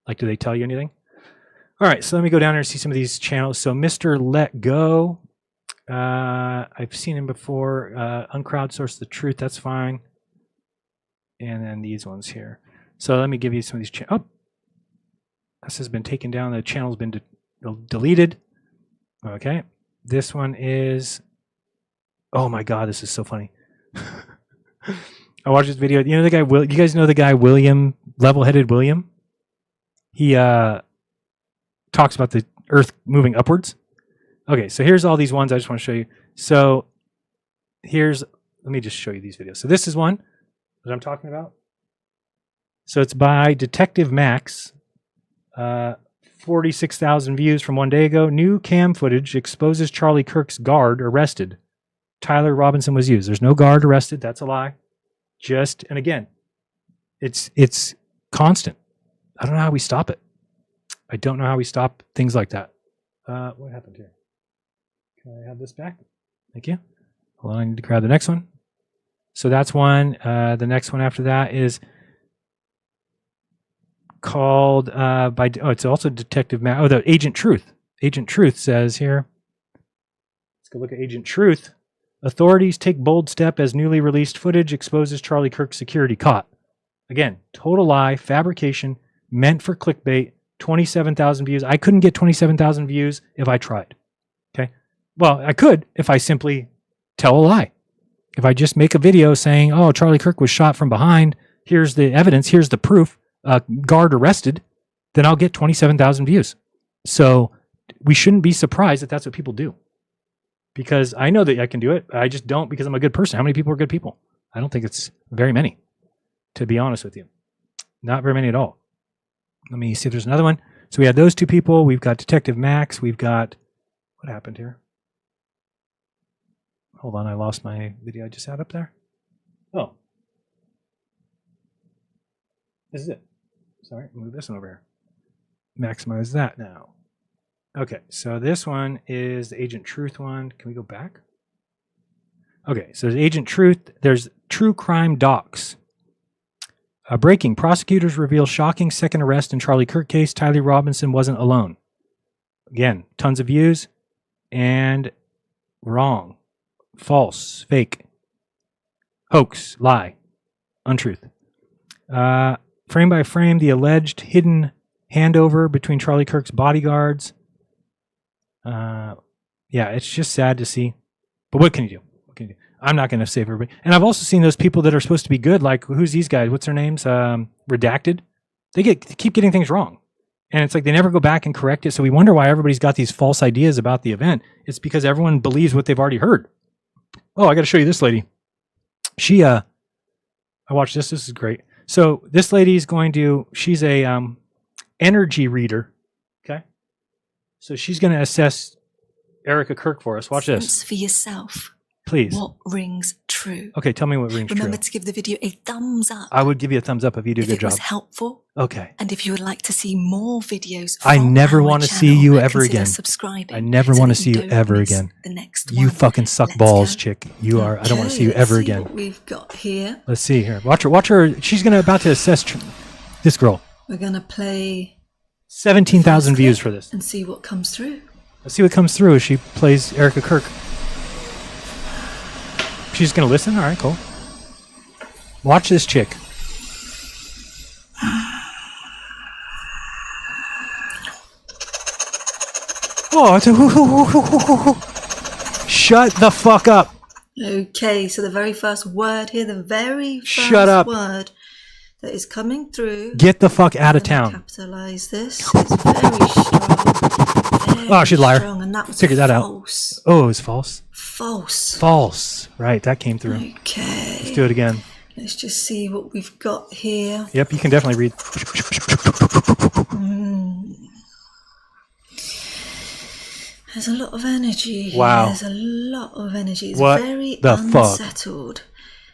Speaker 5: Like, do they tell you anything? All right, so let me go down here and see some of these channels. So Mr. Let Go. I've seen him before. Uncrowdsource the Truth, that's fine. And then these ones here. So let me give you some of these. Oh, this has been taken down. The channel's been deleted. Okay. This one is, oh my God, this is so funny. I watched this video. You know the guy, you guys know the guy William, Level-Headed William? He talks about the earth moving upwards. Okay, so here's all these ones I just want to show you. So let me just show you these videos. So this is one that I'm talking about. So it's by Detective Max. 46,000 views from one day ago. New cam footage exposes Charlie Kirk's guard arrested. Tyler Robinson was used. There's no guard arrested. That's a lie. And again, it's constant. I don't know how we stop it. I don't know how we stop things like that. What happened here? Can I have this back? Thank you. Hold on, I need to grab the next one. So that's one. The next one after that is called it's also Detective Matt. Oh, the Agent Truth. Agent Truth says here. Let's go look at Agent Truth. Authorities take bold step as newly released footage exposes Charlie Kirk's security caught. Again, total lie, fabrication, meant for clickbait. 27,000 views. I couldn't get 27,000 views if I tried. Okay. Well, I could if I simply tell a lie. If I just make a video saying, oh, Charlie Kirk was shot from behind. Here's the evidence. Here's the proof. Guard arrested. Then I'll get 27,000 views. So we shouldn't be surprised that that's what people do. Because I know that I can do it. I just don't because I'm a good person. How many people are good people? I don't think it's very many, to be honest with you. Not very many at all. Let me see if there's another one. So we had those two people. We've got Detective Max. We've got, what happened here? Hold on, I lost my video I just had up there. Oh. This is it. Sorry, move this one over here. Maximize that now. Okay, so this one is the Agent Truth one. Can we go back? Okay, so there's Agent Truth. There's True Crime Docs. Breaking. Prosecutors reveal shocking second arrest in Charlie Kirk case. Tyler Robinson wasn't alone. Again, tons of views. And wrong. False. Fake. Hoax. Lie. Untruth. Frame by frame, the alleged hidden handover between Charlie Kirk's bodyguards. Yeah, it's just sad to see. But what can you do? What can you do? I'm not going to save everybody. And I've also seen those people that are supposed to be good, like, who's these guys? What's their names? Redacted. They keep getting things wrong. And it's like they never go back and correct it. So we wonder why everybody's got these false ideas about the event. It's because everyone believes what they've already heard. Oh, I got to show you this lady. She, I watched this. This is great. So this lady is she's a energy reader. Okay. So she's going to assess Erica Kirk for us. Watch this.
Speaker 10: For yourself.
Speaker 5: Please.
Speaker 10: What rings true?
Speaker 5: Okay, tell me what rings
Speaker 10: Remember
Speaker 5: true.
Speaker 10: to give the video a thumbs up.
Speaker 5: I would give you a thumbs up if you do a good
Speaker 10: If it
Speaker 5: job.
Speaker 10: was helpful.
Speaker 5: Okay.
Speaker 10: And if you would like to see more videos
Speaker 5: I
Speaker 10: from
Speaker 5: never
Speaker 10: our
Speaker 5: want to
Speaker 10: channel,
Speaker 5: see you ever
Speaker 10: consider
Speaker 5: again.
Speaker 10: subscribing
Speaker 5: I never
Speaker 10: so
Speaker 5: want to
Speaker 10: that
Speaker 5: see you
Speaker 10: don't
Speaker 5: ever
Speaker 10: miss
Speaker 5: again.
Speaker 10: the next
Speaker 5: You
Speaker 10: one.
Speaker 5: fucking suck balls, chick. You are. I don't want to see you ever
Speaker 10: Let's see
Speaker 5: again.
Speaker 10: what we've got here.
Speaker 5: Let's see here. Watch her. Watch her. She's about to assess this girl.
Speaker 10: We're going to play
Speaker 5: 17,000 views for this.
Speaker 10: and see what comes through.
Speaker 5: Let's see what comes through as she plays Erica Kirk. She's going to listen? All right, cool. Watch this chick. Oh, it's a Shut the fuck up.
Speaker 10: Okay, so the very first word here, the very first
Speaker 5: Shut up.
Speaker 10: word that is coming through.
Speaker 5: Get the fuck out of town.
Speaker 10: Capitalize this. It's very strong.
Speaker 5: Oh, she's a liar.
Speaker 10: Strong, and that was
Speaker 5: Figure that
Speaker 10: false.
Speaker 5: out. Oh, it was false.
Speaker 10: False.
Speaker 5: False. Right, that came through.
Speaker 10: Okay.
Speaker 5: Let's do it again.
Speaker 10: Let's just see what we've got here.
Speaker 5: Yep, you can definitely read.
Speaker 10: There's a lot of energy here.
Speaker 5: Wow.
Speaker 10: There's a lot of energy. It's
Speaker 5: What
Speaker 10: very
Speaker 5: the fuck?
Speaker 10: unsettled.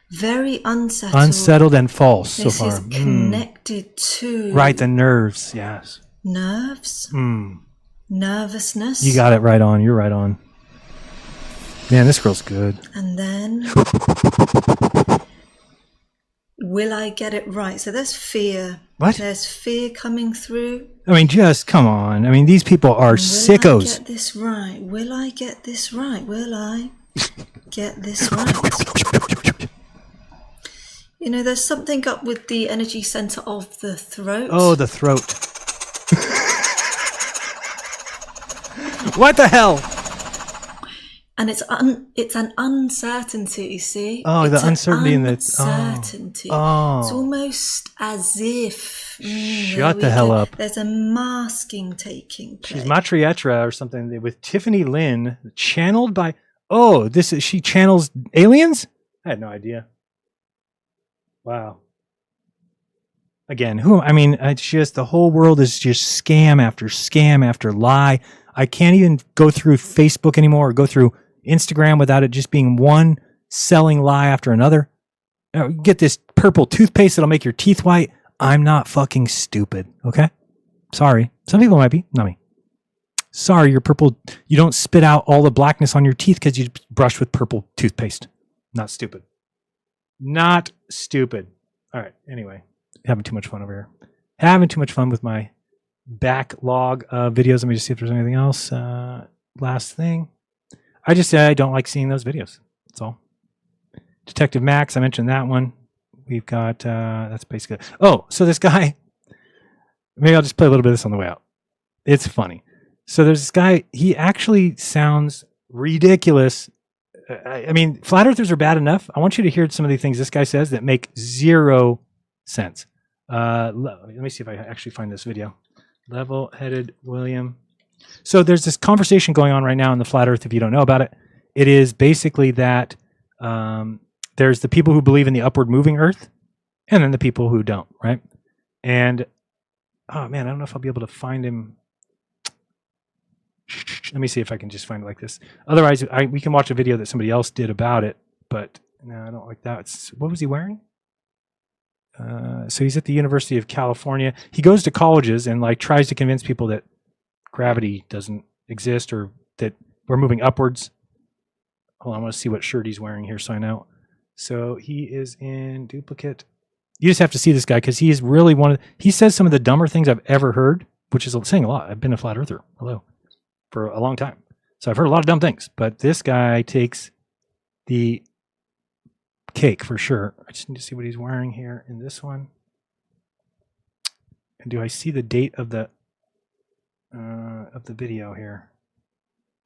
Speaker 10: Very unsettled.
Speaker 5: Unsettled and false so
Speaker 10: This
Speaker 5: far.
Speaker 10: is connected to
Speaker 5: Right, the nerves. Yes.
Speaker 10: nerves,
Speaker 5: Mm.
Speaker 10: nervousness.
Speaker 5: You got it right on. You're right on. Man, this girl's good.
Speaker 10: And then, will I get it right? So there's fear.
Speaker 5: What?
Speaker 10: There's fear coming through.
Speaker 5: I mean, just come on. I mean, these people are
Speaker 10: Will I
Speaker 5: sickos.
Speaker 10: get this right? Will I get this right? Will I get this right? You know, there's something up with the energy center of the throat.
Speaker 5: Oh, the throat. What the hell?
Speaker 10: And it's an uncertainty, you see?
Speaker 5: Oh,
Speaker 10: it's
Speaker 5: the uncertainty in the
Speaker 10: uncertainty.
Speaker 5: Oh.
Speaker 10: It's almost as if
Speaker 5: Shut the hell up.
Speaker 10: There's a masking taking place.
Speaker 5: She's Matrietra or something with Tiffany Lynn, channeled by. Oh, she channels aliens? I had no idea. Wow. Again, it's just the whole world is just scam after lie. I can't even go through Facebook anymore or go through Instagram without it just being one selling lie after another. Get this purple toothpaste that'll make your teeth white. I'm not fucking stupid, okay? Sorry. Some people might be, not me. Sorry, you're purple. You don't spit out all the blackness on your teeth because you brushed with purple toothpaste. Not stupid. Not stupid. All right, anyway. Having too much fun over here. Having too much fun with my backlog of videos. Let me just see if there's anything else. Last thing. I just say I don't like seeing those videos. That's all. Detective Max, I mentioned that one. We've got, that's basically, oh, so this guy, maybe I'll just play a little bit of this on the way out. It's funny. So there's this guy, he actually sounds ridiculous. I mean, flat earthers are bad enough. I want you to hear some of the things this guy says that make zero sense. Let me see if I actually find this video. Level-headed William. So there's this conversation going on right now in the flat earth, if you don't know about it. It is basically that there's the people who believe in the upward moving earth and then the people who don't, right? And, oh man, I don't know if I'll be able to find him. Let me see if I can just find it like this. Otherwise, we can watch a video that somebody else did about it, but no, I don't like that. What was he wearing? So he's at the University of California. He goes to colleges and tries to convince people that gravity doesn't exist or that we're moving upwards. Hold on, I want to see what shirt he's wearing here so I know. So he is in duplicate. You just have to see this guy because he is really he says some of the dumber things I've ever heard, which is saying a lot. I've been a flat earther. Hello. For a long time. So I've heard a lot of dumb things, but this guy takes the cake for sure. I just need to see what he's wearing here in this one. And do I see the date of the video here?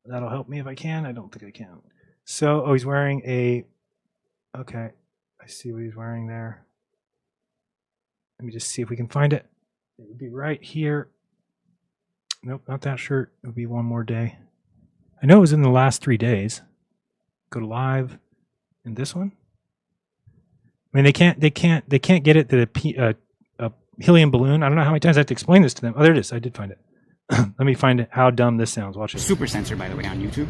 Speaker 5: That'll help me if I can. I don't think I can. So, he's wearing okay. I see what he's wearing there. Let me just see if we can find it. It would be right here. Nope, not that shirt. It would be one more day. I know it was in the last 3 days. Go to live in this one. I mean, they can't get it to a helium balloon. I don't know how many times I have to explain this to them. Oh, there it is. I did find it. Let me find it. How dumb this sounds. Watch it.
Speaker 12: Super censored, by the way, on YouTube.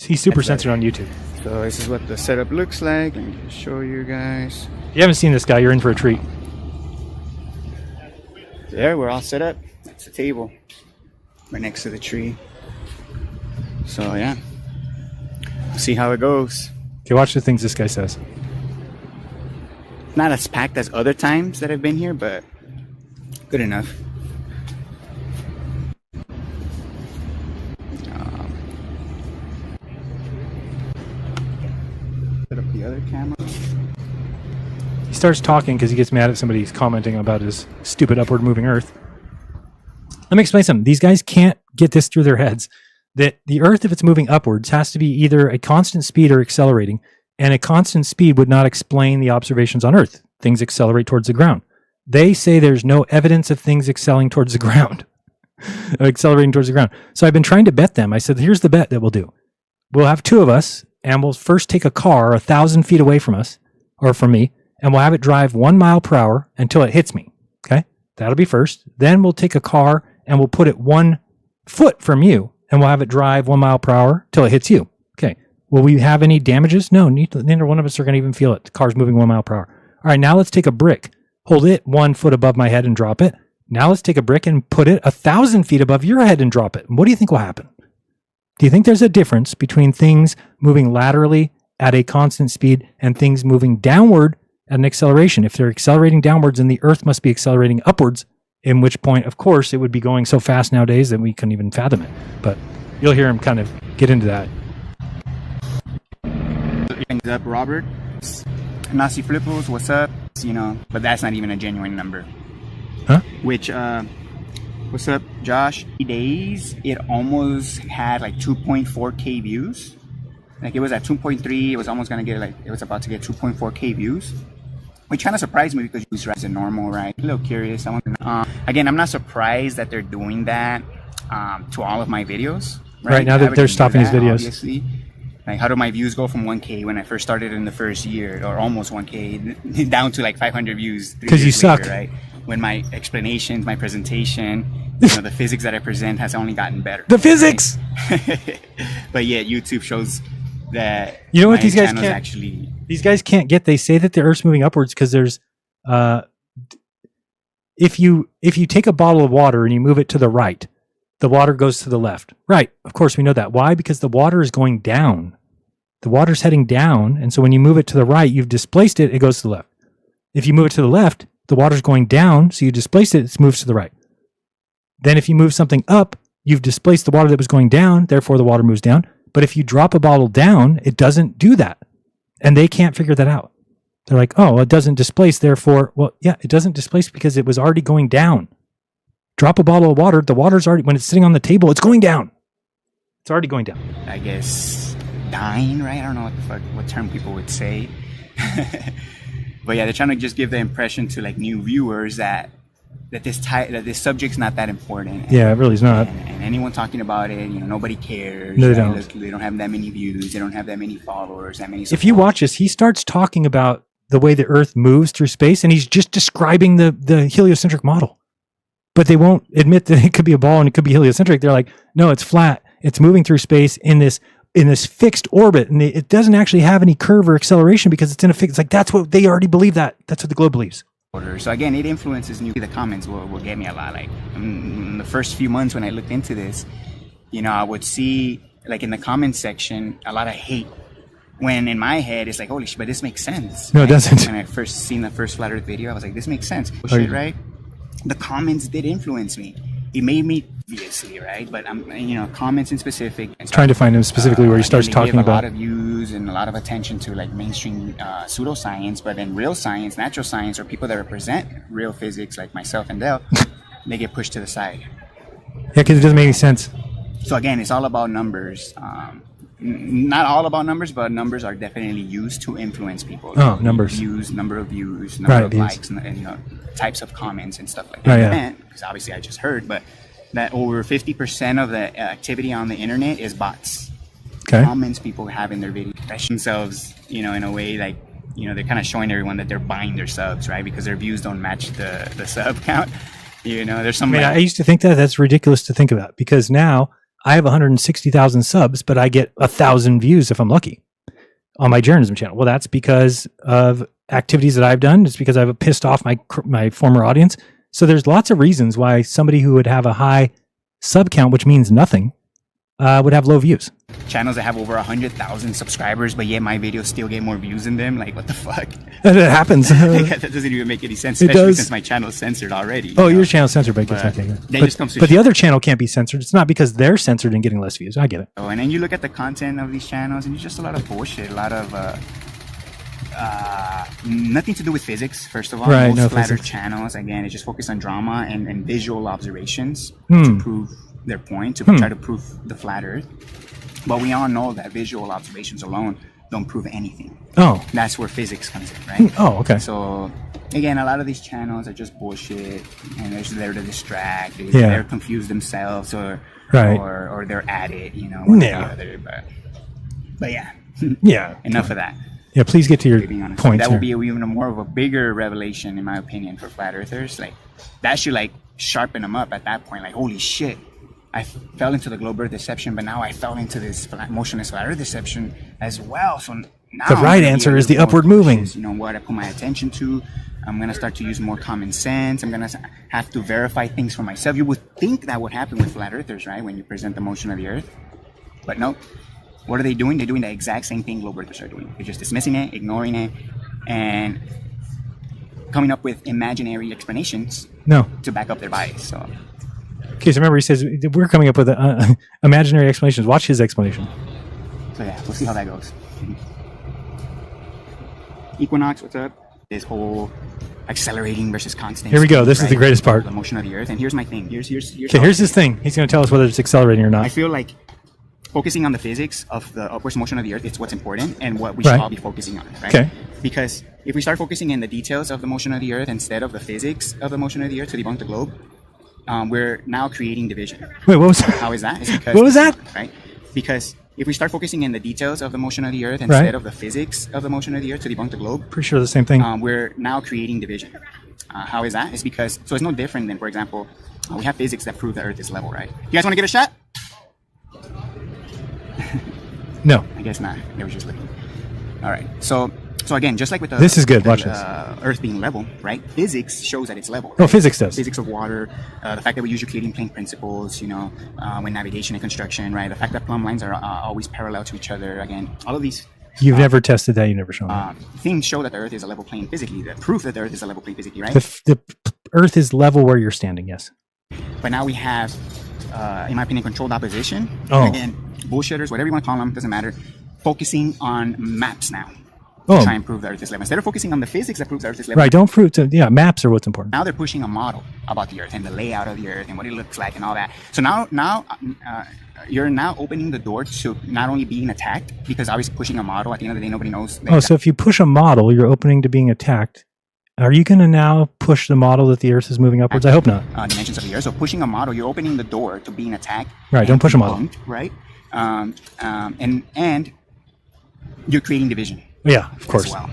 Speaker 5: He's super censored on YouTube.
Speaker 12: So this is what the setup looks like. Let me just show you guys.
Speaker 5: If you haven't seen this guy, you're in for a treat.
Speaker 12: There, we're all set up. That's the table. Right next to the tree. So yeah. We'll see how it goes.
Speaker 5: Okay, watch the things this guy says.
Speaker 12: Not as packed as other times that I've been here, but good enough. Set up the other camera.
Speaker 5: He starts talking because he gets mad at somebody who's commenting about his stupid upward moving earth. Let me explain something. These guys can't get this through their heads that the Earth, if it's moving upwards, has to be either a constant speed or accelerating, and a constant speed would not explain the observations on Earth. Things accelerate towards the ground. They say there's no evidence of things accelerating towards the ground. Accelerating towards the ground. So I've been trying to bet them. I said, here's the bet that we'll do. We'll have two of us, and we'll first take a car 1,000 feet away from us, or from me, and we'll have it drive 1 mile per hour until it hits me. Okay? That'll be first. Then we'll take a car, and we'll put it 1 foot from you, and we'll have it drive 1 mile per hour till it hits you. Okay. Will we have any damages? No, neither one of us are going to even feel it. The car's moving 1 mile per hour. All right, now let's take a brick, hold it 1 foot above my head and drop it. Now let's take a brick and put it 1,000 feet above your head and drop it. What do you think will happen? Do you think there's a difference between things moving laterally at a constant speed and things moving downward at an acceleration? If they're accelerating downwards, then the Earth must be accelerating upwards, in which point, of course, it would be going so fast nowadays that we couldn't even fathom it. But you'll hear him kind of get into that.
Speaker 12: What's up, Robert? Nasi Flippos, what's up? You know, but that's not even a genuine number.
Speaker 5: Huh?
Speaker 12: Which, what's up, Josh? Days, it almost had like 2.4K views. Like it was at 2.3, it was almost gonna get it was about to get 2.4K views. Which kind of surprised me because views rise are normal, right? A little curious. Again, I'm not surprised that they're doing that to all of my videos.
Speaker 5: Right now that they're stopping his videos.
Speaker 12: Obviously. Like, how do my views go from 1K when I first started in the first year, or almost 1K, down to like 500 views?
Speaker 5: Because you suck,
Speaker 12: right? When my explanations, my presentation, you know, the physics that I present has only gotten better.
Speaker 5: The physics.
Speaker 12: Right? But yeah, YouTube shows that.
Speaker 5: You know what these guys can't
Speaker 12: actually.
Speaker 5: These guys can't get. They say that the Earth's moving upwards because there's, if you take a bottle of water and you move it to the right, the water goes to the left. Right. Of course we know that. Why? Because the water is going down. The water's heading down, and so when you move it to the right, you've displaced it, it goes to the left. If you move it to the left, the water's going down, so you displaced it, it moves to the right. Then if you move something up, you've displaced the water that was going down, therefore the water moves down. But if you drop a bottle down, it doesn't do that. And they can't figure that out. They're like, oh, well, it doesn't displace, therefore, well, yeah, it doesn't displace because it was already going down. Drop a bottle of water, the water's already, when it's sitting on the table, it's going down. It's already going down.
Speaker 12: I guess dying, right? I don't know what term people would say. But yeah, they're trying to just give the impression to like new viewers that this subject's not that important.
Speaker 5: Yeah, it really is not.
Speaker 12: And anyone talking about it, you know, nobody cares.
Speaker 5: No, they
Speaker 12: right?
Speaker 5: don't.
Speaker 12: They don't have that many views. They don't have that many followers. That many.
Speaker 5: If you watch this, he starts talking about the way the Earth moves through space, and he's just describing the heliocentric model. But they won't admit that it could be a ball and it could be heliocentric. They're like, no, it's flat. It's moving through space in this fixed orbit, and it doesn't actually have any curve or acceleration because it's in a fixed. It's like that's what they already believe. That's what the globe believes.
Speaker 12: So again, it influences the comments will get me a lot. Like in the first few months when I looked into this, you know, I would see like in the comments section a lot of hate. When in my head it's like, holy shit, but this makes sense.
Speaker 5: No, it doesn't.
Speaker 12: When I first seen the first Flat Earth video, I was like, this makes sense. Shit, right? The comments did influence me. It made me, obviously, right? But I'm, you know, comments in specific.
Speaker 5: Trying to find him specifically where he starts talking about
Speaker 12: a lot of views and a lot of attention to like mainstream pseudoscience, but then real science, natural science, or people that represent real physics, like myself and Dell, they get pushed to the side.
Speaker 5: Yeah, because it doesn't make any sense.
Speaker 12: So again, it's all about numbers. Not all about numbers, but numbers are definitely used to influence people.
Speaker 5: Oh, numbers.
Speaker 12: Views, number of views, number of likes, and you know, types of comments and stuff like that.
Speaker 5: Yeah.
Speaker 12: Because obviously I just heard, but that over 50% of the activity on the internet is bots.
Speaker 5: Okay.
Speaker 12: Comments people have in their videos, express themselves, you know, in a way like, you know, they're kind of showing everyone that they're buying their subs, right? Because their views don't match the sub count. You know, there's some.
Speaker 5: I used to think that's ridiculous to think about because now I have 160,000 subs, but I get 1,000 views if I'm lucky on my jeranism channel. Well, that's because of activities that I've done. It's because I've pissed off my former audience. So there's lots of reasons why somebody who would have a high sub count, which means nothing, would have low views.
Speaker 12: Channels that have over 100,000 subscribers, but yet my videos still get more views than them. Like, what the fuck?
Speaker 5: That happens.
Speaker 12: That doesn't even make any sense, especially since my channel is censored already.
Speaker 5: Oh, your channel's censored, but the other channel can't be censored. It's not because they're censored and getting less views. I get it.
Speaker 12: Oh, and then you look at the content of these channels, and it's just a lot of bullshit. A lot of nothing to do with physics. First of all, most flat Earth channels, again, it's just focused on drama and visual observations to prove their point to
Speaker 5: Hmm.
Speaker 12: try to prove the flat Earth. But we all know that visual observations alone don't prove anything.
Speaker 5: Oh.
Speaker 12: That's where physics comes in, right?
Speaker 5: Oh, okay.
Speaker 12: So again, a lot of these channels are just bullshit, and they're just there to distract.
Speaker 5: Yeah.
Speaker 12: They're confused themselves, or
Speaker 5: Right.
Speaker 12: or they're at it, you know, one or
Speaker 5: Yeah.
Speaker 12: the other. But yeah,
Speaker 5: Yeah.
Speaker 12: enough of that.
Speaker 5: Yeah, please get to your
Speaker 12: Being honest,
Speaker 5: points
Speaker 12: that will
Speaker 5: here.
Speaker 12: be even more of a bigger revelation, in my opinion, for flat earthers. Like that should like sharpen them up at that point. Like, holy shit, I fell into the globe earth deception, but now I fell into this motionless flat earth deception as well. So now
Speaker 5: The
Speaker 12: I'm
Speaker 5: right
Speaker 12: gonna be
Speaker 5: answer
Speaker 12: a
Speaker 5: is the
Speaker 12: little more
Speaker 5: upward moving.
Speaker 12: cautious, you know what I put my attention to. I'm gonna start to use more common sense. I'm gonna have to verify things for myself. You would think that would happen with flat earthers, right? When you present the motion of the earth, but no. What are they doing? They're doing the exact same thing globe earthers are doing. They're just dismissing it, ignoring it, and coming up with imaginary explanations
Speaker 5: No.
Speaker 12: to back up their bias. So
Speaker 5: Okay, so remember he says we're coming up with imaginary explanations. Watch his explanation.
Speaker 12: yeah, we'll see how that goes. Equinox, what's up? This whole accelerating versus constant.
Speaker 5: Here we go.
Speaker 12: speed,
Speaker 5: This is the
Speaker 12: right?
Speaker 5: greatest part.
Speaker 12: The motion of the earth. And here's my thing. Here's
Speaker 5: Okay, here's his thing. He's going to tell us whether it's accelerating or not.
Speaker 12: I feel like focusing on the physics of the upwards motion of the earth is what's important and what we should
Speaker 5: Right.
Speaker 12: all be focusing on, right?
Speaker 5: Okay.
Speaker 12: Because if we start focusing in the details of the motion of the earth instead of the physics of the motion of the earth to debunk the globe, we're now creating division.
Speaker 5: Wait, what was that?
Speaker 12: How is that? It's because,
Speaker 5: What was that?
Speaker 12: Right? Because if we start focusing in the details of the motion of the earth instead of the physics of the motion of the earth to debunk the globe,
Speaker 5: Pretty sure the same thing.
Speaker 12: we're now creating division. How is that? It's because, so it's no different than, for example, we have physics that prove the earth is level, right? You guys want to get a shot?
Speaker 5: No.
Speaker 12: I guess not. They were just looking. All right. So again, just like with the
Speaker 5: This is good. Watch
Speaker 12: the,
Speaker 5: this.
Speaker 12: Earth being level, right? Physics shows that it's level.
Speaker 5: Oh,
Speaker 12: right?
Speaker 5: physics does.
Speaker 12: Physics of water, the fact that we use Euclidean plane principles, you know, when navigation and construction, right? The fact that plumb lines are always parallel to each other. Again, all of these
Speaker 5: You've never tested that. You've never shown that.
Speaker 12: things show that the Earth is a level plane physically. The proof that the Earth is a level plane physically, right?
Speaker 5: The Earth is level where you're standing. Yes.
Speaker 12: But now we have, in my opinion, controlled opposition.
Speaker 5: Oh.
Speaker 12: Again, bullshitters, whatever you want to call them, doesn't matter. Focusing on maps now.
Speaker 5: Oh.
Speaker 12: To try and prove the Earth is level. Instead of focusing on the physics that proves the Earth is level.
Speaker 5: Right. Don't prove to. Yeah. Maps are what's important.
Speaker 12: Now they're pushing a model about the Earth and the layout of the Earth and what it looks like and all that. So now you're now opening the door to not only being attacked, because obviously pushing a model, at the end of the day, nobody knows.
Speaker 5: Oh, so if you push a model, you're opening to being attacked. Are you going to now push the model that the Earth is moving upwards? I hope not.
Speaker 12: Dimensions of the Earth. So pushing a model, you're opening the door to being attacked.
Speaker 5: Right. Don't push a model.
Speaker 12: debunked, right? And you're creating division.
Speaker 5: Yeah, of course.
Speaker 12: As well.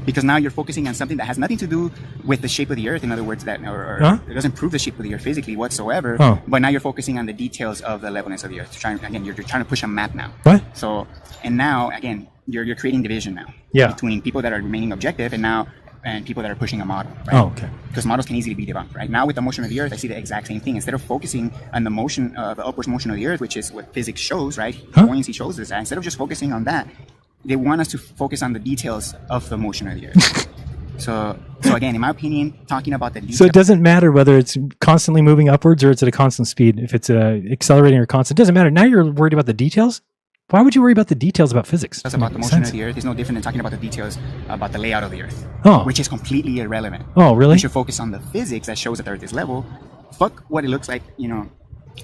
Speaker 12: Because now you're focusing on something that has nothing to do with the shape of the Earth. In other words, that or
Speaker 5: Huh?
Speaker 12: it doesn't prove the shape of the Earth physically whatsoever.
Speaker 5: Oh.
Speaker 12: But now you're focusing on the details of the levelness of the Earth. You're trying to push a map now.
Speaker 5: What?
Speaker 12: So, and now again, you're creating division now.
Speaker 5: Yeah.
Speaker 12: Between people that are remaining objective and people that are pushing a model. Right?
Speaker 5: Oh, okay.
Speaker 12: Because models can easily be debunked. Right now, with the motion of the Earth, I see the exact same thing. Instead of focusing on the motion, the upwards motion of the Earth, which is what physics shows, right?
Speaker 5: Huh?
Speaker 12: Buoyancy shows us that. Instead of just focusing on that, they want us to focus on the details of the motion of the Earth. So again, in my opinion, talking about the details.
Speaker 5: So it doesn't matter whether it's constantly moving upwards or it's at a constant speed. If it's accelerating or constant, it doesn't matter. Now you're worried about the details. Why would you worry about the details about physics?
Speaker 12: That's about the motion of the Earth. It's no different than talking about the details about the layout of the Earth, which is completely irrelevant.
Speaker 5: Oh, really?
Speaker 12: We should focus on the physics that shows that the Earth is level. Fuck what it looks like, you know,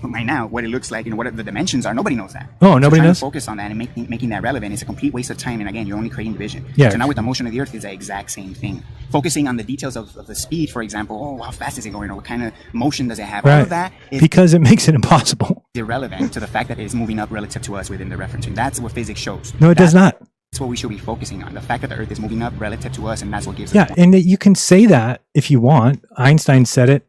Speaker 12: right now, what it looks like and what the dimensions are. Nobody knows that.
Speaker 5: Oh, nobody
Speaker 12: trying
Speaker 5: knows?
Speaker 12: to focus on that and making that relevant is a complete waste of time. And again, you're only creating division.
Speaker 5: Yeah.
Speaker 12: So now with the motion of the Earth, it's the exact same thing. Focusing on the details of the speed, for example. Oh, how fast is it going? Or what kind of motion does it have? All
Speaker 5: Right.
Speaker 12: of that is
Speaker 5: Because it makes it impossible.
Speaker 12: irrelevant to the fact that it is moving up relative to us within the referencing. That's what physics shows.
Speaker 5: No, it does not.
Speaker 12: That's what we should be focusing on. The fact that the Earth is moving up relative to us, and that's what gives
Speaker 5: Yeah,
Speaker 12: us.
Speaker 5: and you can say that if you want. Einstein said it,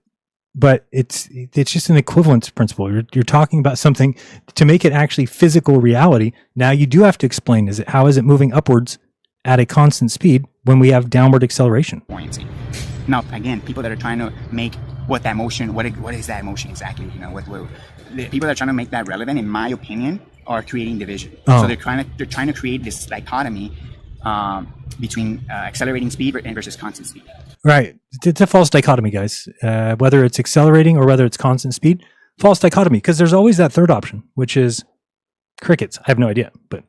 Speaker 5: but it's just an equivalence principle. You're talking about something to make it actually physical reality. Now you do have to explain: how is it moving upwards at a constant speed when we have downward acceleration?
Speaker 12: Buoyancy. Now, again, people that are trying to make what that motion, what is that motion exactly? You know, the people that are trying to make that relevant, in my opinion, are creating division.
Speaker 5: Oh.
Speaker 12: So they're trying to create this dichotomy between accelerating speed versus constant speed.
Speaker 5: Right. It's a false dichotomy, guys. Whether it's accelerating or whether it's constant speed, false dichotomy. Because there's always that third option, which is crickets. I have no idea, but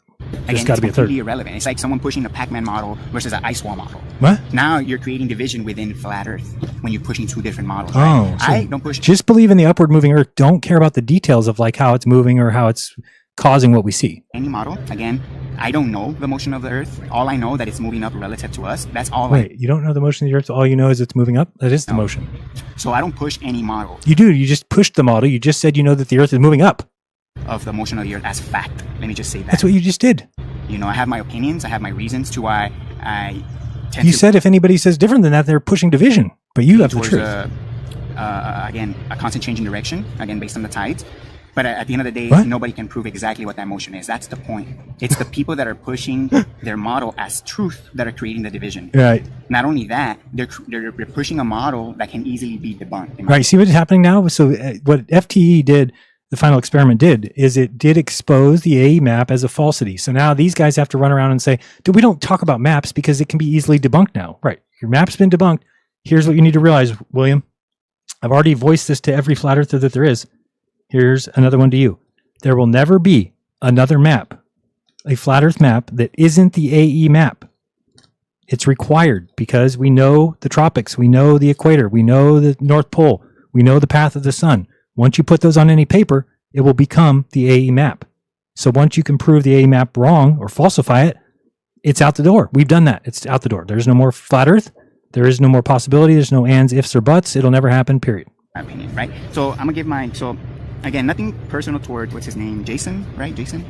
Speaker 5: There's got to be a third.
Speaker 12: Completely irrelevant. It's like someone pushing a Pac-Man model versus an ice wall model.
Speaker 5: What?
Speaker 12: Now you're creating division within flat Earth when you're pushing two different models.
Speaker 5: Oh,
Speaker 12: right?
Speaker 5: so
Speaker 12: I don't push.
Speaker 5: just believe in the upward moving Earth. Don't care about the details of like how it's moving or how it's causing what we see.
Speaker 12: Any model. Again, I don't know the motion of the Earth. All I know that it's moving up relative to us. That's all.
Speaker 5: Wait, you don't know the motion of the Earth? All you know is it's moving up? That is the motion.
Speaker 12: So I don't push any model
Speaker 5: You do. You just pushed the model. You just said you know that the Earth is moving up.
Speaker 12: of the motion of the Earth as fact. Let me just say that.
Speaker 5: That's what you just did.
Speaker 12: You know, I have my opinions. I have my reasons to why I tend
Speaker 5: You
Speaker 12: to
Speaker 5: said if anybody says different than that, they're pushing division. But you have the
Speaker 12: towards
Speaker 5: truth.
Speaker 12: again, a constant change in direction, again, based on the tides. But at the end of the day,
Speaker 5: What?
Speaker 12: nobody can prove exactly what that motion is. That's the point. It's the people that are pushing their model as truth that are creating the division.
Speaker 5: Right.
Speaker 12: Not only that, they're pushing a model that can easily be debunked. in my
Speaker 5: Right. See what's happening now? So what FTE did, the final experiment did, is it did expose the AE map as a falsity. So now these guys have to run around and say, dude, we don't talk about maps because it can be easily debunked now. Right. Your map's been debunked. Here's what you need to realize, William. I've already voiced this to every flat earther that there is. Here's another one to you. There will never be another map, a flat earth map that isn't the AE map. It's required because we know the tropics, we know the equator, we know the North Pole, we know the path of the sun. Once you put those on any paper, it will become the AE map. So once you can prove the AE map wrong or falsify it, it's out the door. We've done that. It's out the door. There's no more flat earth. There is no more possibility. There's no ands, ifs, or buts. It'll never happen, period.
Speaker 12: My opinion, right? So I'm gonna give mine. So again, nothing personal toward what's his name, Jason, right? Jason,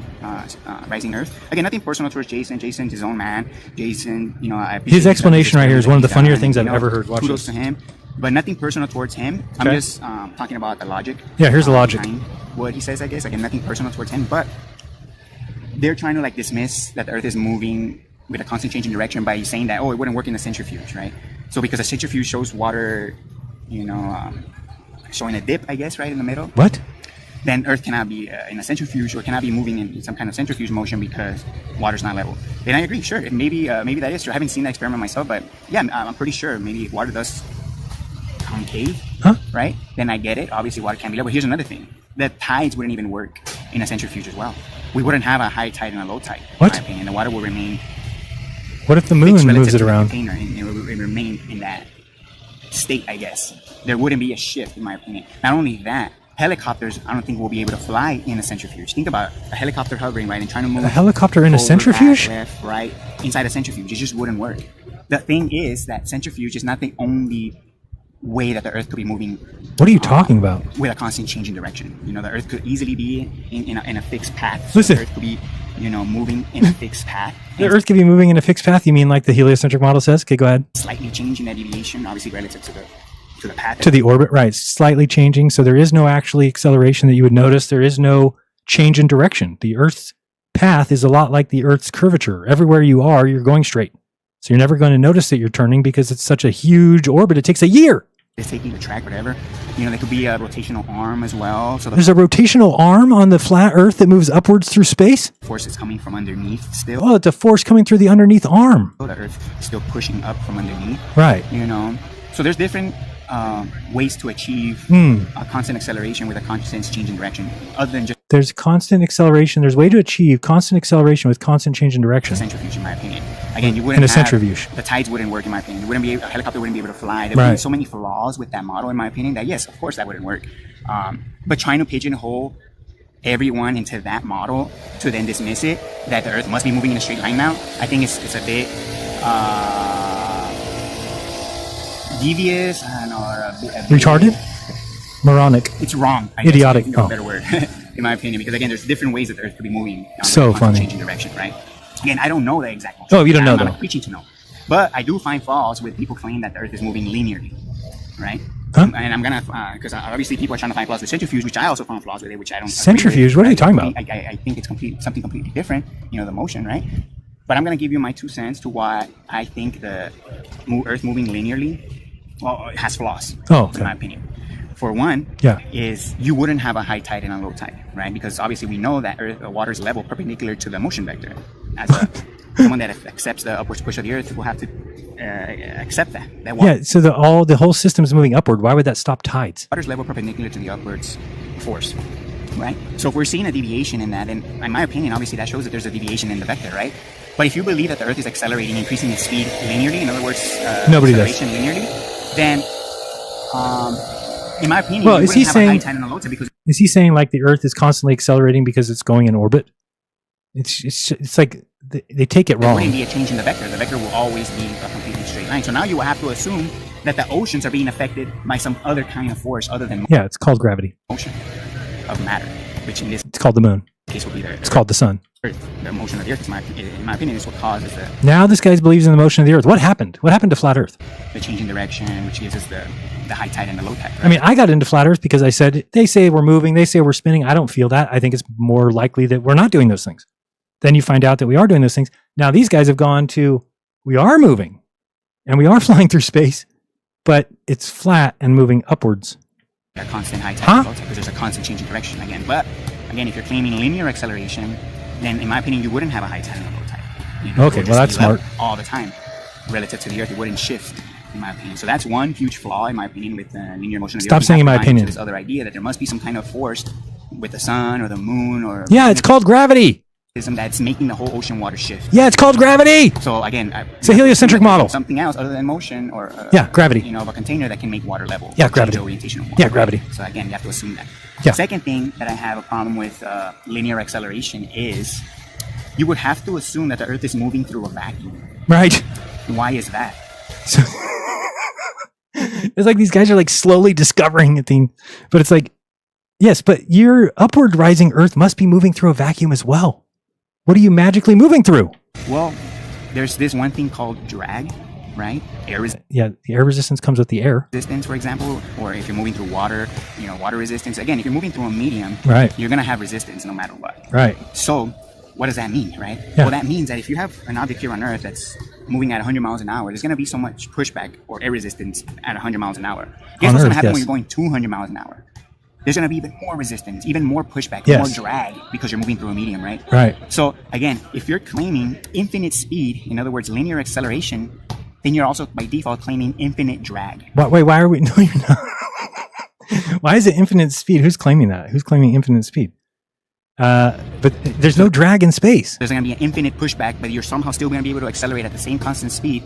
Speaker 12: Rising Earth. Again, nothing personal towards Jason. Jason's his own man. Jason, you know, I appreciate
Speaker 5: His explanation right here is one of the
Speaker 12: he's
Speaker 5: funnier
Speaker 12: done,
Speaker 5: things I've
Speaker 12: you know,
Speaker 5: ever heard. Watch
Speaker 12: kudos
Speaker 5: this.
Speaker 12: to him, but nothing personal towards him. I'm
Speaker 5: Okay.
Speaker 12: just talking about the logic.
Speaker 5: Yeah, here's the logic.
Speaker 12: behind what he says, I guess. Again, nothing personal towards him, but they're trying to like dismiss that the Earth is moving with a constant change in direction by saying that, oh, it wouldn't work in a centrifuge, right? So because a centrifuge shows water, you know, showing a dip, I guess, right in the middle.
Speaker 5: What?
Speaker 12: Then Earth cannot be in a centrifuge or cannot be moving in some kind of centrifuge motion because water's not level. Then I agree, sure, maybe that is true. I haven't seen that experiment myself, but yeah, I'm pretty sure maybe water does concave, right? Then I get it. Obviously, water can be level. But here's another thing: the tides wouldn't even work in a centrifuge as well. We wouldn't have a high tide and a low tide.
Speaker 5: What?
Speaker 12: In my opinion, the water will remain.
Speaker 5: What if the
Speaker 12: fixed
Speaker 5: moon
Speaker 12: relative
Speaker 5: moves it
Speaker 12: to the
Speaker 5: around?
Speaker 12: container, and it will remain in that state, I guess. There wouldn't be a shift, in my opinion. Not only that, helicopters, I don't think will be able to fly in a centrifuge. Think about a helicopter hovering, right, and trying to move.
Speaker 5: A helicopter in a
Speaker 12: forward,
Speaker 5: centrifuge?
Speaker 12: back, left, right, inside a centrifuge. It just wouldn't work. The thing is that centrifuge is not the only way that the Earth could be moving.
Speaker 5: What are you talking about?
Speaker 12: With a constant change in direction. You know, the Earth could easily be in a fixed path.
Speaker 5: Listen.
Speaker 12: The Earth could be, you know, moving in a fixed path.
Speaker 5: The Earth could be moving in a fixed path. You mean like the heliocentric model says? Okay, go ahead.
Speaker 12: Slightly changing that deviation, obviously relative to the path.
Speaker 5: To the orbit, right? Slightly changing. So there is no actually acceleration that you would notice. There is no change in direction. The Earth's path is a lot like the Earth's curvature. Everywhere you are, you're going straight. So you're never going to notice that you're turning because it's such a huge orbit. It takes a year.
Speaker 12: It's taking the track, whatever. You know, there could be a rotational arm as well. So
Speaker 5: There's a rotational arm on the flat Earth that moves upwards through space?
Speaker 12: force is coming from underneath still.
Speaker 5: Oh, it's a force coming through the underneath arm.
Speaker 12: So the Earth is still pushing up from underneath.
Speaker 5: Right.
Speaker 12: You know, so there's different ways to achieve a constant acceleration with a constant change in direction, other than just
Speaker 5: There's constant acceleration. There's a way to achieve constant acceleration with constant change in direction.
Speaker 12: a centrifuge, in my opinion. Again, you wouldn't
Speaker 5: In a
Speaker 12: have-
Speaker 5: centrifuge.
Speaker 12: The tides wouldn't work, in my opinion. You wouldn't be a helicopter wouldn't be able to fly. There would be
Speaker 5: Right.
Speaker 12: so many flaws with that model, in my opinion. That yes, of course, that wouldn't work. But trying to pigeonhole everyone into that model to then dismiss it, that the Earth must be moving in a straight line now, I think it's a bit devious. I don't know, or a bit
Speaker 5: Retarded? Moronic.
Speaker 12: It's wrong. I guess,
Speaker 5: Idiotic.
Speaker 12: is a
Speaker 5: Oh.
Speaker 12: better word, in my opinion, because again, there's different ways that the Earth could be moving.
Speaker 5: So funny.
Speaker 12: Changing direction, right? Again, I don't know the exact.
Speaker 5: Oh, you don't know,
Speaker 12: I'm
Speaker 5: though.
Speaker 12: not preaching to know, but I do find flaws with people claiming that the Earth is moving linearly, right?
Speaker 5: Huh?
Speaker 12: And I'm gonna because obviously people are trying to find flaws with centrifuge, which I also found flaws with it, which I don't. agree
Speaker 5: Centrifuge?
Speaker 12: with,
Speaker 5: What are you
Speaker 12: right?
Speaker 5: talking about?
Speaker 12: I think it's something completely different. You know, the motion, right? But I'm gonna give you my 2 cents to why I think the Earth moving linearly, well, it has flaws.
Speaker 5: Oh, okay.
Speaker 12: In my opinion. For one,
Speaker 5: Yeah.
Speaker 12: is you wouldn't have a high tide and a low tide, right? Because obviously we know that water's level perpendicular to the motion vector. As someone that accepts the upwards push of the Earth will have to accept that water.
Speaker 5: Yeah, so the whole system is moving upward. Why would that stop tides?
Speaker 12: Water's level perpendicular to the upwards force. right? So if we're seeing a deviation in that, then in my opinion, obviously that shows that there's a deviation in the vector, right? But if you believe that the Earth is accelerating, increasing its speed linearly, in other words,
Speaker 5: Nobody does.
Speaker 12: acceleration linearly, then, in my opinion,
Speaker 5: Well,
Speaker 12: you
Speaker 5: is he
Speaker 12: wouldn't have a high
Speaker 5: saying?
Speaker 12: tide and a low tide because
Speaker 5: Is he saying like the Earth is constantly accelerating because it's going in orbit? It's like they take it
Speaker 12: there
Speaker 5: wrong.
Speaker 12: wouldn't be a change in the vector. The vector will always be a completely straight line. So now you will have to assume that the oceans are being affected by some other kind of force other than
Speaker 5: Yeah, it's called gravity.
Speaker 12: motion of matter, which in this
Speaker 5: It's called the moon.
Speaker 12: case will be the
Speaker 5: It's called the sun.
Speaker 12: Earth. The motion of the Earth, in my opinion, is what causes
Speaker 5: Now this guy believes in the motion of the Earth. What happened? What happened to flat Earth?
Speaker 12: the change in direction, which gives us the high tide and the low tide.
Speaker 5: I mean, I got into flat Earth because I said they say we're moving, they say we're spinning. I don't feel that. I think it's more likely that we're not doing those things. Then you find out that we are doing those things. Now these guys have gone to we are moving and we are flying through space, but it's flat and moving upwards.
Speaker 12: A constant high tide and low tide because there's a constant change in direction again. But again, if you're claiming linear acceleration, then in my opinion, you wouldn't have a high tide and a low tide. You know, it
Speaker 5: Okay,
Speaker 12: would
Speaker 5: well,
Speaker 12: just
Speaker 5: that's
Speaker 12: be level
Speaker 5: smart.
Speaker 12: all the time relative to the Earth. It wouldn't shift, in my opinion. So that's one huge flaw, in my opinion, with linear motion of the
Speaker 5: Stop
Speaker 12: Earth. You
Speaker 5: saying
Speaker 12: have
Speaker 5: in
Speaker 12: to
Speaker 5: my
Speaker 12: buy into
Speaker 5: opinion.
Speaker 12: This other idea that there must be some kind of force with the sun or the moon or
Speaker 5: Yeah, it's called gravity.
Speaker 12: that's making the whole ocean water shift.
Speaker 5: Yeah, it's called gravity.
Speaker 12: So again,
Speaker 5: It's a heliocentric model.
Speaker 12: Something else other than motion or
Speaker 5: Yeah, gravity.
Speaker 12: You know, of a container that can make water level.
Speaker 5: Yeah,
Speaker 12: or change
Speaker 5: gravity.
Speaker 12: the orientation of water.
Speaker 5: Yeah, gravity.
Speaker 12: So again, you have to assume that.
Speaker 5: Yeah.
Speaker 12: Second thing that I have a problem with linear acceleration is you would have to assume that the Earth is moving through a vacuum.
Speaker 5: Right.
Speaker 12: Why is that?
Speaker 5: So it's like these guys are like slowly discovering a thing, but it's like, yes, but your upward rising Earth must be moving through a vacuum as well. What are you magically moving through?
Speaker 12: Well, there's this one thing called drag, right? Air
Speaker 5: Yeah, the air resistance comes with the air.
Speaker 12: resistance, for example, or if you're moving through water, you know, water resistance. Again, if you're moving through a medium,
Speaker 5: Right.
Speaker 12: you're gonna have resistance no matter what.
Speaker 5: Right.
Speaker 12: So, what does that mean, right?
Speaker 5: Yeah.
Speaker 12: Well, that means that if you have an object here on Earth that's moving at 100 miles an hour, there's gonna be so much pushback or air resistance at 100 miles an hour. Guess
Speaker 5: On
Speaker 12: what's
Speaker 5: Earth,
Speaker 12: gonna happen
Speaker 5: yes.
Speaker 12: when you're going 200 miles an hour? There's gonna be even more resistance, even more pushback,
Speaker 5: Yes.
Speaker 12: more drag because you're moving through a medium, right?
Speaker 5: Right.
Speaker 12: So again, if you're claiming infinite speed, in other words, linear acceleration, then you're also by default claiming infinite drag.
Speaker 5: Wait, why are we? No, you're not. Why is it infinite speed? Who's claiming that? Who's claiming infinite speed? But there's no drag in space.
Speaker 12: There's going to be an infinite pushback, but you're somehow still going to be able to accelerate at the same constant speed.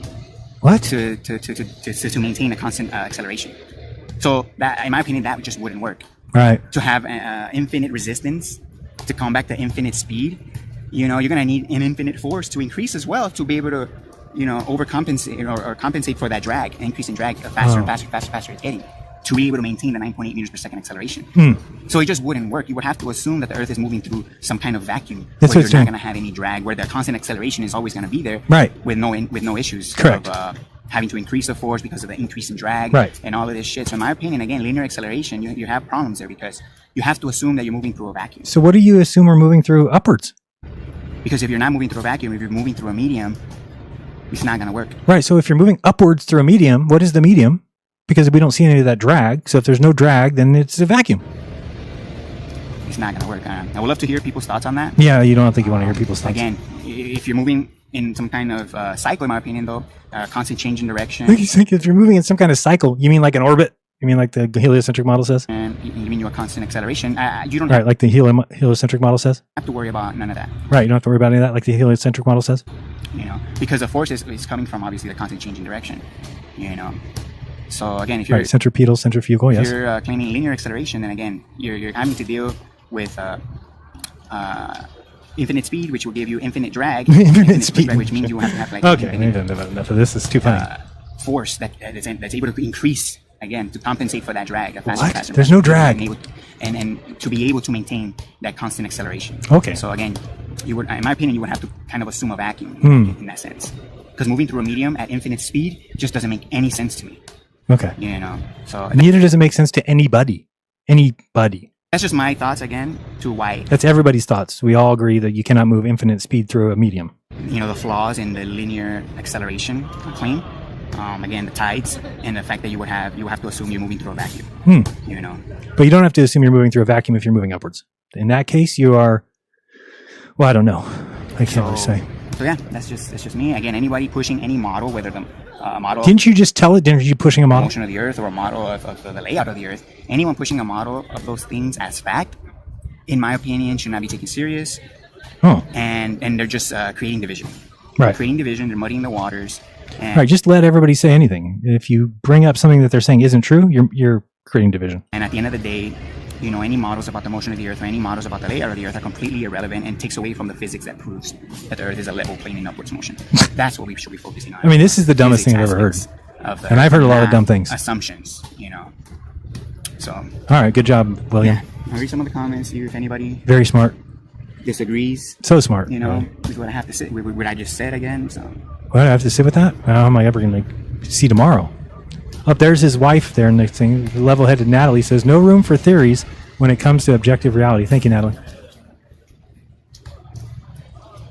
Speaker 5: What?
Speaker 12: To maintain a constant acceleration. So that, in my opinion, that just wouldn't work.
Speaker 5: Right.
Speaker 12: To have infinite resistance to combat the infinite speed, you know, you're going to need an infinite force to increase as well to be able to, you know, overcompensate or compensate for that drag, increase in drag, faster and faster it's getting, to be able to maintain the 9.8 meters per second acceleration. So it just wouldn't work. You would have to assume that the Earth is moving through some kind of vacuum
Speaker 5: That's
Speaker 12: where
Speaker 5: what
Speaker 12: you're
Speaker 5: I'm
Speaker 12: not going to have any drag, where the constant acceleration is always going to be there,
Speaker 5: Right.
Speaker 12: With no issues.
Speaker 5: Correct.
Speaker 12: Of, having to increase the force because of the increase in drag,
Speaker 5: Right.
Speaker 12: And all of this shit. So in my opinion, again, linear acceleration, you have problems there because you have to assume that you're moving through a vacuum.
Speaker 5: So what do you assume we're moving through upwards?
Speaker 12: Because if you're not moving through a vacuum, if you're moving through a medium, it's not going to work.
Speaker 5: Right. So if you're moving upwards through a medium, what is the medium? Because we don't see any of that drag. So if there's no drag, then it's a vacuum.
Speaker 12: It's not going to work. I would love to hear people's thoughts on that.
Speaker 5: Yeah, you don't think you want to hear people's thoughts.
Speaker 12: Again, if you're moving in some kind of cycle, in my opinion, though, constant change in direction.
Speaker 5: You think if you're moving in some kind of cycle, you mean like an orbit? You mean like the heliocentric model says?
Speaker 12: And you mean you a constant acceleration? You don't
Speaker 5: Right, like the heliocentric model says?
Speaker 12: have to worry about none of that.
Speaker 5: Right, you don't have to worry about any of that, like the heliocentric model says?
Speaker 12: You know, because the force is coming from obviously the constant change in direction. You know, so again, if you're
Speaker 5: Right, centripetal, centrifugal,
Speaker 12: if
Speaker 5: yes.
Speaker 12: you're claiming linear acceleration, then again, you're having to deal with infinite speed, which will give you infinite drag.
Speaker 5: Infinite speed.
Speaker 12: Pushback, which means you have to have like
Speaker 5: Okay,
Speaker 12: infinite,
Speaker 5: enough of this. It's too funny.
Speaker 12: force that's able to increase again to compensate for that drag.
Speaker 5: What? There's no drag.
Speaker 12: And to be able to maintain that constant acceleration.
Speaker 5: Okay.
Speaker 12: So again, you would, in my opinion, you would have to kind of assume a vacuum in that sense, because moving through a medium at infinite speed just doesn't make any sense to me.
Speaker 5: Okay.
Speaker 12: You know, so
Speaker 5: Neither does it make sense to anybody. Anybody.
Speaker 12: that's just my thoughts again to why,
Speaker 5: That's everybody's thoughts. We all agree that you cannot move infinite speed through a medium.
Speaker 12: you know, the flaws in the linear acceleration claim. Again, the tides and the fact that you have to assume you're moving through a vacuum. You know,
Speaker 5: But you don't have to assume you're moving through a vacuum if you're moving upwards. In that case, you are, well, I don't know. I can't really say.
Speaker 12: So yeah, that's just me. Again, anybody pushing any model, whether the model
Speaker 5: Didn't you just tell it? Didn't you pushing a model?
Speaker 12: motion of the Earth or a model of the layout of the Earth, anyone pushing a model of those things as fact, in my opinion, should not be taken serious.
Speaker 5: Oh.
Speaker 12: And they're just creating division.
Speaker 5: Right.
Speaker 12: Creating division, they're muddying the waters. And,
Speaker 5: Right. Just let everybody say anything. If you bring up something that they're saying isn't true, you're creating division.
Speaker 12: and at the end of the day, you know, any models about the motion of the Earth or any models about the layout of the Earth are completely irrelevant and takes away from the physics that proves that the Earth is a level plane in upwards motion. That's what we should be focusing on.
Speaker 5: I mean, this is the dumbest thing I've ever heard. And I've heard a lot of dumb things.
Speaker 12: Assumptions, you know. So.
Speaker 5: All right. Good job, William.
Speaker 12: I'll read some of the comments, see if anybody
Speaker 5: Very smart.
Speaker 12: disagrees.
Speaker 5: So smart.
Speaker 12: You know, with what I have to say, with what I just said again. So.
Speaker 5: What do I have to sit with that? How am I ever going to see tomorrow? Up there's his wife there in the thing. Level-headed Natalie says, no room for theories when it comes to objective reality. Thank you, Natalie.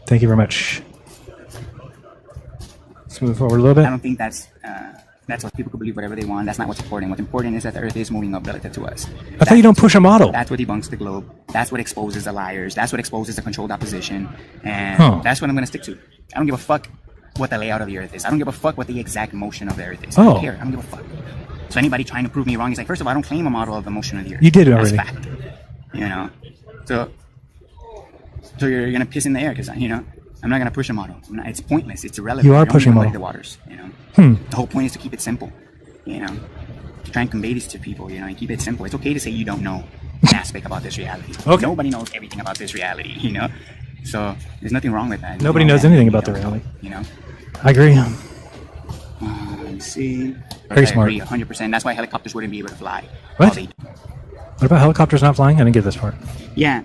Speaker 5: Thank you very much. Let's move forward a little bit.
Speaker 12: I don't think that's what people could believe whatever they want. That's not what's important. What's important is that the Earth is moving up relative to us.
Speaker 5: I thought you don't push a model.
Speaker 12: That's what debunks the globe. That's what exposes the liars. That's what exposes the controlled opposition. And that's what I'm going to stick to. I don't give a fuck what the layout of the Earth is. I don't give a fuck what the exact motion of the Earth is. I don't care. I don't give a fuck. So anybody trying to prove me wrong is like, first of all, I don't claim a model of the motion of the Earth.
Speaker 5: You did already.
Speaker 12: That's fact. You know. So you're going to piss in the air because, you know, I'm not going to push a model. It's pointless. It's irrelevant.
Speaker 5: You are pushing a model.
Speaker 12: The waters, you know.
Speaker 5: Hmm.
Speaker 12: The whole point is to keep it simple, you know. To try and convey this to people, you know, and keep it simple. It's okay to say you don't know an aspect about this reality.
Speaker 5: Okay.
Speaker 12: Nobody knows everything about this reality, you know. So there's nothing wrong with that.
Speaker 5: Nobody knows anything about the reality.
Speaker 12: You know.
Speaker 5: I agree.
Speaker 12: Let's see.
Speaker 5: Very smart.
Speaker 12: I agree 100%. That's why helicopters wouldn't be able to fly.
Speaker 5: What? What about helicopters not flying? I didn't get this part.
Speaker 12: Yeah,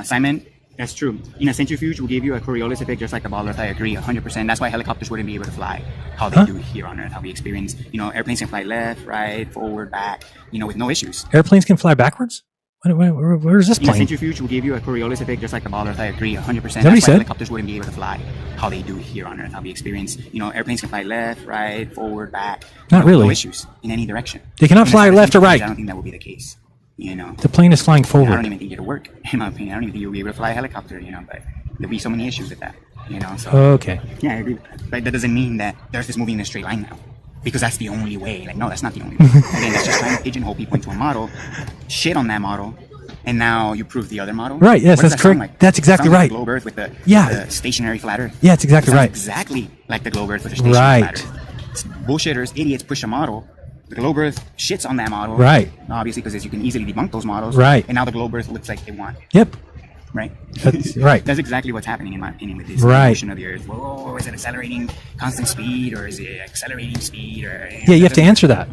Speaker 12: Simon, that's true. In a centrifuge will give you a Coriolis effect just like the ball Earth. I agree 100%. That's why helicopters wouldn't be able to fly how they do here on Earth, how we experience. You know, airplanes can fly left, right, forward, back, you know, with no issues.
Speaker 5: Airplanes can fly backwards? Where is this
Speaker 12: In a
Speaker 5: plane?
Speaker 12: centrifuge will give you a Coriolis effect just like the ball Earth. I agree 100%. That's
Speaker 5: what
Speaker 12: why
Speaker 5: he said?
Speaker 12: helicopters wouldn't be able to fly how they do here on Earth, how we experience. You know, airplanes can fly left, right, forward, back.
Speaker 5: Not really.
Speaker 12: No issues in any direction.
Speaker 5: They cannot fly left or right.
Speaker 12: I don't think that would be the case. You know,
Speaker 5: The plane is flying forward.
Speaker 12: I don't even think it'll work. In my opinion, I don't even think you'll be able to fly a helicopter. You know, but there'll be so many issues with that. You know, so
Speaker 5: Okay.
Speaker 12: yeah, I agree with that. But that doesn't mean that the Earth is moving in a straight line now, because that's the only way. Like, no, that's not the only way. Again, that's just trying to pigeonhole people into a model, shit on that model, and now you prove the other model.
Speaker 5: Right, yes,
Speaker 12: What does
Speaker 5: that's
Speaker 12: that sound
Speaker 5: correct.
Speaker 12: like?
Speaker 5: That's exactly
Speaker 12: It sounds like
Speaker 5: right.
Speaker 12: the globe Earth with the,
Speaker 5: Yeah.
Speaker 12: the stationary flat Earth.
Speaker 5: Yeah, it's exactly
Speaker 12: It sounds
Speaker 5: right.
Speaker 12: Exactly like the globe Earth with the stationary
Speaker 5: Right.
Speaker 12: flat Earth. Bullshitters, idiots push a model. The globe Earth shits on that model.
Speaker 5: Right.
Speaker 12: Obviously, because you can easily debunk those models.
Speaker 5: Right.
Speaker 12: And now the globe Earth looks like they want.
Speaker 5: Yep.
Speaker 12: Right.
Speaker 5: That's right.
Speaker 12: That's exactly what's happening in my opinion with this
Speaker 5: Right.
Speaker 12: motion of the Earth. Whoa, is it accelerating constant speed or is it accelerating speed or?
Speaker 5: Yeah, you have to answer that.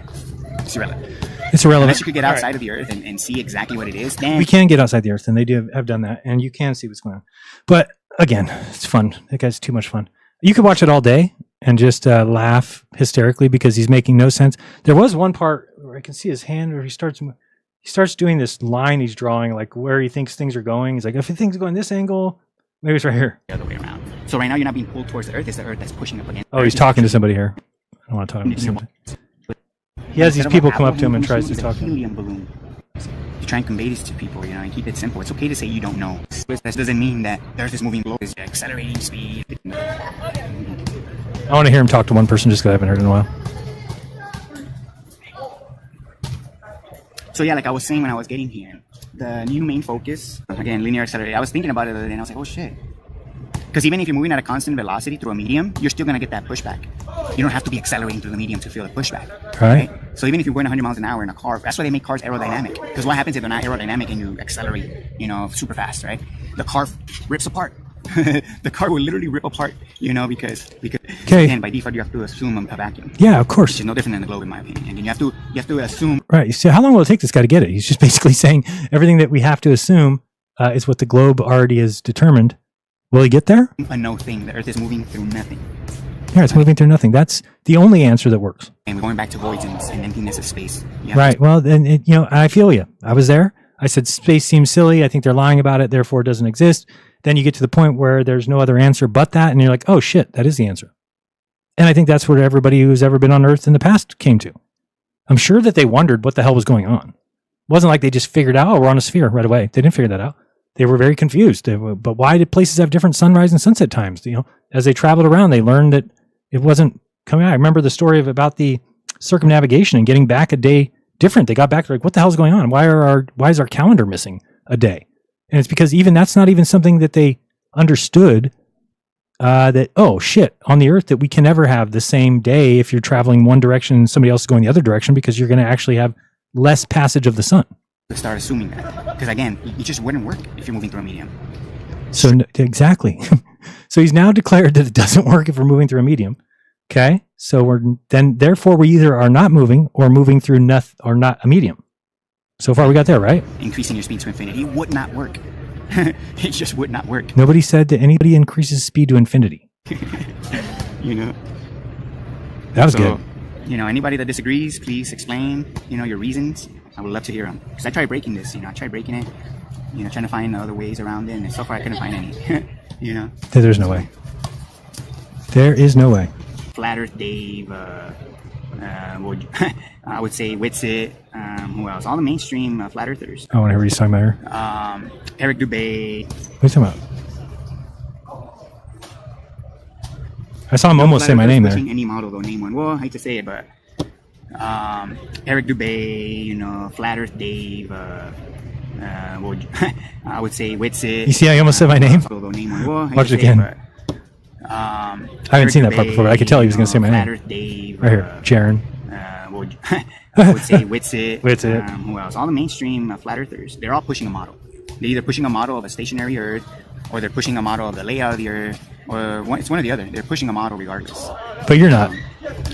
Speaker 12: It's irrelevant.
Speaker 5: It's irrelevant.
Speaker 12: Unless you could get outside of the Earth and see exactly what it is, then
Speaker 5: We can get outside the Earth, and they do have done that, and you can see what's going on. But again, it's fun. That guy's too much fun. You could watch it all day and just laugh hysterically because he's making no sense. There was one part where I can see his hand where he starts doing this line he's drawing, like where he thinks things are going. He's like, if things go in this angle, maybe it's right here.
Speaker 12: the other way around. So right now you're not being pulled towards the Earth. It's the Earth that's pushing up against.
Speaker 5: Oh, he's talking to somebody here. I don't want to talk to somebody. He has these people come up to him and tries to talk to him.
Speaker 12: Helium balloon. You try and convey this to people, you know, and keep it simple. It's okay to say you don't know. That doesn't mean that the Earth is moving globe is accelerating speed.
Speaker 5: I want to hear him talk to one person just because I haven't heard in a while.
Speaker 12: So yeah, like I was saying when I was getting here, the new main focus, again, linear accelerator. I was thinking about it the other day and I was like, oh shit. Because even if you're moving at a constant velocity through a medium, you're still going to get that pushback. You don't have to be accelerating through the medium to feel the pushback.
Speaker 5: Right.
Speaker 12: So even if you're going 100 miles an hour in a car, that's why they make cars aerodynamic. Because what happens if they're not aerodynamic and you accelerate, you know, super fast, right? The car rips apart. The car will literally rip apart, you know, because again, by default you have to assume a vacuum.
Speaker 5: Yeah, of course.
Speaker 12: Which is no different than the globe in my opinion. And you have to assume.
Speaker 5: Right. So how long will it take this guy to get it? He's just basically saying everything that we have to assume is what the globe already has determined. Will he get there?
Speaker 12: A no thing. The Earth is moving through nothing.
Speaker 5: Yeah, it's moving through nothing. That's the only answer that works.
Speaker 12: And we're going back to voids and emptiness of space. Yeah.
Speaker 5: Right. Well, then, you know, I feel you. I was there. I said space seems silly. I think they're lying about it. Therefore, it doesn't exist. Then you get to the point where there's no other answer but that. And you're like, oh, shit, that is the answer. And I think that's where everybody who's ever been on Earth in the past came to. I'm sure that they wondered what the hell was going on. It wasn't like they just figured out, oh, we're on a sphere right away. They didn't figure that out. They were very confused. But why did places have different sunrise and sunset times? You know, as they traveled around, they learned that it wasn't coming out. I remember the story about the circumnavigation and getting back a day different. They got back, they're like, what the hell's going on? Why is our calendar missing a day? And it's because even that's not even something that they understood, that, oh shit, on the earth that we can never have the same day if you're traveling one direction and somebody else is going the other direction, because you're going to actually have less passage of the sun.
Speaker 12: Start assuming that, because again, it just wouldn't work if you're moving through a medium.
Speaker 5: So exactly. So he's now declared that it doesn't work if we're moving through a medium. Okay. So therefore we either are not moving or moving through not a medium. So far we got there, right?
Speaker 12: Increasing your speed to infinity would not work. It just would not work.
Speaker 5: Nobody said that anybody increases speed to infinity.
Speaker 12: You know.
Speaker 5: That was good.
Speaker 12: You know, anybody that disagrees, please explain, your reasons. I would love to hear them. Because I tried breaking this, I tried breaking it, trying to find other ways around it, and so far I couldn't find any,
Speaker 5: There's no way. There is no way.
Speaker 12: Flat Earth Dave, I would say Witsit, who else? All the mainstream Flat Earthers.
Speaker 5: I want to hear what he's talking about here.
Speaker 12: Eric Dubay.
Speaker 5: What are you talking about? I saw him almost say my name there.
Speaker 12: Any model, though, name one. Well, I hate to say it, but Eric Dubay, Flat Earth Dave, I would say Witsit.
Speaker 5: You see how he almost said my name? Watch it again. I haven't seen that part before, but I could tell he was going to say my name. Right here, Jaron.
Speaker 12: I would say Witsit.
Speaker 5: Witsit.
Speaker 12: Who else? All the mainstream Flat Earthers. They're all pushing a model. They're either pushing a model of a stationary Earth, or they're pushing a model of the layout of the Earth, or it's one or the other. They're pushing a model regardless.
Speaker 5: But you're not.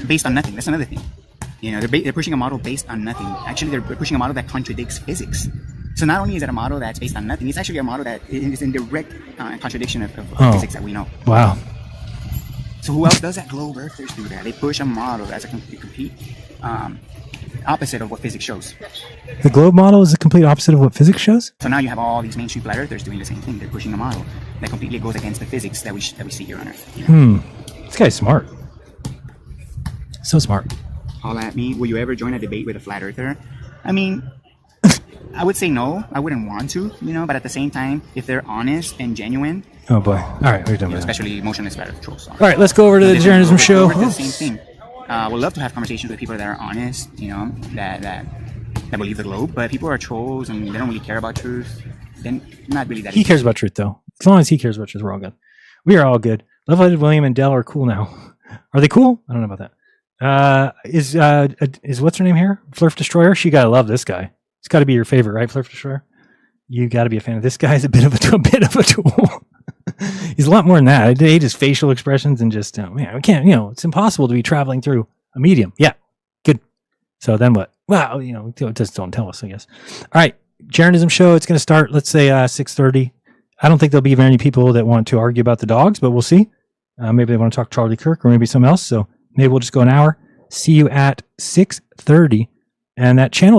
Speaker 12: Based on nothing. That's another thing. They're pushing a model based on nothing. Actually, they're pushing a model that contradicts physics. So not only is it a model that's based on nothing, it's actually a model that is in direct contradiction of physics that we know.
Speaker 5: Wow.
Speaker 12: So who else does that? Globe Earthers do that. They push a model that's a complete opposite of what physics shows.
Speaker 5: The globe model is the complete opposite of what physics shows?
Speaker 12: So now you have all these mainstream Flat Earthers doing the same thing. They're pushing a model that completely goes against the physics that we see here on Earth.
Speaker 5: This guy's smart. So smart.
Speaker 12: All at me. Will you ever join a debate with a Flat Earther? I mean, I would say no. I wouldn't want to, but at the same time, if they're honest and genuine.
Speaker 5: Oh boy. All right, we're done with that.
Speaker 12: Especially motionless Flat Earth trolls.
Speaker 5: All right, let's go over to the Jeranism show.
Speaker 12: The same thing. We'd love to have conversations with people that are honest, that believe the globe, but people are trolls and they don't really care about truth. Then not really that.
Speaker 5: He cares about truth, though. As long as he cares about truth, we're all good. We are all good. Level-headed William and Dell are cool now. Are they cool? I don't know about that. Is what's her name here? Flurf Destroyer? She gotta love this guy. It's got to be your favorite, right, Flurf Destroyer? You got to be a fan of this guy. He's a bit of a tool. He's a lot more than that. I hate his facial expressions and just, man, we can't, it's impossible to be traveling through a medium. Yeah, good. So then what? Well, just don't tell us, I guess. All right, Jeranism show. It's going to start, let's say 6:30. I don't think there'll be very many people that want to argue about the dogs, but we'll see. Maybe they want to talk Charlie Kirk or maybe something else. So maybe we'll just go an hour. See you at 6:30. And that video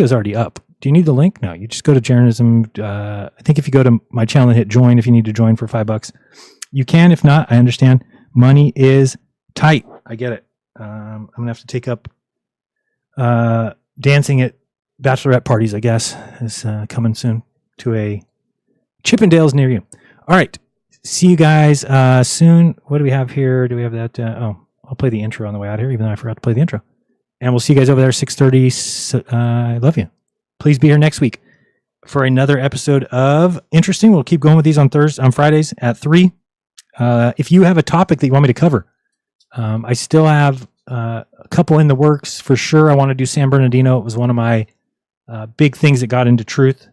Speaker 5: is already up. Do you need the link? No, you just go to Jeranism. I think if you go to my channel and hit join, if you need to join for $5, you can. If not, I understand. Money is tight. I get it. I'm going to have to take up dancing at bachelorette parties, I guess, is coming soon to a Chippendales near you. All right. See you guys soon. What do we have here? Do we have that? I'll play the intro on the way out here, even though I forgot to play the intro. And we'll see you guys over there 6:30. I love you. Please be here next week for another episode of Interesting. We'll keep going with these on Fridays at 3. If you have a topic that you want me to cover, I still have a couple in the works for sure. I want to do San Bernardino. It was one of my big things that got into truth.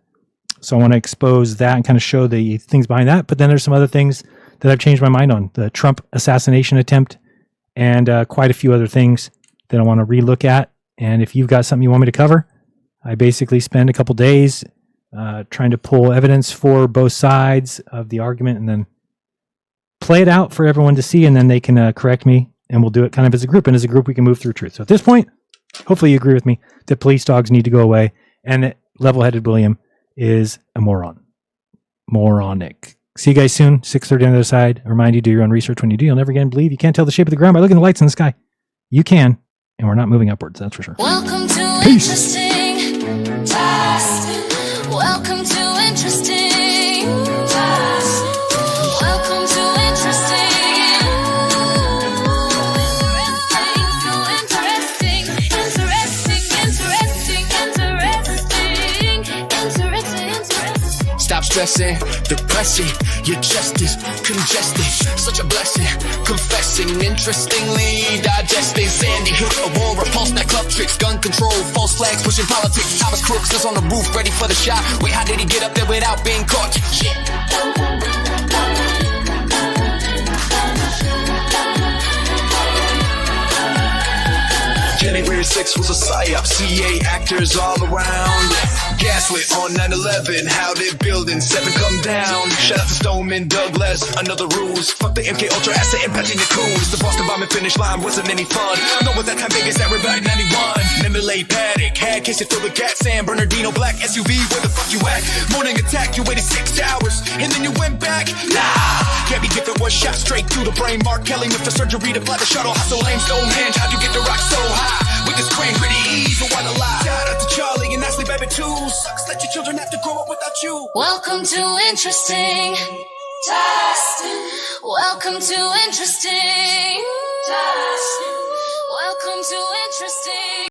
Speaker 5: So I want to expose that and kind of show the things behind that. But then there's some other things that I've changed my mind on. The Trump assassination attempt and quite a few other things that I want to relook at. And if you've got something you want me to cover, I basically spend a couple days trying to pull evidence for both sides of the argument and then play it out for everyone to see, and then they can correct me, and we'll do it kind of as a group. And as a group, we can move through truth. So at this point, hopefully you agree with me that police dogs need to go away and that level-headed William is a moron. Moronic. See you guys soon, 6:30 on the other side. I remind you, do your own research. When you do, you'll never again believe. You can't tell the shape of the ground by looking at the lights in the sky. You can, and we're not moving upwards, that's for sure.
Speaker 1: Welcome to
Speaker 5: Peace.
Speaker 1: Interesting Test. Welcome to Interesting Test. Welcome to Interesting. Interesting.
Speaker 2: stressing, depressing. Your chest is congested, such a blessing. Confessing, interestingly digesting. Sandy Hook, Aurora, pulse net club tricks, gun control, false flags, pushing politics. Thomas Crooks is on the roof, ready for the shot. Wait, how did he get up there without being caught? January 6th was a psyop, CA actors all around. Gaslit on 9/11, how did Building 7 come down? Shout out to Stoneman, Douglas, another rules. Fuck the MK Ultra asset impacting the coons. The Boston bombing finish line wasn't any fun. No, at that time Vegas, everybody 91. Memele Paddock, had cases filled with gas. San Bernardino black SUV, where the fuck you at? Morning attack, you waited 6 hours, and then you went back? Nah, can't be different, one shot straight through the brain. Mark Kelly with the surgery to fly the shuttle. Hustle lame, Stonehenge, how'd you get the rock so high? With this brain pretty ease, or what a lie. Shout out to Charlie and Ashley, baby, too. Sucks that your children have to grow up without you.
Speaker 1: Welcome to Interesting Test. Welcome to Interesting Test. Welcome to Interesting.